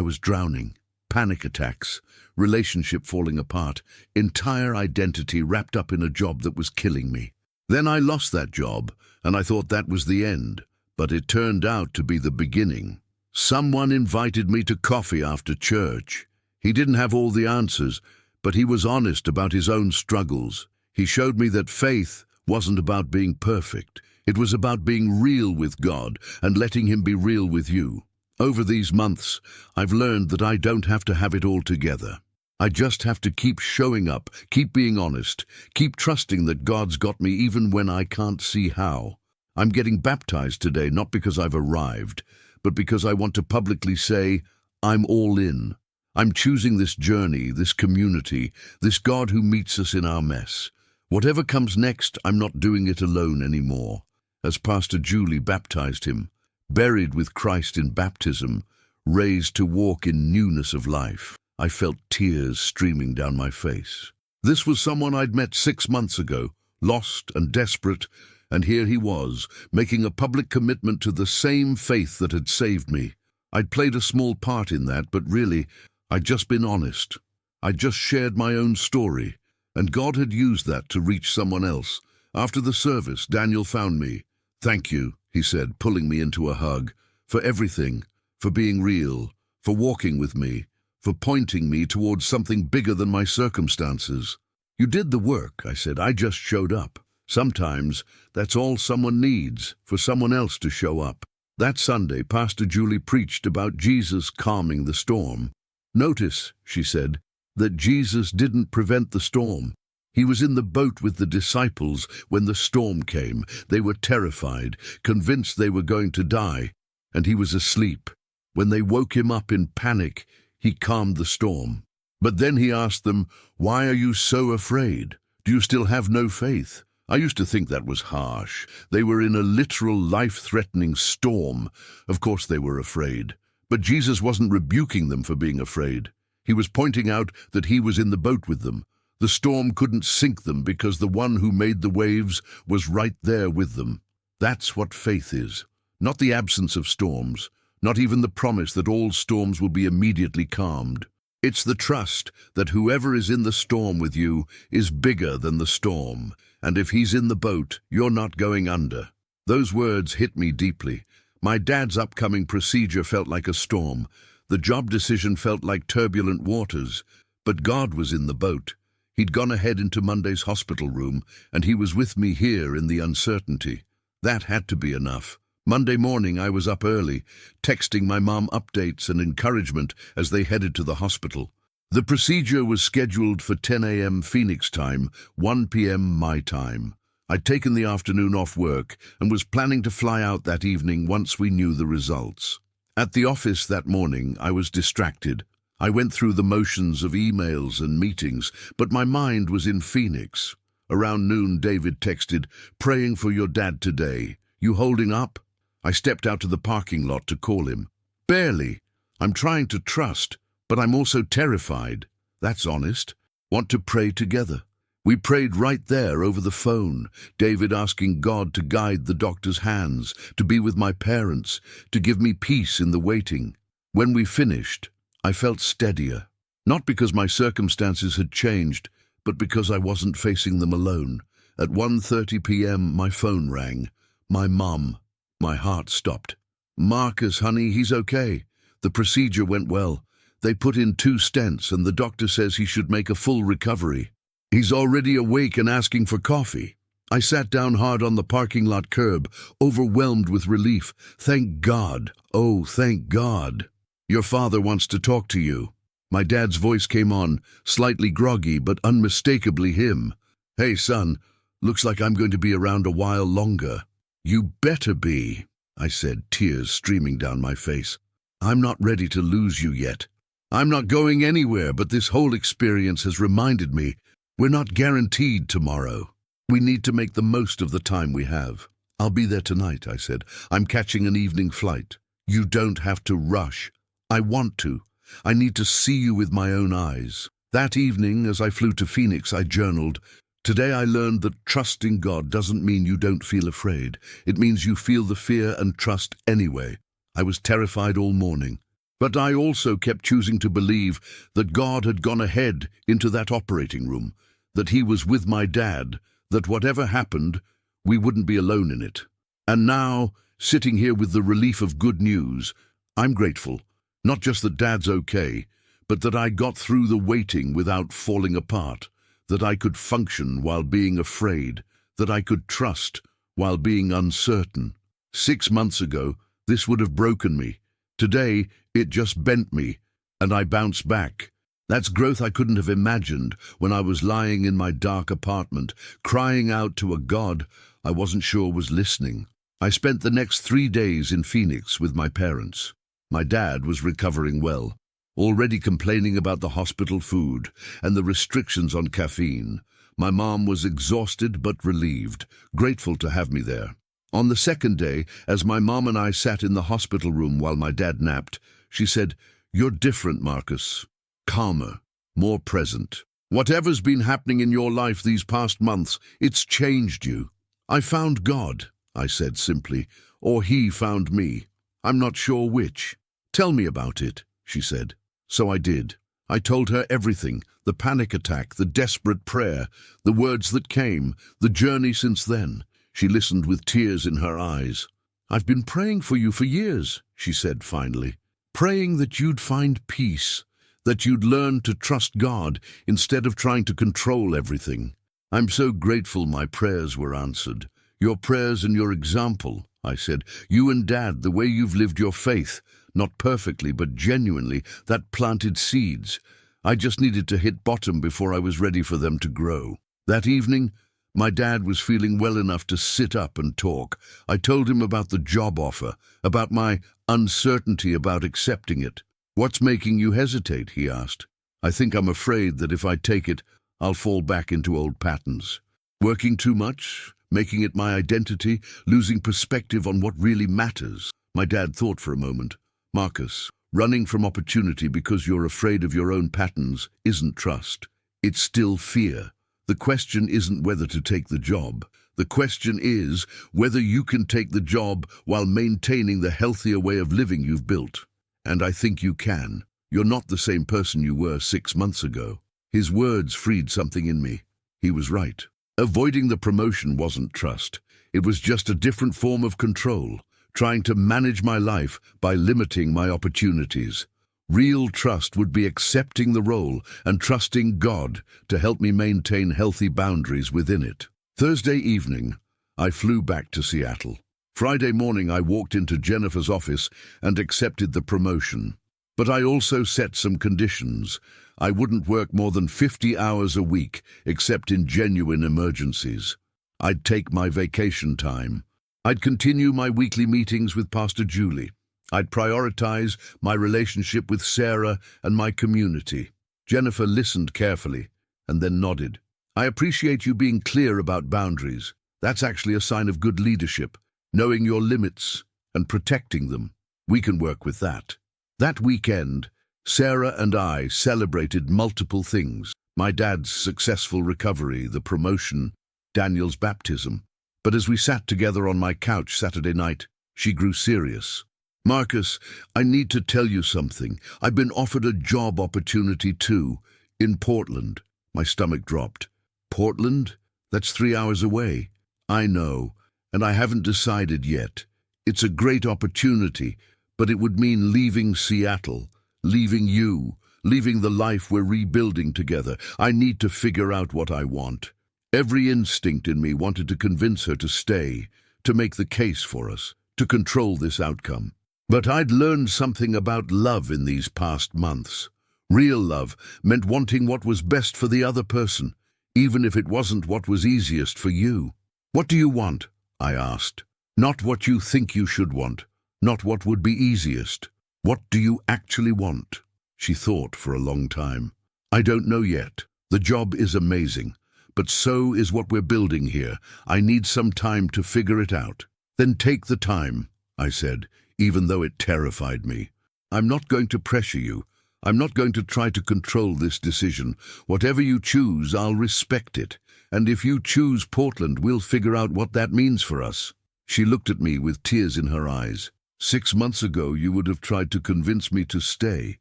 A: was drowning. Panic attacks, relationship falling apart, entire identity wrapped up in a job that was killing me. Then I lost that job, and I thought that was the end, but it turned out to be the beginning. Someone invited me to coffee after church. He didn't have all the answers, but he was honest about his own struggles. He showed me that faith wasn't about being perfect. It was about being real with God and letting Him be real with you. Over these months, I've learned that I don't have to have it all together. I just have to keep showing up, keep being honest, keep trusting that God's got me even when I can't see how. I'm getting baptized today not because I've arrived, but because I want to publicly say, I'm all in. I'm choosing this journey, this community, this God who meets us in our mess. Whatever comes next, I'm not doing it alone anymore. As Pastor Julie baptized him, buried with Christ in baptism, raised to walk in newness of life, I felt tears streaming down my face. This was someone I'd met 6 months ago, lost and desperate, and here he was, making a public commitment to the same faith that had saved me. I'd played a small part in that, but really, I'd just been honest. I'd just shared my own story, and God had used that to reach someone else. After the service, Daniel found me. "Thank you," he said, pulling me into a hug, "for everything, for being real, for walking with me, for pointing me towards something bigger than my circumstances." "You did the work," I said. "I just showed up." Sometimes that's all someone needs, for someone else to show up. That Sunday, Pastor Julie preached about Jesus calming the storm. "Notice," she said, "that Jesus didn't prevent the storm. He was in the boat with the disciples when the storm came. They were terrified, convinced they were going to die, and he was asleep. When they woke him up in panic, he calmed the storm. But then he asked them, 'Why are you so afraid? Do you still have no faith?' I used to think that was harsh. They were in a literal life-threatening storm. Of course they were afraid. But Jesus wasn't rebuking them for being afraid. He was pointing out that he was in the boat with them. The storm couldn't sink them because the one who made the waves was right there with them. That's what faith is. Not the absence of storms, not even the promise that all storms will be immediately calmed. It's the trust that whoever is in the storm with you is bigger than the storm, and if he's in the boat, you're not going under. Those words hit me deeply. My dad's upcoming procedure felt like a storm. The job decision felt like turbulent waters. But God was in the boat. He'd gone ahead into Monday's hospital room, and he was with me here in the uncertainty. That had to be enough. Monday morning I was up early, texting my mom updates and encouragement as they headed to the hospital. The procedure was scheduled for 10 a.m. Phoenix time, 1 p.m. my time. I'd taken the afternoon off work and was planning to fly out that evening once we knew the results. At the office that morning, I was distracted. I went through the motions of emails and meetings, but my mind was in Phoenix. Around noon, David texted, "Praying for your dad today. You holding up?" I stepped out to the parking lot to call him. "Barely. I'm trying to trust, but I'm also terrified." "That's honest. Want to pray together?" We prayed right there over the phone, David asking God to guide the doctor's hands, to be with my parents, to give me peace in the waiting. When we finished, I felt steadier. Not because my circumstances had changed, but because I wasn't facing them alone. At 1:30 p.m. my phone rang. My mum. My heart stopped. "Marcus, honey, he's okay. The procedure went well. They put in 2 stents and the doctor says he should make a full recovery. He's already awake and asking for coffee." I sat down hard on the parking lot curb, overwhelmed with relief. Thank God. Oh, thank God. "Your father wants to talk to you." My dad's voice came on, slightly groggy but unmistakably him. "Hey, son, looks like I'm going to be around a while longer." "You better be," I said, tears streaming down my face. "I'm not ready to lose you yet. I'm not going anywhere, but this whole experience has reminded me we're not guaranteed tomorrow. We need to make the most of the time we have." "I'll be there tonight," I said. "I'm catching an evening flight." "You don't have to rush." "I want to. I need to see you with my own eyes." That evening, as I flew to Phoenix, I journaled, "Today I learned that trusting God doesn't mean you don't feel afraid. It means you feel the fear and trust anyway." I was terrified all morning. But I also kept choosing to believe that God had gone ahead into that operating room, that he was with my dad, that whatever happened, we wouldn't be alone in it. And now, sitting here with the relief of good news, I'm grateful, not just that Dad's okay, but that I got through the waiting without falling apart, that I could function while being afraid, that I could trust while being uncertain. 6 months ago, this would have broken me. Today, it just bent me, and I bounced back. That's growth I couldn't have imagined when I was lying in my dark apartment, crying out to a God I wasn't sure was listening. I spent the next 3 days in Phoenix with my parents. My dad was recovering well, already complaining about the hospital food and the restrictions on caffeine. My mom was exhausted but relieved, grateful to have me there. On the second day, as my mom and I sat in the hospital room while my dad napped, she said, "You're different, Marcus. Calmer, more present. Whatever's been happening in your life these past months, it's changed you." "I found God," I said simply, "or he found me. I'm not sure which." "Tell me about it," she said. So I did. I told her everything, the panic attack, the desperate prayer, the words that came, the journey since then. She listened with tears in her eyes. "I've been praying for you for years," she said finally. "Praying that you'd find peace, that you'd learn to trust God instead of trying to control everything. I'm so grateful my prayers were answered. Your prayers and your example," I said. "You and Dad, the way you've lived your faith, not perfectly but genuinely, that planted seeds. I just needed to hit bottom before I was ready for them to grow." That evening, my dad was feeling well enough to sit up and talk. I told him about the job offer, about my uncertainty about accepting it. "What's making you hesitate?" he asked. "I think I'm afraid that if I take it, I'll fall back into old patterns. Working too much, making it my identity, losing perspective on what really matters." My dad thought for a moment. "Marcus, running from opportunity because you're afraid of your own patterns isn't trust. It's still fear. The question isn't whether to take the job. The question is whether you can take the job while maintaining the healthier way of living you've built. And I think you can. You're not the same person you were 6 months ago." His words freed something in me. He was right. Avoiding the promotion wasn't trust. It was just a different form of control, trying to manage my life by limiting my opportunities. Real trust would be accepting the role and trusting God to help me maintain healthy boundaries within it. Thursday evening, I flew back to Seattle. Friday morning, I walked into Jennifer's office and accepted the promotion. But I also set some conditions. I wouldn't work more than 50 hours a week, except in genuine emergencies. I'd take my vacation time. I'd continue my weekly meetings with Pastor Julie. I'd prioritize my relationship with Sarah and my community. Jennifer listened carefully and then nodded. "I appreciate you being clear about boundaries. That's actually a sign of good leadership, knowing your limits and protecting them. We can work with that." That weekend, Sarah and I celebrated multiple things. My dad's successful recovery, the promotion, Daniel's baptism. But as we sat together on my couch Saturday night, she grew serious. "Marcus, I need to tell you something. I've been offered a job opportunity too, in Portland." My stomach dropped. "Portland? That's 3 hours away." "I know, and I haven't decided yet. It's a great opportunity, but it would mean leaving Seattle, leaving you, leaving the life we're rebuilding together. I need to figure out what I want." Every instinct in me wanted to convince her to stay, to make the case for us, to control this outcome. But I'd learned something about love in these past months. Real love meant wanting what was best for the other person, even if it wasn't what was easiest for you. "What do you want?" I asked. "Not what you think you should want, not what would be easiest. What do you actually want?" She thought for a long time. "I don't know yet. The job is amazing, but so is what we're building here. I need some time to figure it out." "Then take the time," I said, even though it terrified me. "I'm not going to pressure you. I'm not going to try to control this decision. Whatever you choose, I'll respect it. And if you choose Portland, we'll figure out what that means for us." She looked at me with tears in her eyes. "6 months ago, you would have tried to convince me to stay.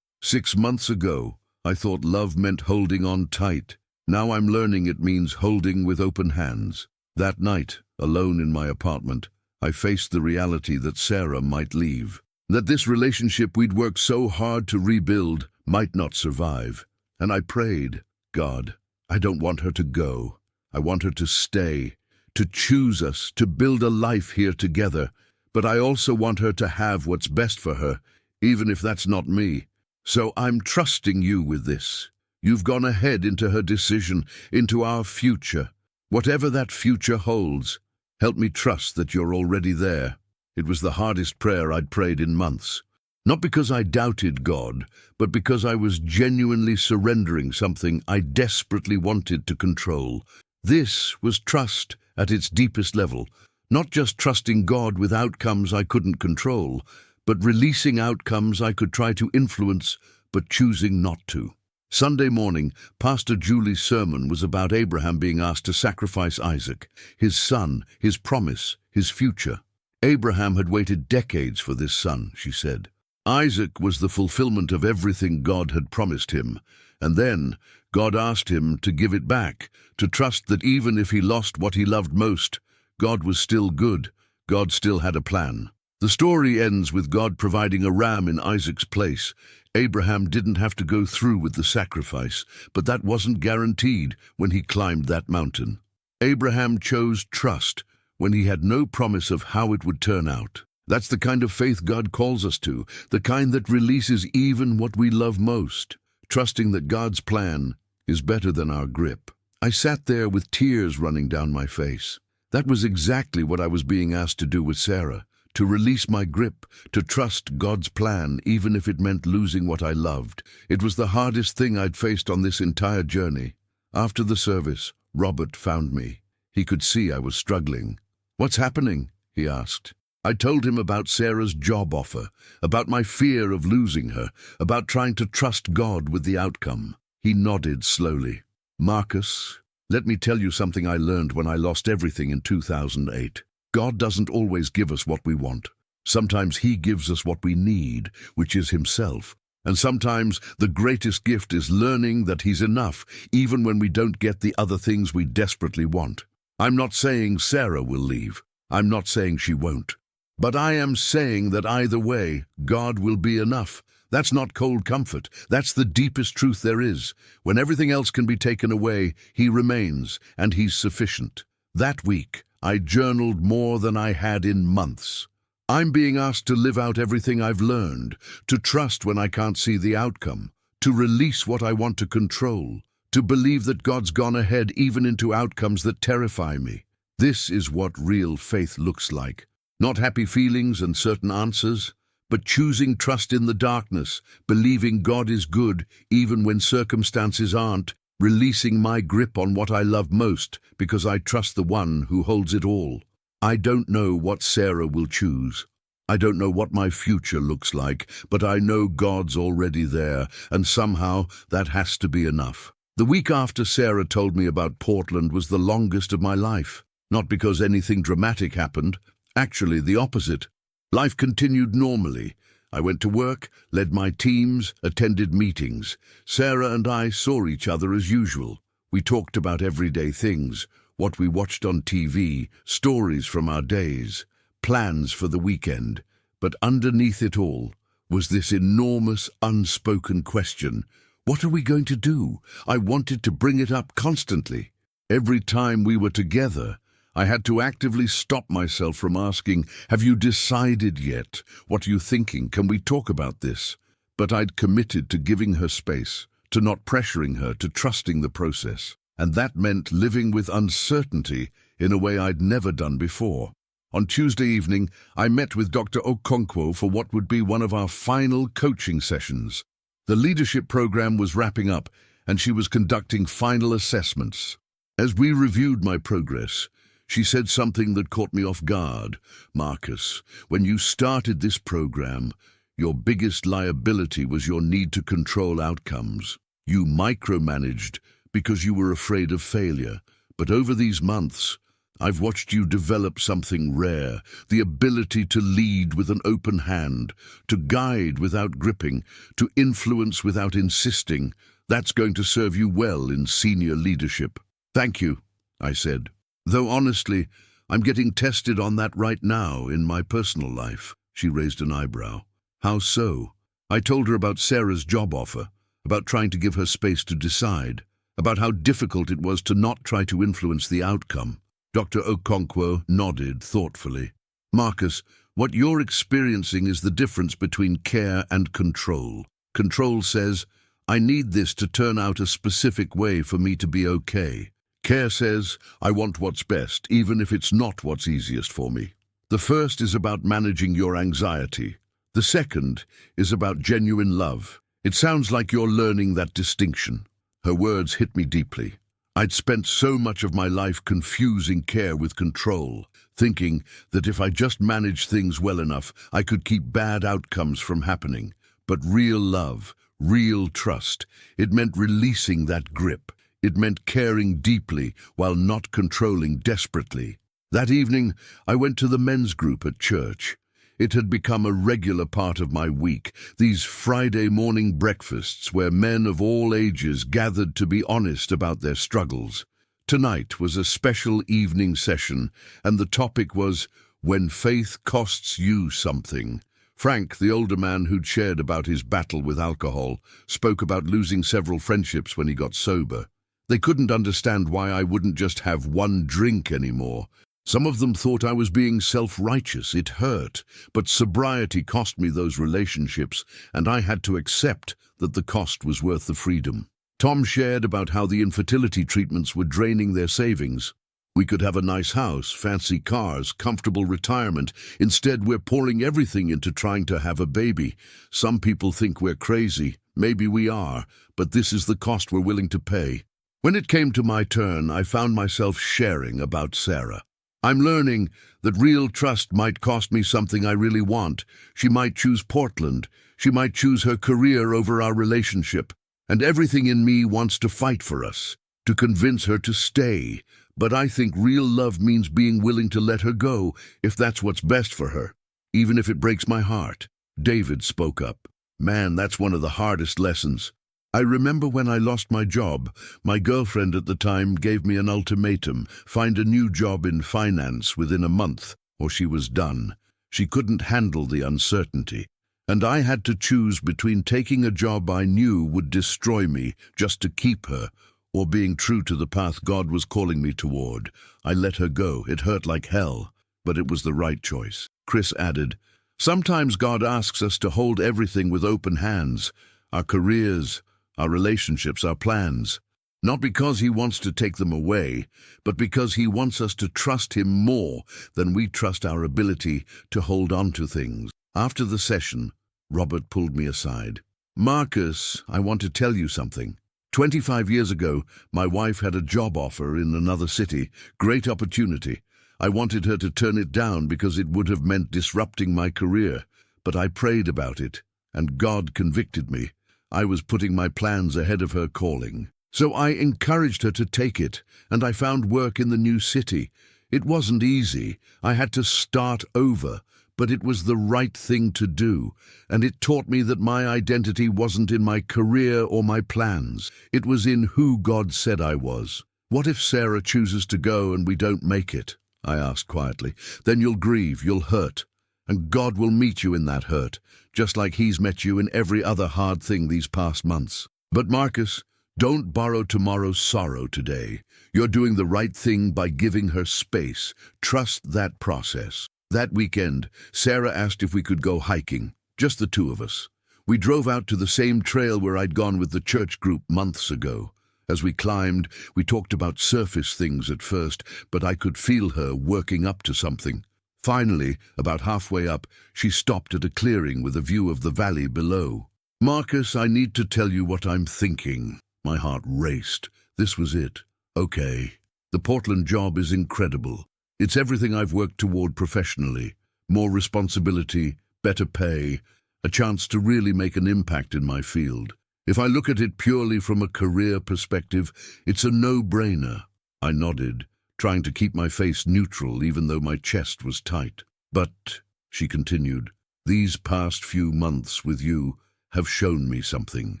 A: 6 months ago, I thought love meant holding on tight. Now I'm learning it means holding with open hands." That night, alone in my apartment, I faced the reality that Sarah might leave, that this relationship we'd worked so hard to rebuild might not survive. And I prayed, "God, I don't want her to go. I want her to stay, to choose us, to build a life here together. But I also want her to have what's best for her, even if that's not me. So I'm trusting you with this. You've gone ahead into her decision, into our future. Whatever that future holds, help me trust that you're already there." It was the hardest prayer I'd prayed in months. Not because I doubted God, but because I was genuinely surrendering something I desperately wanted to control. This was trust at its deepest level, not just trusting God with outcomes I couldn't control, but releasing outcomes I could try to influence, but choosing not to. Sunday morning, Pastor Julie's sermon was about Abraham being asked to sacrifice Isaac, his son, his promise, his future. Abraham had waited decades for this son, she said. Isaac was the fulfillment of everything God had promised him, and then God asked him to give it back, to trust that even if he lost what he loved most, God was still good. God still had a plan. The story ends with God providing a ram in Isaac's place. Abraham didn't have to go through with the sacrifice, but that wasn't guaranteed when he climbed that mountain. Abraham chose trust when he had no promise of how it would turn out. That's the kind of faith God calls us to, the kind that releases even what we love most, trusting that God's plan is better than our grip. I sat there with tears running down my face. That was exactly what I was being asked to do with Sarah, to release my grip, to trust God's plan even if it meant losing what I loved. It was the hardest thing I'd faced on this entire journey. After the service, Robert found me. He could see I was struggling. "What's happening?" he asked. I told him about Sarah's job offer, about my fear of losing her, about trying to trust God with the outcome. He nodded slowly. "Marcus, let me tell you something I learned when I lost everything in 2008. God doesn't always give us what we want. Sometimes He gives us what we need, which is Himself. And sometimes the greatest gift is learning that He's enough, even when we don't get the other things we desperately want. I'm not saying Sarah will leave. I'm not saying she won't. But I am saying that either way, God will be enough. That's not cold comfort. That's the deepest truth there is. When everything else can be taken away, He remains, and He's sufficient." That week, I journaled more than I had in months. I'm being asked to live out everything I've learned, to trust when I can't see the outcome, to release what I want to control, to believe that God's gone ahead even into outcomes that terrify me. This is what real faith looks like. Not happy feelings and certain answers, but choosing trust in the darkness, believing God is good even when circumstances aren't, releasing my grip on what I love most because I trust the one who holds it all. I don't know what Sarah will choose. I don't know what my future looks like, but I know God's already there, and somehow that has to be enough. The week after Sarah told me about Portland was the longest of my life, not because anything dramatic happened. Actually, the opposite. Life continued normally. I went to work, led my teams, attended meetings. Sarah and I saw each other as usual. We talked about everyday things, what we watched on TV, stories from our days, plans for the weekend. But underneath it all was this enormous unspoken question. What are we going to do? I wanted to bring it up constantly. Every time we were together, I had to actively stop myself from asking, "Have you decided yet? What are you thinking? Can we talk about this?" But I'd committed to giving her space, to not pressuring her, to trusting the process. And that meant living with uncertainty in a way I'd never done before. On Tuesday evening, I met with Dr. Okonkwo for what would be one of our final coaching sessions. The leadership program was wrapping up, and she was conducting final assessments. As we reviewed my progress, she said something that caught me off guard. "Marcus, when you started this program, your biggest liability was your need to control outcomes. You micromanaged because you were afraid of failure. But over these months, I've watched you develop something rare, the ability to lead with an open hand, to guide without gripping, to influence without insisting. That's going to serve you well in senior leadership." "Thank you," I said. "Though honestly, I'm getting tested on that right now in my personal life." She raised an eyebrow. "How so?" I told her about Sarah's job offer, about trying to give her space to decide, about how difficult it was to not try to influence the outcome. Dr. Okonkwo nodded thoughtfully. "Marcus, what you're experiencing is the difference between care and control. Control says, I need this to turn out a specific way for me to be okay. Care says, I want what's best, even if it's not what's easiest for me. The first is about managing your anxiety. The second is about genuine love. It sounds like you're learning that distinction." Her words hit me deeply. I'd spent so much of my life confusing care with control, thinking that if I just managed things well enough, I could keep bad outcomes from happening. But real love, real trust, it meant releasing that grip. It meant caring deeply while not controlling desperately. That evening, I went to the men's group at church. It had become a regular part of my week, these Friday morning breakfasts where men of all ages gathered to be honest about their struggles. Tonight was a special evening session, and the topic was, "When Faith Costs You Something." Frank, the older man who'd shared about his battle with alcohol, spoke about losing several friendships when he got sober. They couldn't understand why I wouldn't just have one drink anymore. Some of them thought I was being self-righteous. It hurt, but sobriety cost me those relationships, and I had to accept that the cost was worth the freedom. Tom shared about how the infertility treatments were draining their savings. We could have a nice house, fancy cars, comfortable retirement. Instead, we're pouring everything into trying to have a baby. Some people think we're crazy. Maybe we are, but this is the cost we're willing to pay. When it came to my turn, I found myself sharing about Sarah. I'm learning that real trust might cost me something I really want. She might choose Portland. She might choose her career over our relationship. And everything in me wants to fight for us, to convince her to stay. But I think real love means being willing to let her go if that's what's best for her, even if it breaks my heart. David spoke up. Man, that's one of the hardest lessons. I remember when I lost my job, my girlfriend at the time gave me an ultimatum: find a new job in finance within a month, or she was done. She couldn't handle the uncertainty. And I had to choose between taking a job I knew would destroy me just to keep her, or being true to the path God was calling me toward. I let her go. It hurt like hell, but it was the right choice. Chris added, "Sometimes God asks us to hold everything with open hands, our careers, our relationships, our plans. Not because he wants to take them away, but because he wants us to trust him more than we trust our ability to hold on to things." After the session, Robert pulled me aside. "Marcus, I want to tell you something. 25 years ago, my wife had a job offer in another city. Great opportunity. I wanted her to turn it down because it would have meant disrupting my career. But I prayed about it, and God convicted me. I was putting my plans ahead of her calling. So I encouraged her to take it, and I found work in the new city. It wasn't easy. I had to start over. But it was the right thing to do, and it taught me that my identity wasn't in my career or my plans. It was in who God said I was. What if Sarah chooses to go and we don't make it?" I asked quietly. "Then you'll grieve, you'll hurt, and God will meet you in that hurt, just like he's met you in every other hard thing these past months. But Marcus, don't borrow tomorrow's sorrow today. You're doing the right thing by giving her space. Trust that process." That weekend, Sarah asked if we could go hiking, just the two of us. We drove out to the same trail where I'd gone with the church group months ago. As we climbed, we talked about surface things at first, but I could feel her working up to something. Finally, about halfway up, she stopped at a clearing with a view of the valley below. "Marcus, I need to tell you what I'm thinking." My heart raced. This was it. Okay. The Portland job is incredible. It's everything I've worked toward professionally. More responsibility, better pay, a chance to really make an impact in my field. If I look at it purely from a career perspective, it's a no-brainer. I nodded, trying to keep my face neutral even though my chest was tight. "But," she continued, "these past few months with you have shown me something.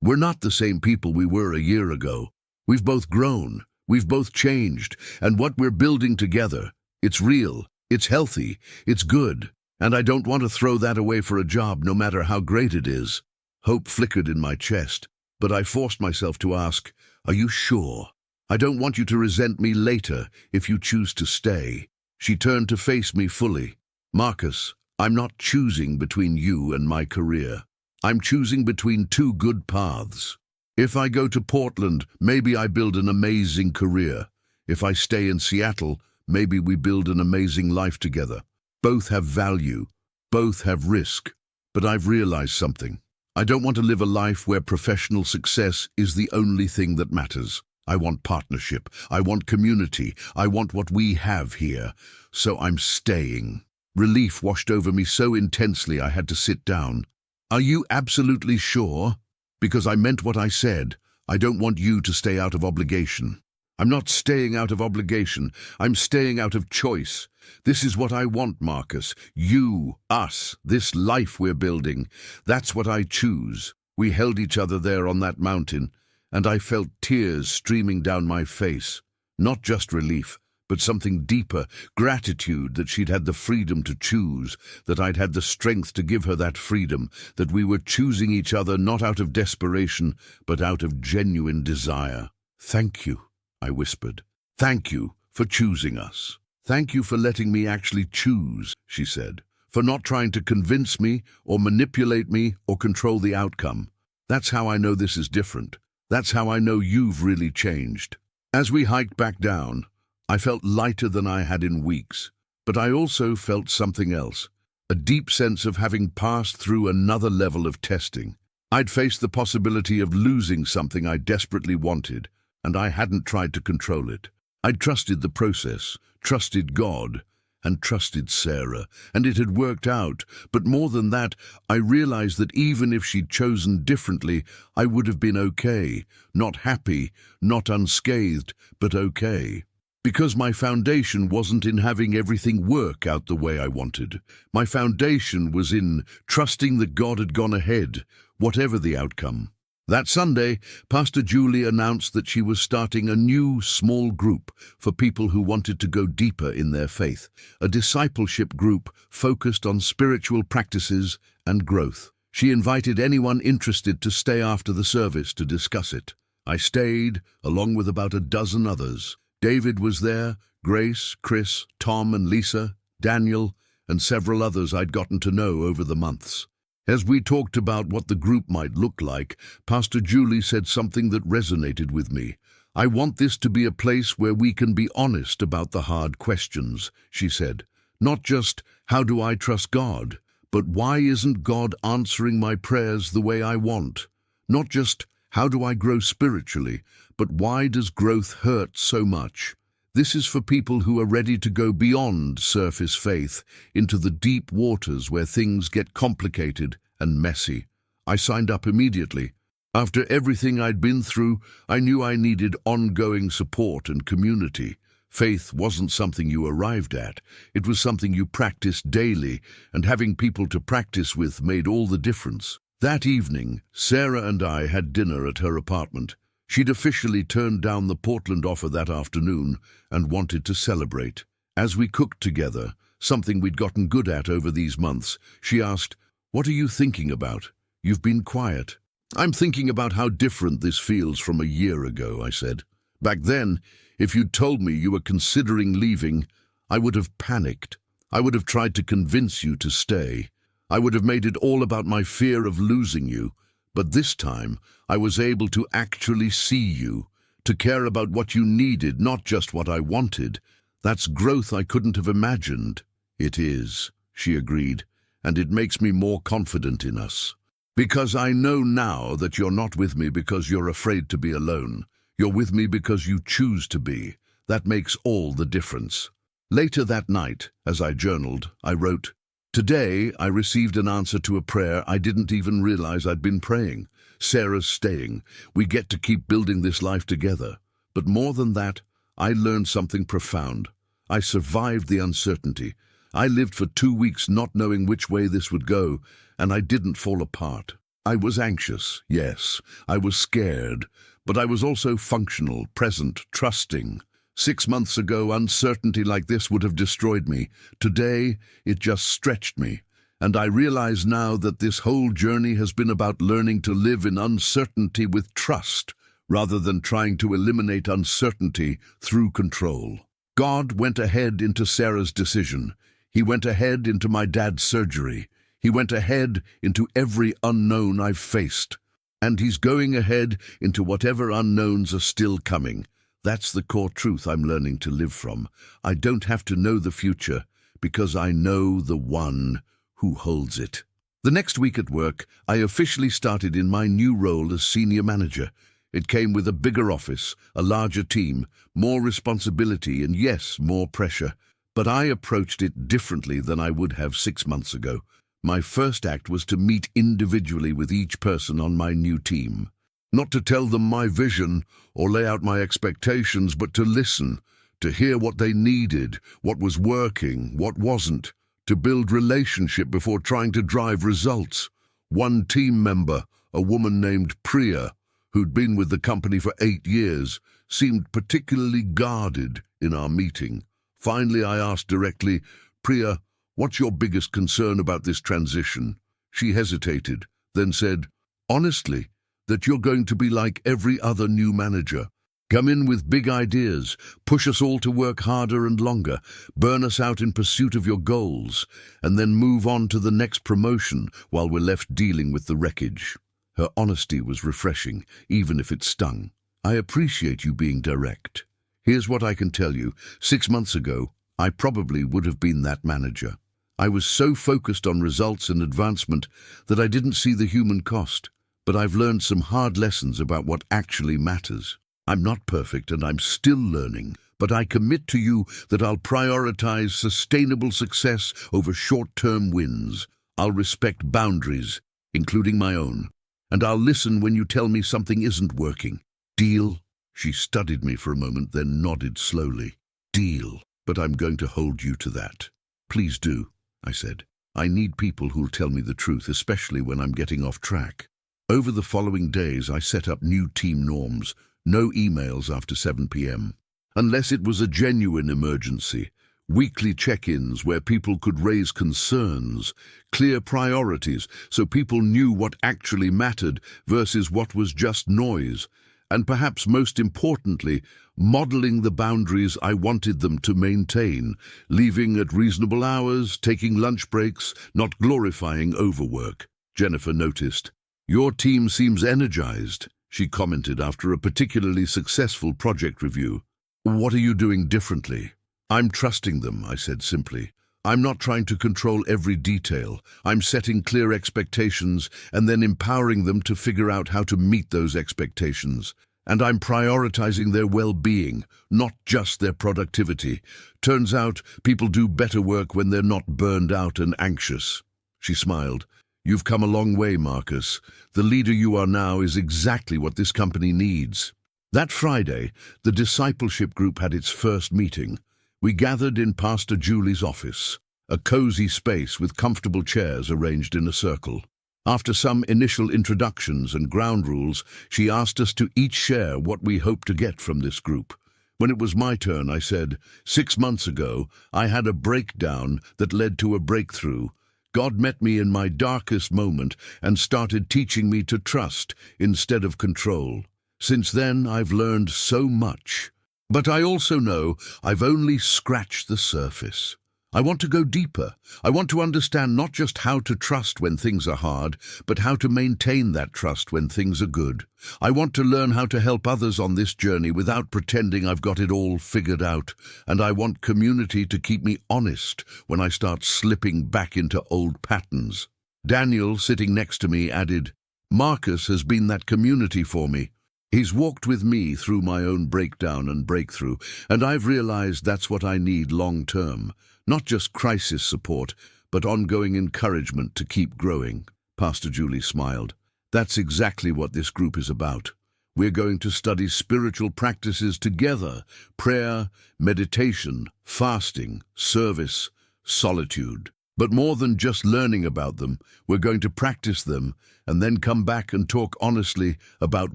A: We're not the same people we were a year ago. We've both grown, we've both changed, and what we're building together, it's real, it's healthy, it's good, and I don't want to throw that away for a job no matter how great it is." Hope flickered in my chest, but I forced myself to ask, "Are you sure? I don't want you to resent me later if you choose to stay." She turned to face me fully. "Marcus, I'm not choosing between you and my career. I'm choosing between two good paths. If I go to Portland, maybe I build an amazing career. If I stay in Seattle, maybe we build an amazing life together. Both have value, both have risk. But I've realized something. I don't want to live a life where professional success is the only thing that matters. I want partnership. I want community. I want what we have here. So I'm staying." Relief washed over me so intensely I had to sit down. "Are you absolutely sure? Because I meant what I said. I don't want you to stay out of obligation." I'm not staying out of obligation. I'm staying out of choice. This is what I want, Marcus. You, us, this life we're building. That's what I choose. We held each other there on that mountain, and I felt tears streaming down my face. Not just relief, but something deeper, gratitude that she'd had the freedom to choose, that I'd had the strength to give her that freedom, that we were choosing each other not out of desperation, but out of genuine desire. "Thank you," I whispered. "Thank you for choosing us. Thank you for letting me actually choose," she said, "for not trying to convince me or manipulate me or control the outcome. That's how I know this is different. That's how I know you've really changed." As we hiked back down, I felt lighter than I had in weeks, but I also felt something else, a deep sense of having passed through another level of testing. I'd faced the possibility of losing something I desperately wanted, and I hadn't tried to control it. I'd trusted the process, trusted God, and trusted Sarah, and it had worked out. But more than that, I realized that even if she'd chosen differently, I would have been okay. Not happy, not unscathed, but okay. Because my foundation wasn't in having everything work out the way I wanted. My foundation was in trusting that God had gone ahead, whatever the outcome. That Sunday, Pastor Julie announced that she was starting a new small group for people who wanted to go deeper in their faith, a discipleship group focused on spiritual practices and growth. She invited anyone interested to stay after the service to discuss it. I stayed, along with about a dozen others. David was there, Grace, Chris, Tom and Lisa, Daniel, and several others I'd gotten to know over the months. As we talked about what the group might look like, Pastor Julie said something that resonated with me. "I want this to be a place where we can be honest about the hard questions," she said. "Not just, how do I trust God, but why isn't God answering my prayers the way I want? Not just, how do I grow spiritually, but why does growth hurt so much?" This is for people who are ready to go beyond surface faith into the deep waters where things get complicated and messy. I signed up immediately. After everything I'd been through, I knew I needed ongoing support and community. Faith wasn't something you arrived at. It was something you practiced daily, and having people to practice with made all the difference. That evening, Sarah and I had dinner at her apartment. She'd officially turned down the Portland offer that afternoon and wanted to celebrate. As we cooked together, something we'd gotten good at over these months, she asked, "What are you thinking about? You've been quiet." "I'm thinking about how different this feels from a year ago," I said. "Back then, if you'd told me you were considering leaving, I would have panicked. I would have tried to convince you to stay. I would have made it all about my fear of losing you. But this time, I was able to actually see you, to care about what you needed, not just what I wanted. That's growth I couldn't have imagined." "It is," she agreed, "and it makes me more confident in us. Because I know now that you're not with me because you're afraid to be alone. You're with me because you choose to be. That makes all the difference." Later that night, as I journaled, I wrote, "Today, I received an answer to a prayer I didn't even realize I'd been praying. Sarah's staying. We get to keep building this life together. But more than that, I learned something profound. I survived the uncertainty. I lived for 2 weeks not knowing which way this would go, and I didn't fall apart. I was anxious, yes. I was scared. But I was also functional, present, trusting. 6 months ago, uncertainty like this would have destroyed me. Today, it just stretched me. And I realize now that this whole journey has been about learning to live in uncertainty with trust, rather than trying to eliminate uncertainty through control. God went ahead into Sarah's decision. He went ahead into my dad's surgery. He went ahead into every unknown I've faced. And he's going ahead into whatever unknowns are still coming. That's the core truth I'm learning to live from. I don't have to know the future, because I know the one who holds it. The next week at work, I officially started in my new role as senior manager. It came with a bigger office, a larger team, more responsibility, and yes, more pressure. But I approached it differently than I would have 6 months ago. My first act was to meet individually with each person on my new team. Not to tell them my vision or lay out my expectations, but to listen, to hear what they needed, what was working, what wasn't, to build relationship before trying to drive results. One team member, a woman named Priya, who'd been with the company for 8 years, seemed particularly guarded in our meeting. Finally, I asked directly, "Priya, what's your biggest concern about this transition?" She hesitated, then said, "Honestly, that you're going to be like every other new manager. Come in with big ideas, push us all to work harder and longer, burn us out in pursuit of your goals, and then move on to the next promotion while we're left dealing with the wreckage." Her honesty was refreshing, even if it stung. "I appreciate you being direct. Here's what I can tell you. 6 months ago, I probably would have been that manager. I was so focused on results and advancement that I didn't see the human cost. But I've learned some hard lessons about what actually matters. I'm not perfect and I'm still learning, but I commit to you that I'll prioritize sustainable success over short-term wins. I'll respect boundaries, including my own, and I'll listen when you tell me something isn't working. Deal?" She studied me for a moment, then nodded slowly. "Deal, but I'm going to hold you to that." "Please do," I said. "I need people who'll tell me the truth, especially when I'm getting off track." Over the following days, I set up new team norms. No emails after 7 p.m. Unless it was a genuine emergency. Weekly check-ins where people could raise concerns. Clear priorities so people knew what actually mattered versus what was just noise. And perhaps most importantly, modeling the boundaries I wanted them to maintain, leaving at reasonable hours, taking lunch breaks, not glorifying overwork. Jennifer noticed. "Your team seems energized," she commented after a particularly successful project review. "What are you doing differently?" "I'm trusting them," I said simply. "I'm not trying to control every detail. I'm setting clear expectations and then empowering them to figure out how to meet those expectations. And I'm prioritizing their well-being, not just their productivity. Turns out people do better work when they're not burned out and anxious." She smiled. "You've come a long way, Marcus. The leader you are now is exactly what this company needs." That Friday, the discipleship group had its first meeting. We gathered in Pastor Julie's office, a cozy space with comfortable chairs arranged in a circle. After some initial introductions and ground rules, she asked us to each share what we hoped to get from this group. When it was my turn, I said, 6 months ago, I had a breakdown that led to a breakthrough. God met me in my darkest moment and started teaching me to trust instead of control. Since then, I've learned so much. But I also know I've only scratched the surface. I want to go deeper. I want to understand not just how to trust when things are hard, but how to maintain that trust when things are good. I want to learn how to help others on this journey without pretending I've got it all figured out. And I want community to keep me honest when I start slipping back into old patterns. Daniel, sitting next to me, added, "Marcus has been that community for me. He's walked with me through my own breakdown and breakthrough, and I've realized that's what I need long term. Not just crisis support, but ongoing encouragement to keep growing." Pastor Julie smiled. "That's exactly what this group is about. We're going to study spiritual practices together: prayer, meditation, fasting, service, solitude. But more than just learning about them, we're going to practice them and then come back and talk honestly about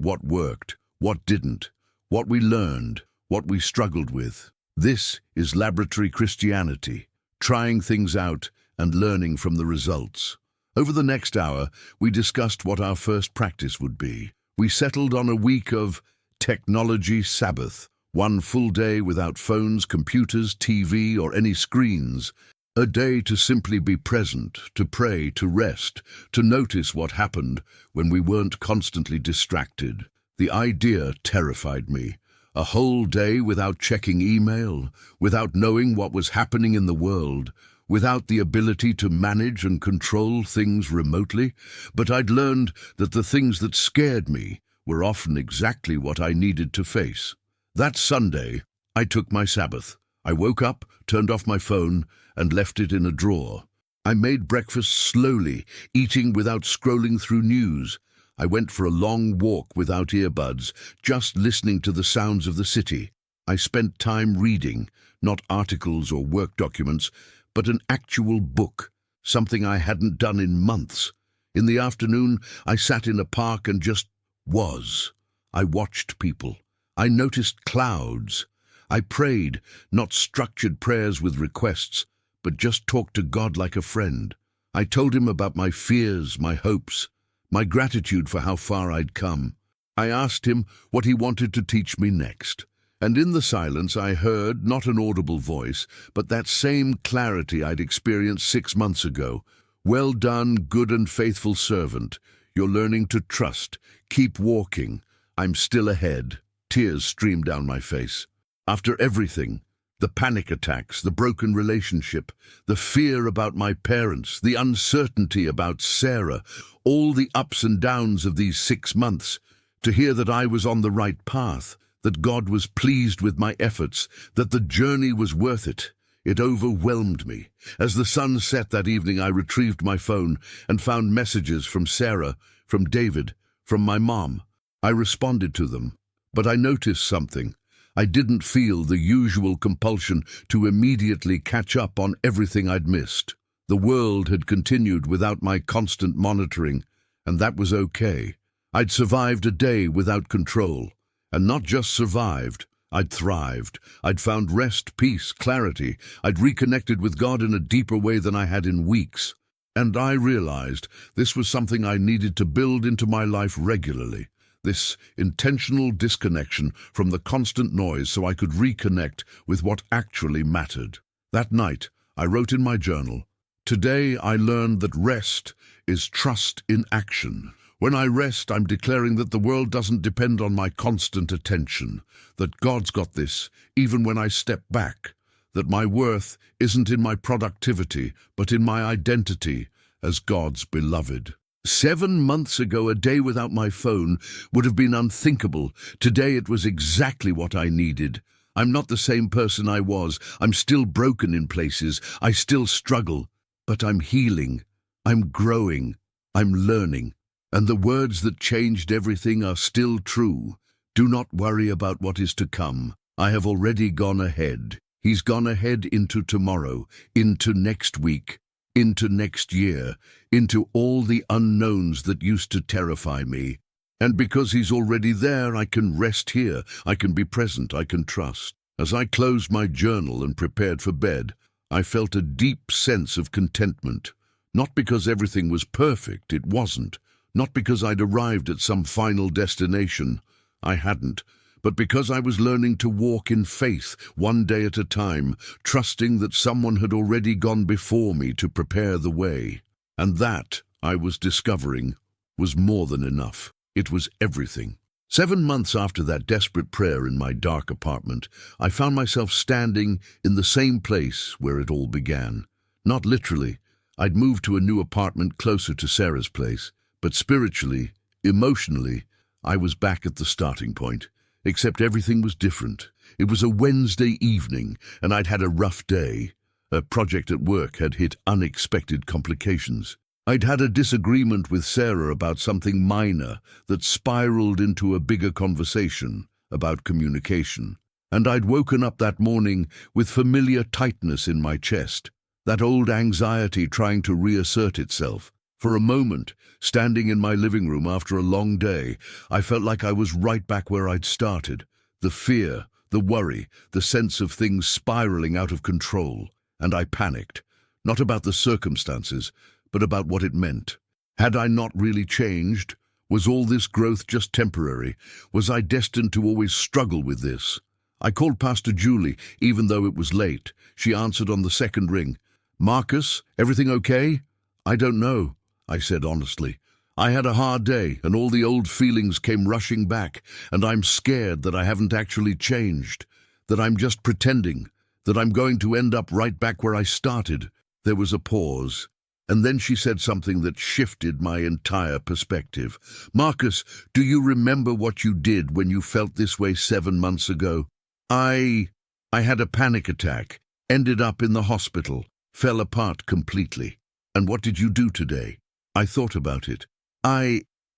A: what worked, what didn't, what we learned, what we struggled with. This is laboratory Christianity, trying things out and learning from the results." Over the next hour, we discussed what our first practice would be. We settled on a week of technology Sabbath, one full day without phones, computers, TV, or any screens. A day to simply be present, to pray, to rest, to notice what happened when we weren't constantly distracted. The idea terrified me. A whole day without checking email, without knowing what was happening in the world, without the ability to manage and control things remotely. But I'd learned that the things that scared me were often exactly what I needed to face. That Sunday, I took my Sabbath. I woke up, turned off my phone, and left it in a drawer. I made breakfast slowly, eating without scrolling through news. I went for a long walk without earbuds, just listening to the sounds of the city. I spent time reading, not articles or work documents, but an actual book, something I hadn't done in months. In the afternoon, I sat in a park and just was. I watched people. I noticed clouds. I prayed, not structured prayers with requests, but just talked to God like a friend. I told him about my fears, my hopes, my gratitude for how far I'd come. I asked him what he wanted to teach me next. And in the silence I heard not an audible voice, but that same clarity I'd experienced 6 months ago. Well done, good and faithful servant. You're learning to trust. Keep walking. I'm still ahead. Tears streamed down my face. After everything, the panic attacks, the broken relationship, the fear about my parents, the uncertainty about Sarah, all the ups and downs of these 6 months, to hear that I was on the right path, that God was pleased with my efforts, that the journey was worth it. It overwhelmed me. As the sun set that evening, I retrieved my phone and found messages from Sarah, from David, from my mom. I responded to them, but I noticed something. I didn't feel the usual compulsion to immediately catch up on everything I'd missed. The world had continued without my constant monitoring, and that was okay. I'd survived a day without control. And not just survived, I'd thrived. I'd found rest, peace, clarity. I'd reconnected with God in a deeper way than I had in weeks. And I realized this was something I needed to build into my life regularly. This intentional disconnection from the constant noise so I could reconnect with what actually mattered. That night, I wrote in my journal, "Today I learned that rest is trust in action." When I rest, I'm declaring that the world doesn't depend on my constant attention, that God's got this, even when I step back, that my worth isn't in my productivity, but in my identity as God's beloved. 7 months ago, a day without my phone would have been unthinkable. Today, it was exactly what I needed. I'm not the same person I was. I'm still broken in places. I still struggle. But I'm healing. I'm growing. I'm learning. And the words that changed everything are still true. Do not worry about what is to come. I have already gone ahead. He's gone ahead into tomorrow, into next week, into next year, into all the unknowns that used to terrify me. And because he's already there, I can rest here. I can be present. I can trust. As I closed my journal and prepared for bed, I felt a deep sense of contentment. Not because everything was perfect, it wasn't. Not because I'd arrived at some final destination. I hadn't. But because I was learning to walk in faith, one day at a time, trusting that someone had already gone before me to prepare the way. And that, I was discovering, was more than enough. It was everything. 7 months after that desperate prayer in my dark apartment, I found myself standing in the same place where it all began. Not literally. I'd moved to a new apartment closer to Sarah's place. But spiritually, emotionally, I was back at the starting point, except everything was different. It was a Wednesday evening, and I'd had a rough day. A project at work had hit unexpected complications. I'd had a disagreement with Sarah about something minor that spiraled into a bigger conversation about communication. And I'd woken up that morning with familiar tightness in my chest, that old anxiety trying to reassert itself. For a moment, standing in my living room after a long day, I felt like I was right back where I'd started. The fear, the worry, the sense of things spiraling out of control. And I panicked, not about the circumstances, but about what it meant. Had I not really changed? Was all this growth just temporary? Was I destined to always struggle with this? I called Pastor Julie, even though it was late. She answered on the second ring. "Marcus, everything okay?" "I don't know," I said honestly. "I had a hard day, and all the old feelings came rushing back, and I'm scared that I haven't actually changed, that I'm just pretending, that I'm going to end up right back where I started." There was a pause, and then she said something that shifted my entire perspective. "Marcus, do you remember what you did when you felt this way 7 months ago?" I had a panic attack, ended up in the hospital, fell apart completely. "And what did you do today?" I thought about it.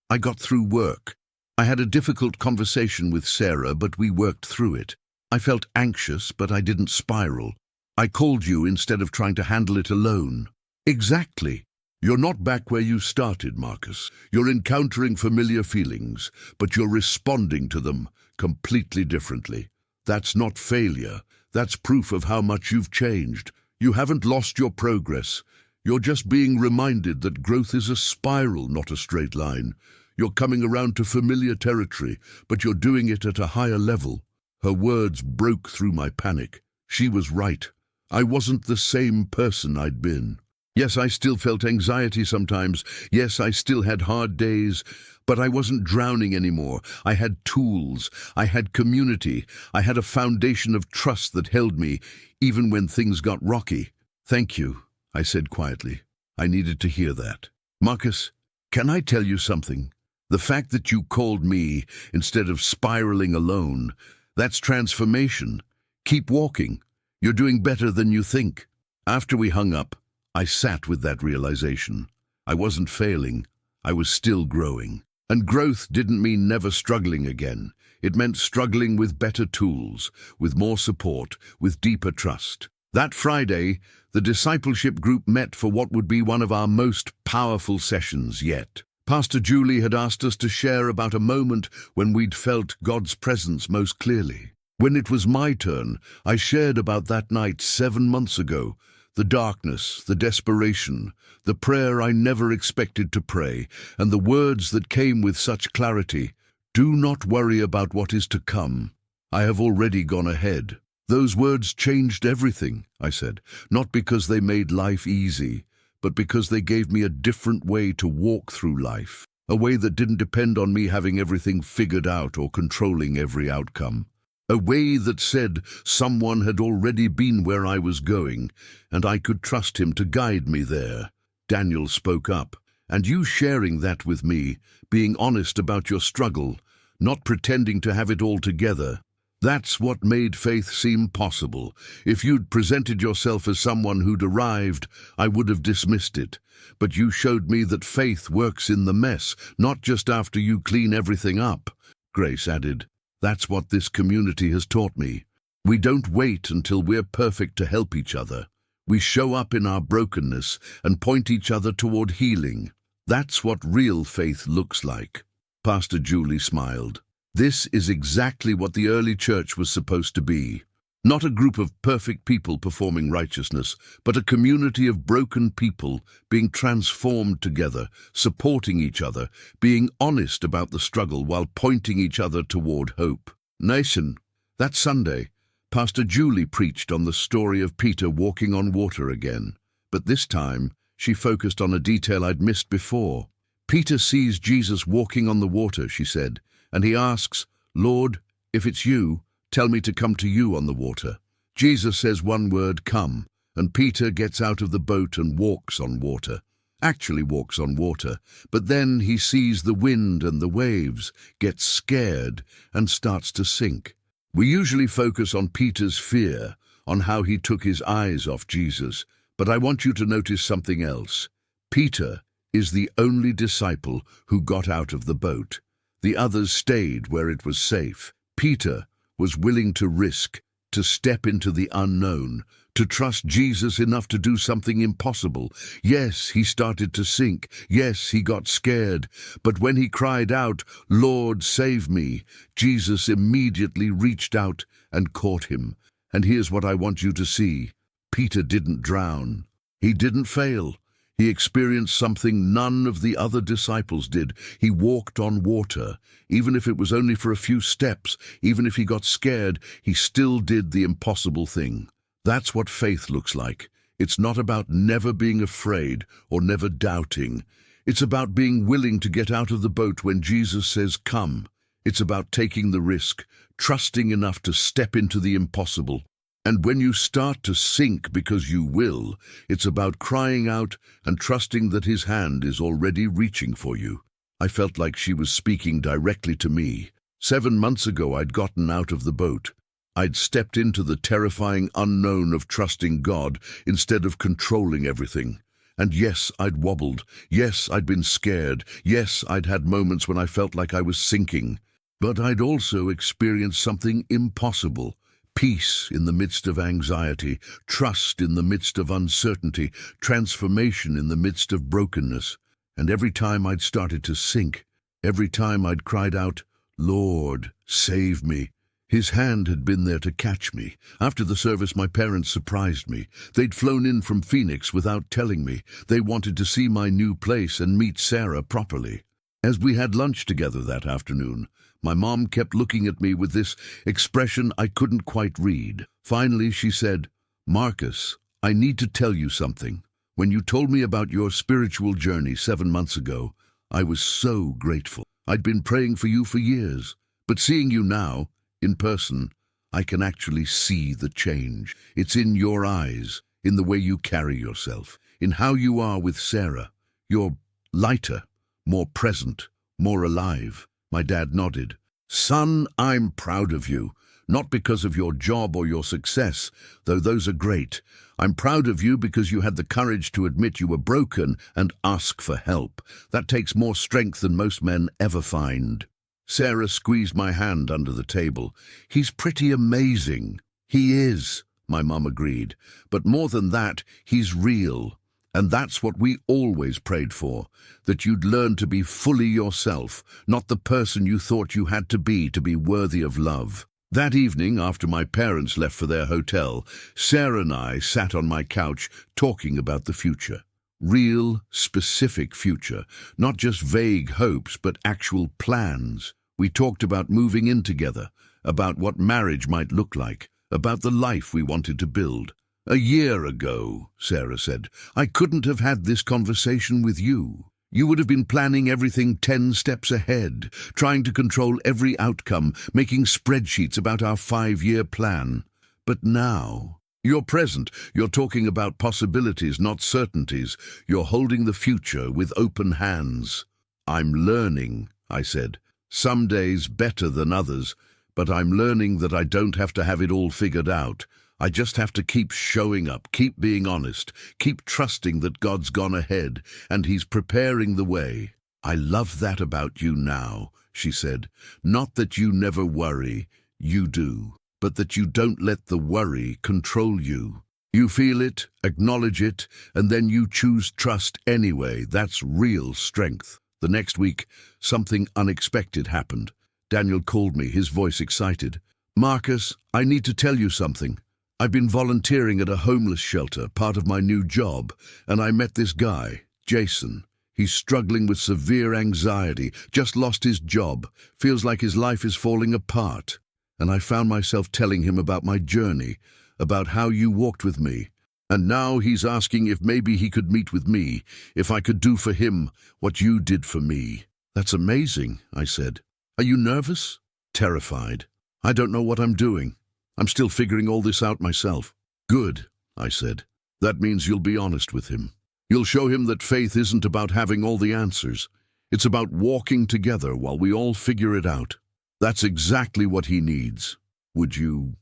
A: I got through work. I had a difficult conversation with Sarah, but we worked through it. I felt anxious, but I didn't spiral. I called you instead of trying to handle it alone. Exactly. You're not back where you started, Marcus. You're encountering familiar feelings, but you're responding to them completely differently. That's not failure. That's proof of how much you've changed. You haven't lost your progress. You're just being reminded that growth is a spiral, not a straight line. You're coming around to familiar territory, but you're doing it at a higher level. Her words broke through my panic. She was right. I wasn't the same person I'd been. Yes, I still felt anxiety sometimes. Yes, I still had hard days, but I wasn't drowning anymore. I had tools. I had community. I had a foundation of trust that held me, even when things got rocky. Thank you, I said quietly. I needed to hear that. Marcus, can I tell you something? The fact that you called me instead of spiraling alone, that's transformation. Keep walking. You're doing better than you think. After we hung up, I sat with that realization. I wasn't failing. I was still growing. And growth didn't mean never struggling again. It meant struggling with better tools, with more support, with deeper trust. That Friday, the discipleship group met for what would be one of our most powerful sessions yet. Pastor Julie had asked us to share about a moment when we'd felt God's presence most clearly. When it was my turn, I shared about that night 7 months ago, the darkness, the desperation, the prayer I never expected to pray, and the words that came with such clarity. Do not worry about what is to come. I have already gone ahead. Those words changed everything, I said, not because they made life easy, but because they gave me a different way to walk through life, a way that didn't depend on me having everything figured out or controlling every outcome. A way that said someone had already been where I was going, and I could trust him to guide me there. Daniel spoke up, and you sharing that with me, being honest about your struggle, not pretending to have it all together, that's what made faith seem possible. If you'd presented yourself as someone who'd arrived, I would have dismissed it. But you showed me that faith works in the mess, not just after you clean everything up. Grace added, that's what this community has taught me. We don't wait until we're perfect to help each other. We show up in our brokenness and point each other toward healing. That's what real faith looks like. Pastor Julie smiled. This is exactly what the early church was supposed to be. Not a group of perfect people performing righteousness, but a community of broken people being transformed together, supporting each other, being honest about the struggle while pointing each other toward hope. Nation, that Sunday, Pastor Julie preached on the story of Peter walking on water again. But this time, she focused on a detail I'd missed before. Peter sees Jesus walking on the water, she said, and he asks, Lord, if it's you, tell me to come to you on the water. Jesus says one word, come, and Peter gets out of the boat and walks on water. Actually walks on water, but then he sees the wind and the waves, gets scared, and starts to sink. We usually focus on Peter's fear, on how he took his eyes off Jesus, but I want you to notice something else. Peter is the only disciple who got out of the boat. The others stayed where it was safe. Peter was willing to risk, to step into the unknown, to trust Jesus enough to do something impossible. Yes, he started to sink. Yes, he got scared. But when he cried out, Lord, save me, Jesus immediately reached out and caught him. And here's what I want you to see. Peter didn't drown. He didn't fail. He experienced something none of the other disciples did. He walked on water. Even if it was only for a few steps, even if he got scared, he still did the impossible thing. That's what faith looks like. It's not about never being afraid or never doubting. It's about being willing to get out of the boat when Jesus says, come. It's about taking the risk, trusting enough to step into the impossible. And when you start to sink because you will, it's about crying out and trusting that his hand is already reaching for you. I felt like she was speaking directly to me. 7 months ago, I'd gotten out of the boat. I'd stepped into the terrifying unknown of trusting God instead of controlling everything. And yes, I'd wobbled. Yes, I'd been scared. Yes, I'd had moments when I felt like I was sinking. But I'd also experienced something impossible. Peace in the midst of anxiety, trust in the midst of uncertainty, transformation in the midst of brokenness. And every time I'd started to sink, every time I'd cried out, "Lord, save me," His hand had been there to catch me. After the service, my parents surprised me. They'd flown in from Phoenix without telling me. They wanted to see my new place and meet Sarah properly. As we had lunch together that afternoon, my mom kept looking at me with this expression I couldn't quite read. Finally, she said, "Marcus, I need to tell you something. When you told me about your spiritual journey 7 months ago, I was so grateful. I'd been praying for you for years, but seeing you now, in person, I can actually see the change. It's in your eyes, in the way you carry yourself, in how you are with Sarah. You're lighter, more present, more alive." My dad nodded. "Son, I'm proud of you. Not because of your job or your success, though those are great. I'm proud of you because you had the courage to admit you were broken and ask for help. That takes more strength than most men ever find." Sarah squeezed my hand under the table. "He's pretty amazing." "He is," my mum agreed. "But more than that, he's real. And that's what we always prayed for, that you'd learn to be fully yourself, not the person you thought you had to be worthy of love." That evening, after my parents left for their hotel, Sarah and I sat on my couch talking about the future. Real, specific future, not just vague hopes, but actual plans. We talked about moving in together, about what marriage might look like, about the life we wanted to build. "A year ago," Sarah said, "I couldn't have had this conversation with you. You would have been planning everything 10 steps ahead, trying to control every outcome, making spreadsheets about our 5-year plan. But now, you're present. You're talking about possibilities, not certainties. You're holding the future with open hands." "I'm learning," I said. "Some days better than others, but I'm learning that I don't have to have it all figured out. I just have to keep showing up, keep being honest, keep trusting that God's gone ahead and He's preparing the way." "I love that about you now," she said. "Not that you never worry, you do, but that you don't let the worry control you. You feel it, acknowledge it, and then you choose trust anyway. That's real strength." The next week, something unexpected happened. Daniel called me, his voice excited. "Marcus, I need to tell you something. I've been volunteering at a homeless shelter, part of my new job, and I met this guy, Jason. He's struggling with severe anxiety, just lost his job, feels like his life is falling apart. And I found myself telling him about my journey, about how you walked with me. And now he's asking if maybe he could meet with me, if I could do for him what you did for me." "That's amazing," I said. "Are you nervous?" "Terrified. I don't know what I'm doing. I'm still figuring all this out myself." "Good," I said. "That means you'll be honest with him. You'll show him that faith isn't about having all the answers. It's about walking together while we all figure it out. That's exactly what he needs. Would you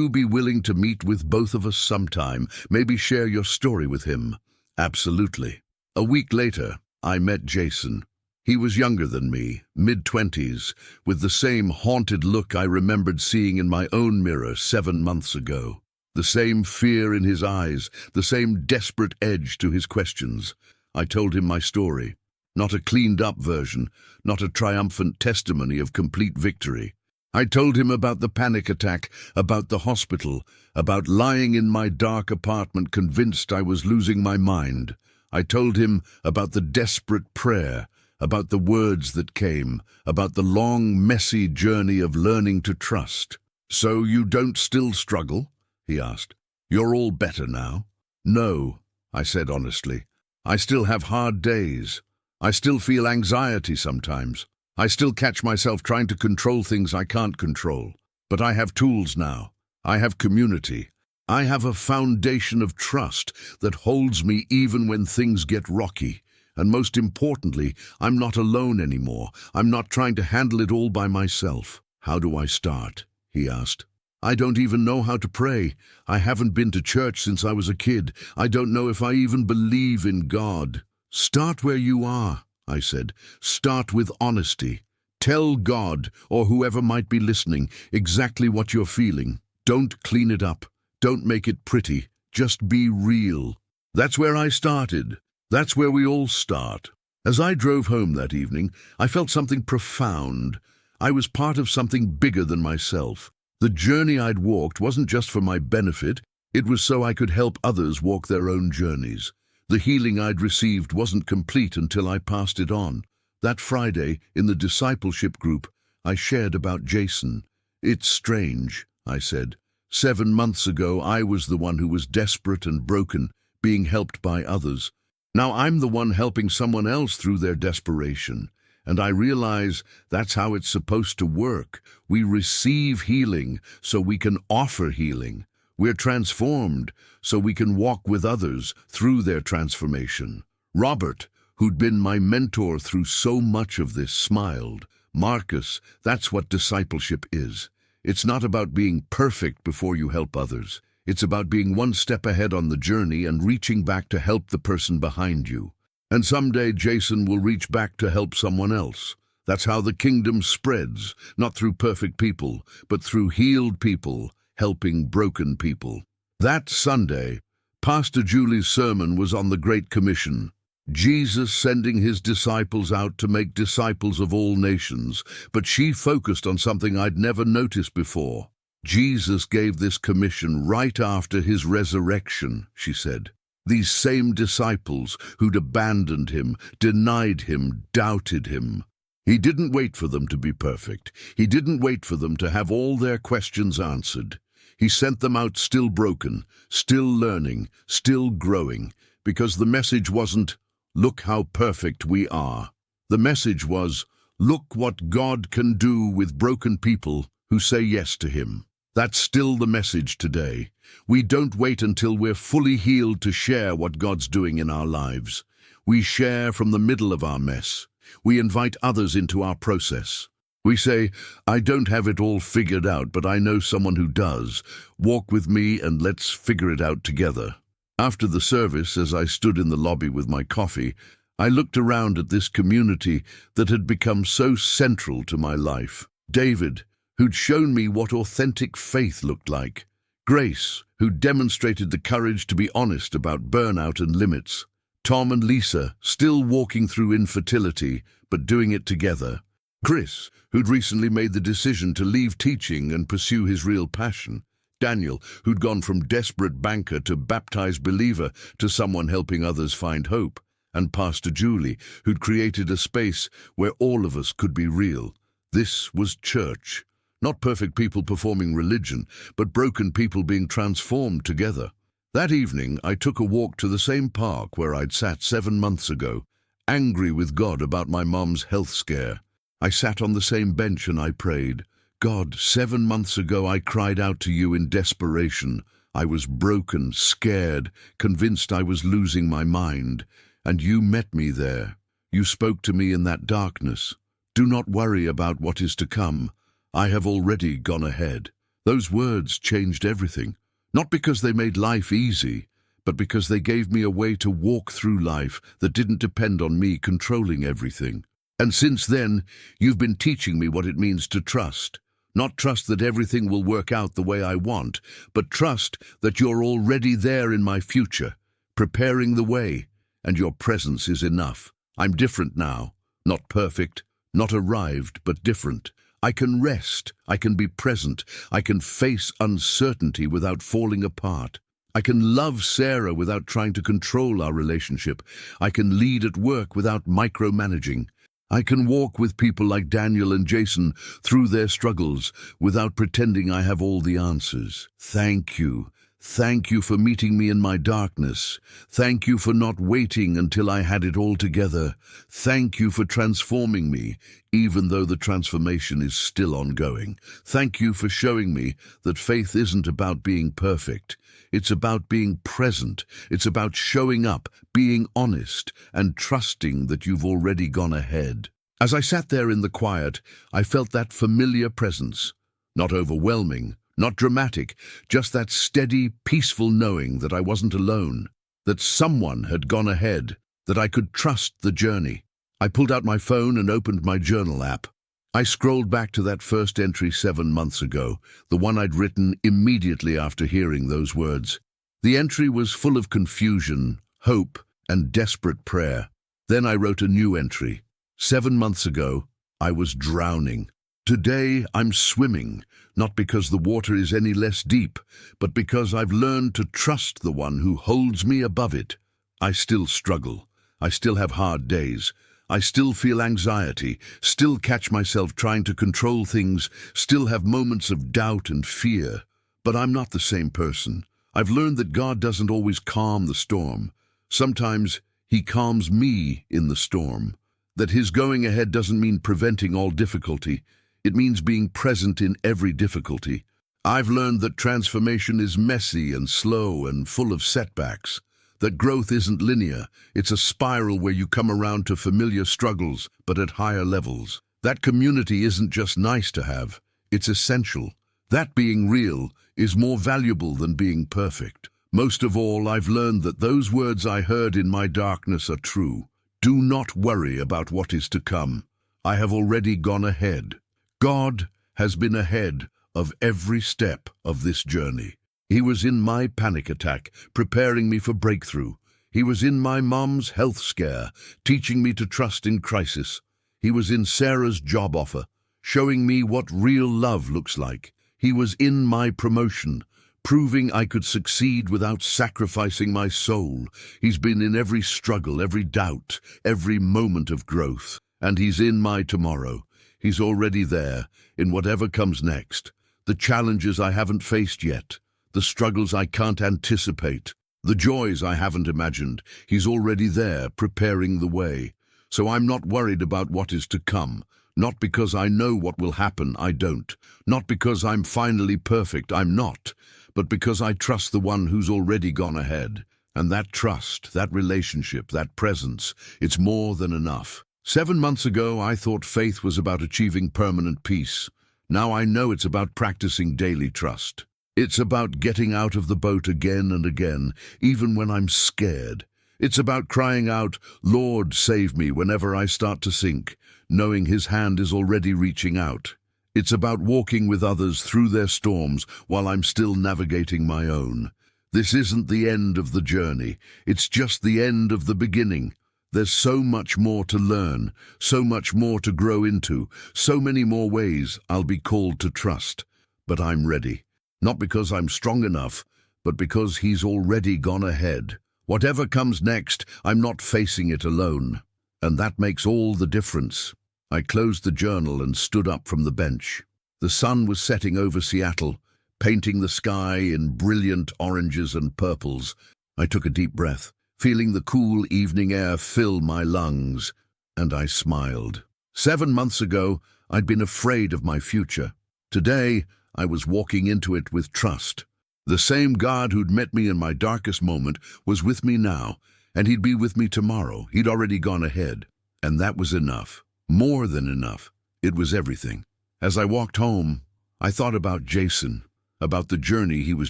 A: be willing to meet with both of us sometime, maybe share your story with him?" "Absolutely." A week later, I met Jason. He was younger than me, mid-20s, with the same haunted look I remembered seeing in my own mirror 7 months ago. The same fear in his eyes, the same desperate edge to his questions. I told him my story. Not a cleaned-up version, not a triumphant testimony of complete victory. I told him about the panic attack, about the hospital, about lying in my dark apartment convinced I was losing my mind. I told him about the desperate prayer, about the words that came, about the long, messy journey of learning to trust. "So you don't still struggle?" he asked. "You're all better now?" "No," I said honestly. "I still have hard days. I still feel anxiety sometimes. I still catch myself trying to control things I can't control. But I have tools now. I have community. I have a foundation of trust that holds me even when things get rocky. And most importantly, I'm not alone anymore. I'm not trying to handle it all by myself." "How do I start?" he asked. I don't even know how to pray. I haven't been to church since I was a kid. I don't know if I even believe in God. Start where you are, I said. Start with honesty. Tell God, or whoever might be listening, exactly what you're feeling. Don't clean it up. Don't make it pretty. Just be real. That's where I started. That's where we all start. As I drove home that evening, I felt something profound. I was part of something bigger than myself. The journey I'd walked wasn't just for my benefit, it was so I could help others walk their own journeys. The healing I'd received wasn't complete until I passed it on. That Friday, in the discipleship group, I shared about Jason. It's strange, I said. 7 months ago, I was the one who was desperate and broken, being helped by others. Now I'm the one helping someone else through their desperation. And I realize that's how it's supposed to work. We receive healing so we can offer healing. We're transformed so we can walk with others through their transformation. Robert, who'd been my mentor through so much of this, smiled. Marcus, that's what discipleship is. It's not about being perfect before you help others. It's about being one step ahead on the journey and reaching back to help the person behind you. And someday Jason will reach back to help someone else. That's how the kingdom spreads, not through perfect people, but through healed people, helping broken people. That Sunday, Pastor Julie's sermon was on the Great Commission. Jesus sending his disciples out to make disciples of all nations, but she focused on something I'd never noticed before. Jesus gave this commission right after his resurrection, she said. These same disciples who'd abandoned him, denied him, doubted him. He didn't wait for them to be perfect. He didn't wait for them to have all their questions answered. He sent them out still broken, still learning, still growing, because the message wasn't, "Look how perfect we are." The message was, "Look what God can do with broken people who say yes to him." That's still the message today. We don't wait until we're fully healed to share what God's doing in our lives. We share from the middle of our mess. We invite others into our process. We say, "I don't have it all figured out, but I know someone who does. Walk with me and let's figure it out together." After the service, as I stood in the lobby with my coffee, I looked around at this community that had become so central to my life. David, who'd shown me what authentic faith looked like. Grace, who demonstrated the courage to be honest about burnout and limits. Tom and Lisa, still walking through infertility, but doing it together. Chris, who'd recently made the decision to leave teaching and pursue his real passion. Daniel, who'd gone from desperate banker to baptized believer to someone helping others find hope. And Pastor Julie, who'd created a space where all of us could be real. This was church. Not perfect people performing religion, but broken people being transformed together. That evening, I took a walk to the same park where I'd sat 7 months ago, angry with God about my mom's health scare. I sat on the same bench and I prayed, "God, 7 months ago I cried out to you in desperation. I was broken, scared, convinced I was losing my mind. And you met me there. You spoke to me in that darkness. Do not worry about what is to come. I have already gone ahead." Those words changed everything. Not because they made life easy, but because they gave me a way to walk through life that didn't depend on me controlling everything. And since then, you've been teaching me what it means to trust. Not trust that everything will work out the way I want, but trust that you're already there in my future, preparing the way, and your presence is enough. I'm different now, not perfect, not arrived, but different. I can rest, I can be present, I can face uncertainty without falling apart. I can love Sarah without trying to control our relationship. I can lead at work without micromanaging. I can walk with people like Daniel and Jason through their struggles without pretending I have all the answers. Thank you. Thank you for meeting me in my darkness. Thank you for not waiting until I had it all together. Thank you for transforming me, even though the transformation is still ongoing. Thank you for showing me that faith isn't about being perfect. It's about being present. It's about showing up, being honest, and trusting that you've already gone ahead. As I sat there in the quiet, I felt that familiar presence. Not overwhelming, Not dramatic, just that steady, peaceful knowing that I wasn't alone, that someone had gone ahead, that I could trust the journey. I pulled out my phone and opened my journal app. I scrolled back to that first entry 7 months ago, the one I'd written immediately after hearing those words. The entry was full of confusion, hope, and desperate prayer. Then I wrote a new entry. 7 months ago, I was drowning. Today, I'm swimming, not because the water is any less deep, but because I've learned to trust the one who holds me above it. I still struggle. I still have hard days. I still feel anxiety, still catch myself trying to control things, still have moments of doubt and fear. But I'm not the same person. I've learned that God doesn't always calm the storm. Sometimes He calms me in the storm. That His going ahead doesn't mean preventing all difficulty. It means being present in every difficulty. I've learned that transformation is messy and slow and full of setbacks. That growth isn't linear. It's a spiral where you come around to familiar struggles, but at higher levels. That community isn't just nice to have. It's essential. That being real is more valuable than being perfect. Most of all, I've learned that those words I heard in my darkness are true. Do not worry about what is to come. I have already gone ahead. God has been ahead of every step of this journey. He was in my panic attack, preparing me for breakthrough. He was in my mom's health scare, teaching me to trust in crisis. He was in Sarah's job offer, showing me what real love looks like. He was in my promotion, proving I could succeed without sacrificing my soul. He's been in every struggle, every doubt, every moment of growth. And He's in my tomorrow. He's already there, in whatever comes next. The challenges I haven't faced yet. The struggles I can't anticipate, the joys I haven't imagined. He's already there, preparing the way. So I'm not worried about what is to come. Not because I know what will happen, I don't. Not because I'm finally perfect, I'm not. But because I trust the one who's already gone ahead. And that trust, that relationship, that presence, it's more than enough. 7 months ago, I thought faith was about achieving permanent peace. Now I know it's about practicing daily trust. It's about getting out of the boat again and again, even when I'm scared. It's about crying out, "Lord, save me," whenever I start to sink, knowing His hand is already reaching out. It's about walking with others through their storms while I'm still navigating my own. This isn't the end of the journey. It's just the end of the beginning. There's so much more to learn, so much more to grow into, so many more ways I'll be called to trust. But I'm ready. Not because I'm strong enough, but because He's already gone ahead. Whatever comes next, I'm not facing it alone. And that makes all the difference. I closed the journal and stood up from the bench. The sun was setting over Seattle, painting the sky in brilliant oranges and purples. I took a deep breath, feeling the cool evening air fill my lungs, and I smiled. 7 months ago, I'd been afraid of my future. Today, I was walking into it with trust. The same God who'd met me in my darkest moment was with me now, and He'd be with me tomorrow. He'd already gone ahead. And that was enough. More than enough. It was everything. As I walked home, I thought about Jason, about the journey he was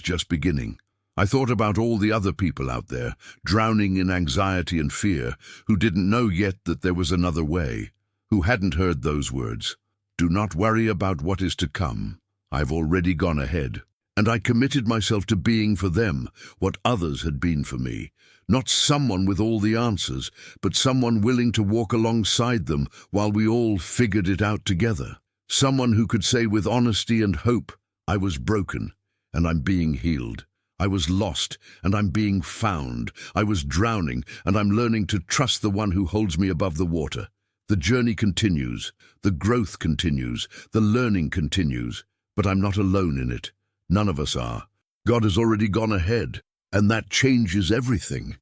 A: just beginning. I thought about all the other people out there, drowning in anxiety and fear, who didn't know yet that there was another way, who hadn't heard those words. Do not worry about what is to come. I've already gone ahead. And I committed myself to being for them what others had been for me. Not someone with all the answers, but someone willing to walk alongside them while we all figured it out together. Someone who could say with honesty and hope, I was broken, and I'm being healed. I was lost, and I'm being found. I was drowning, and I'm learning to trust the one who holds me above the water. The journey continues, the growth continues, the learning continues, but I'm not alone in it. None of us are. God has already gone ahead, and that changes everything.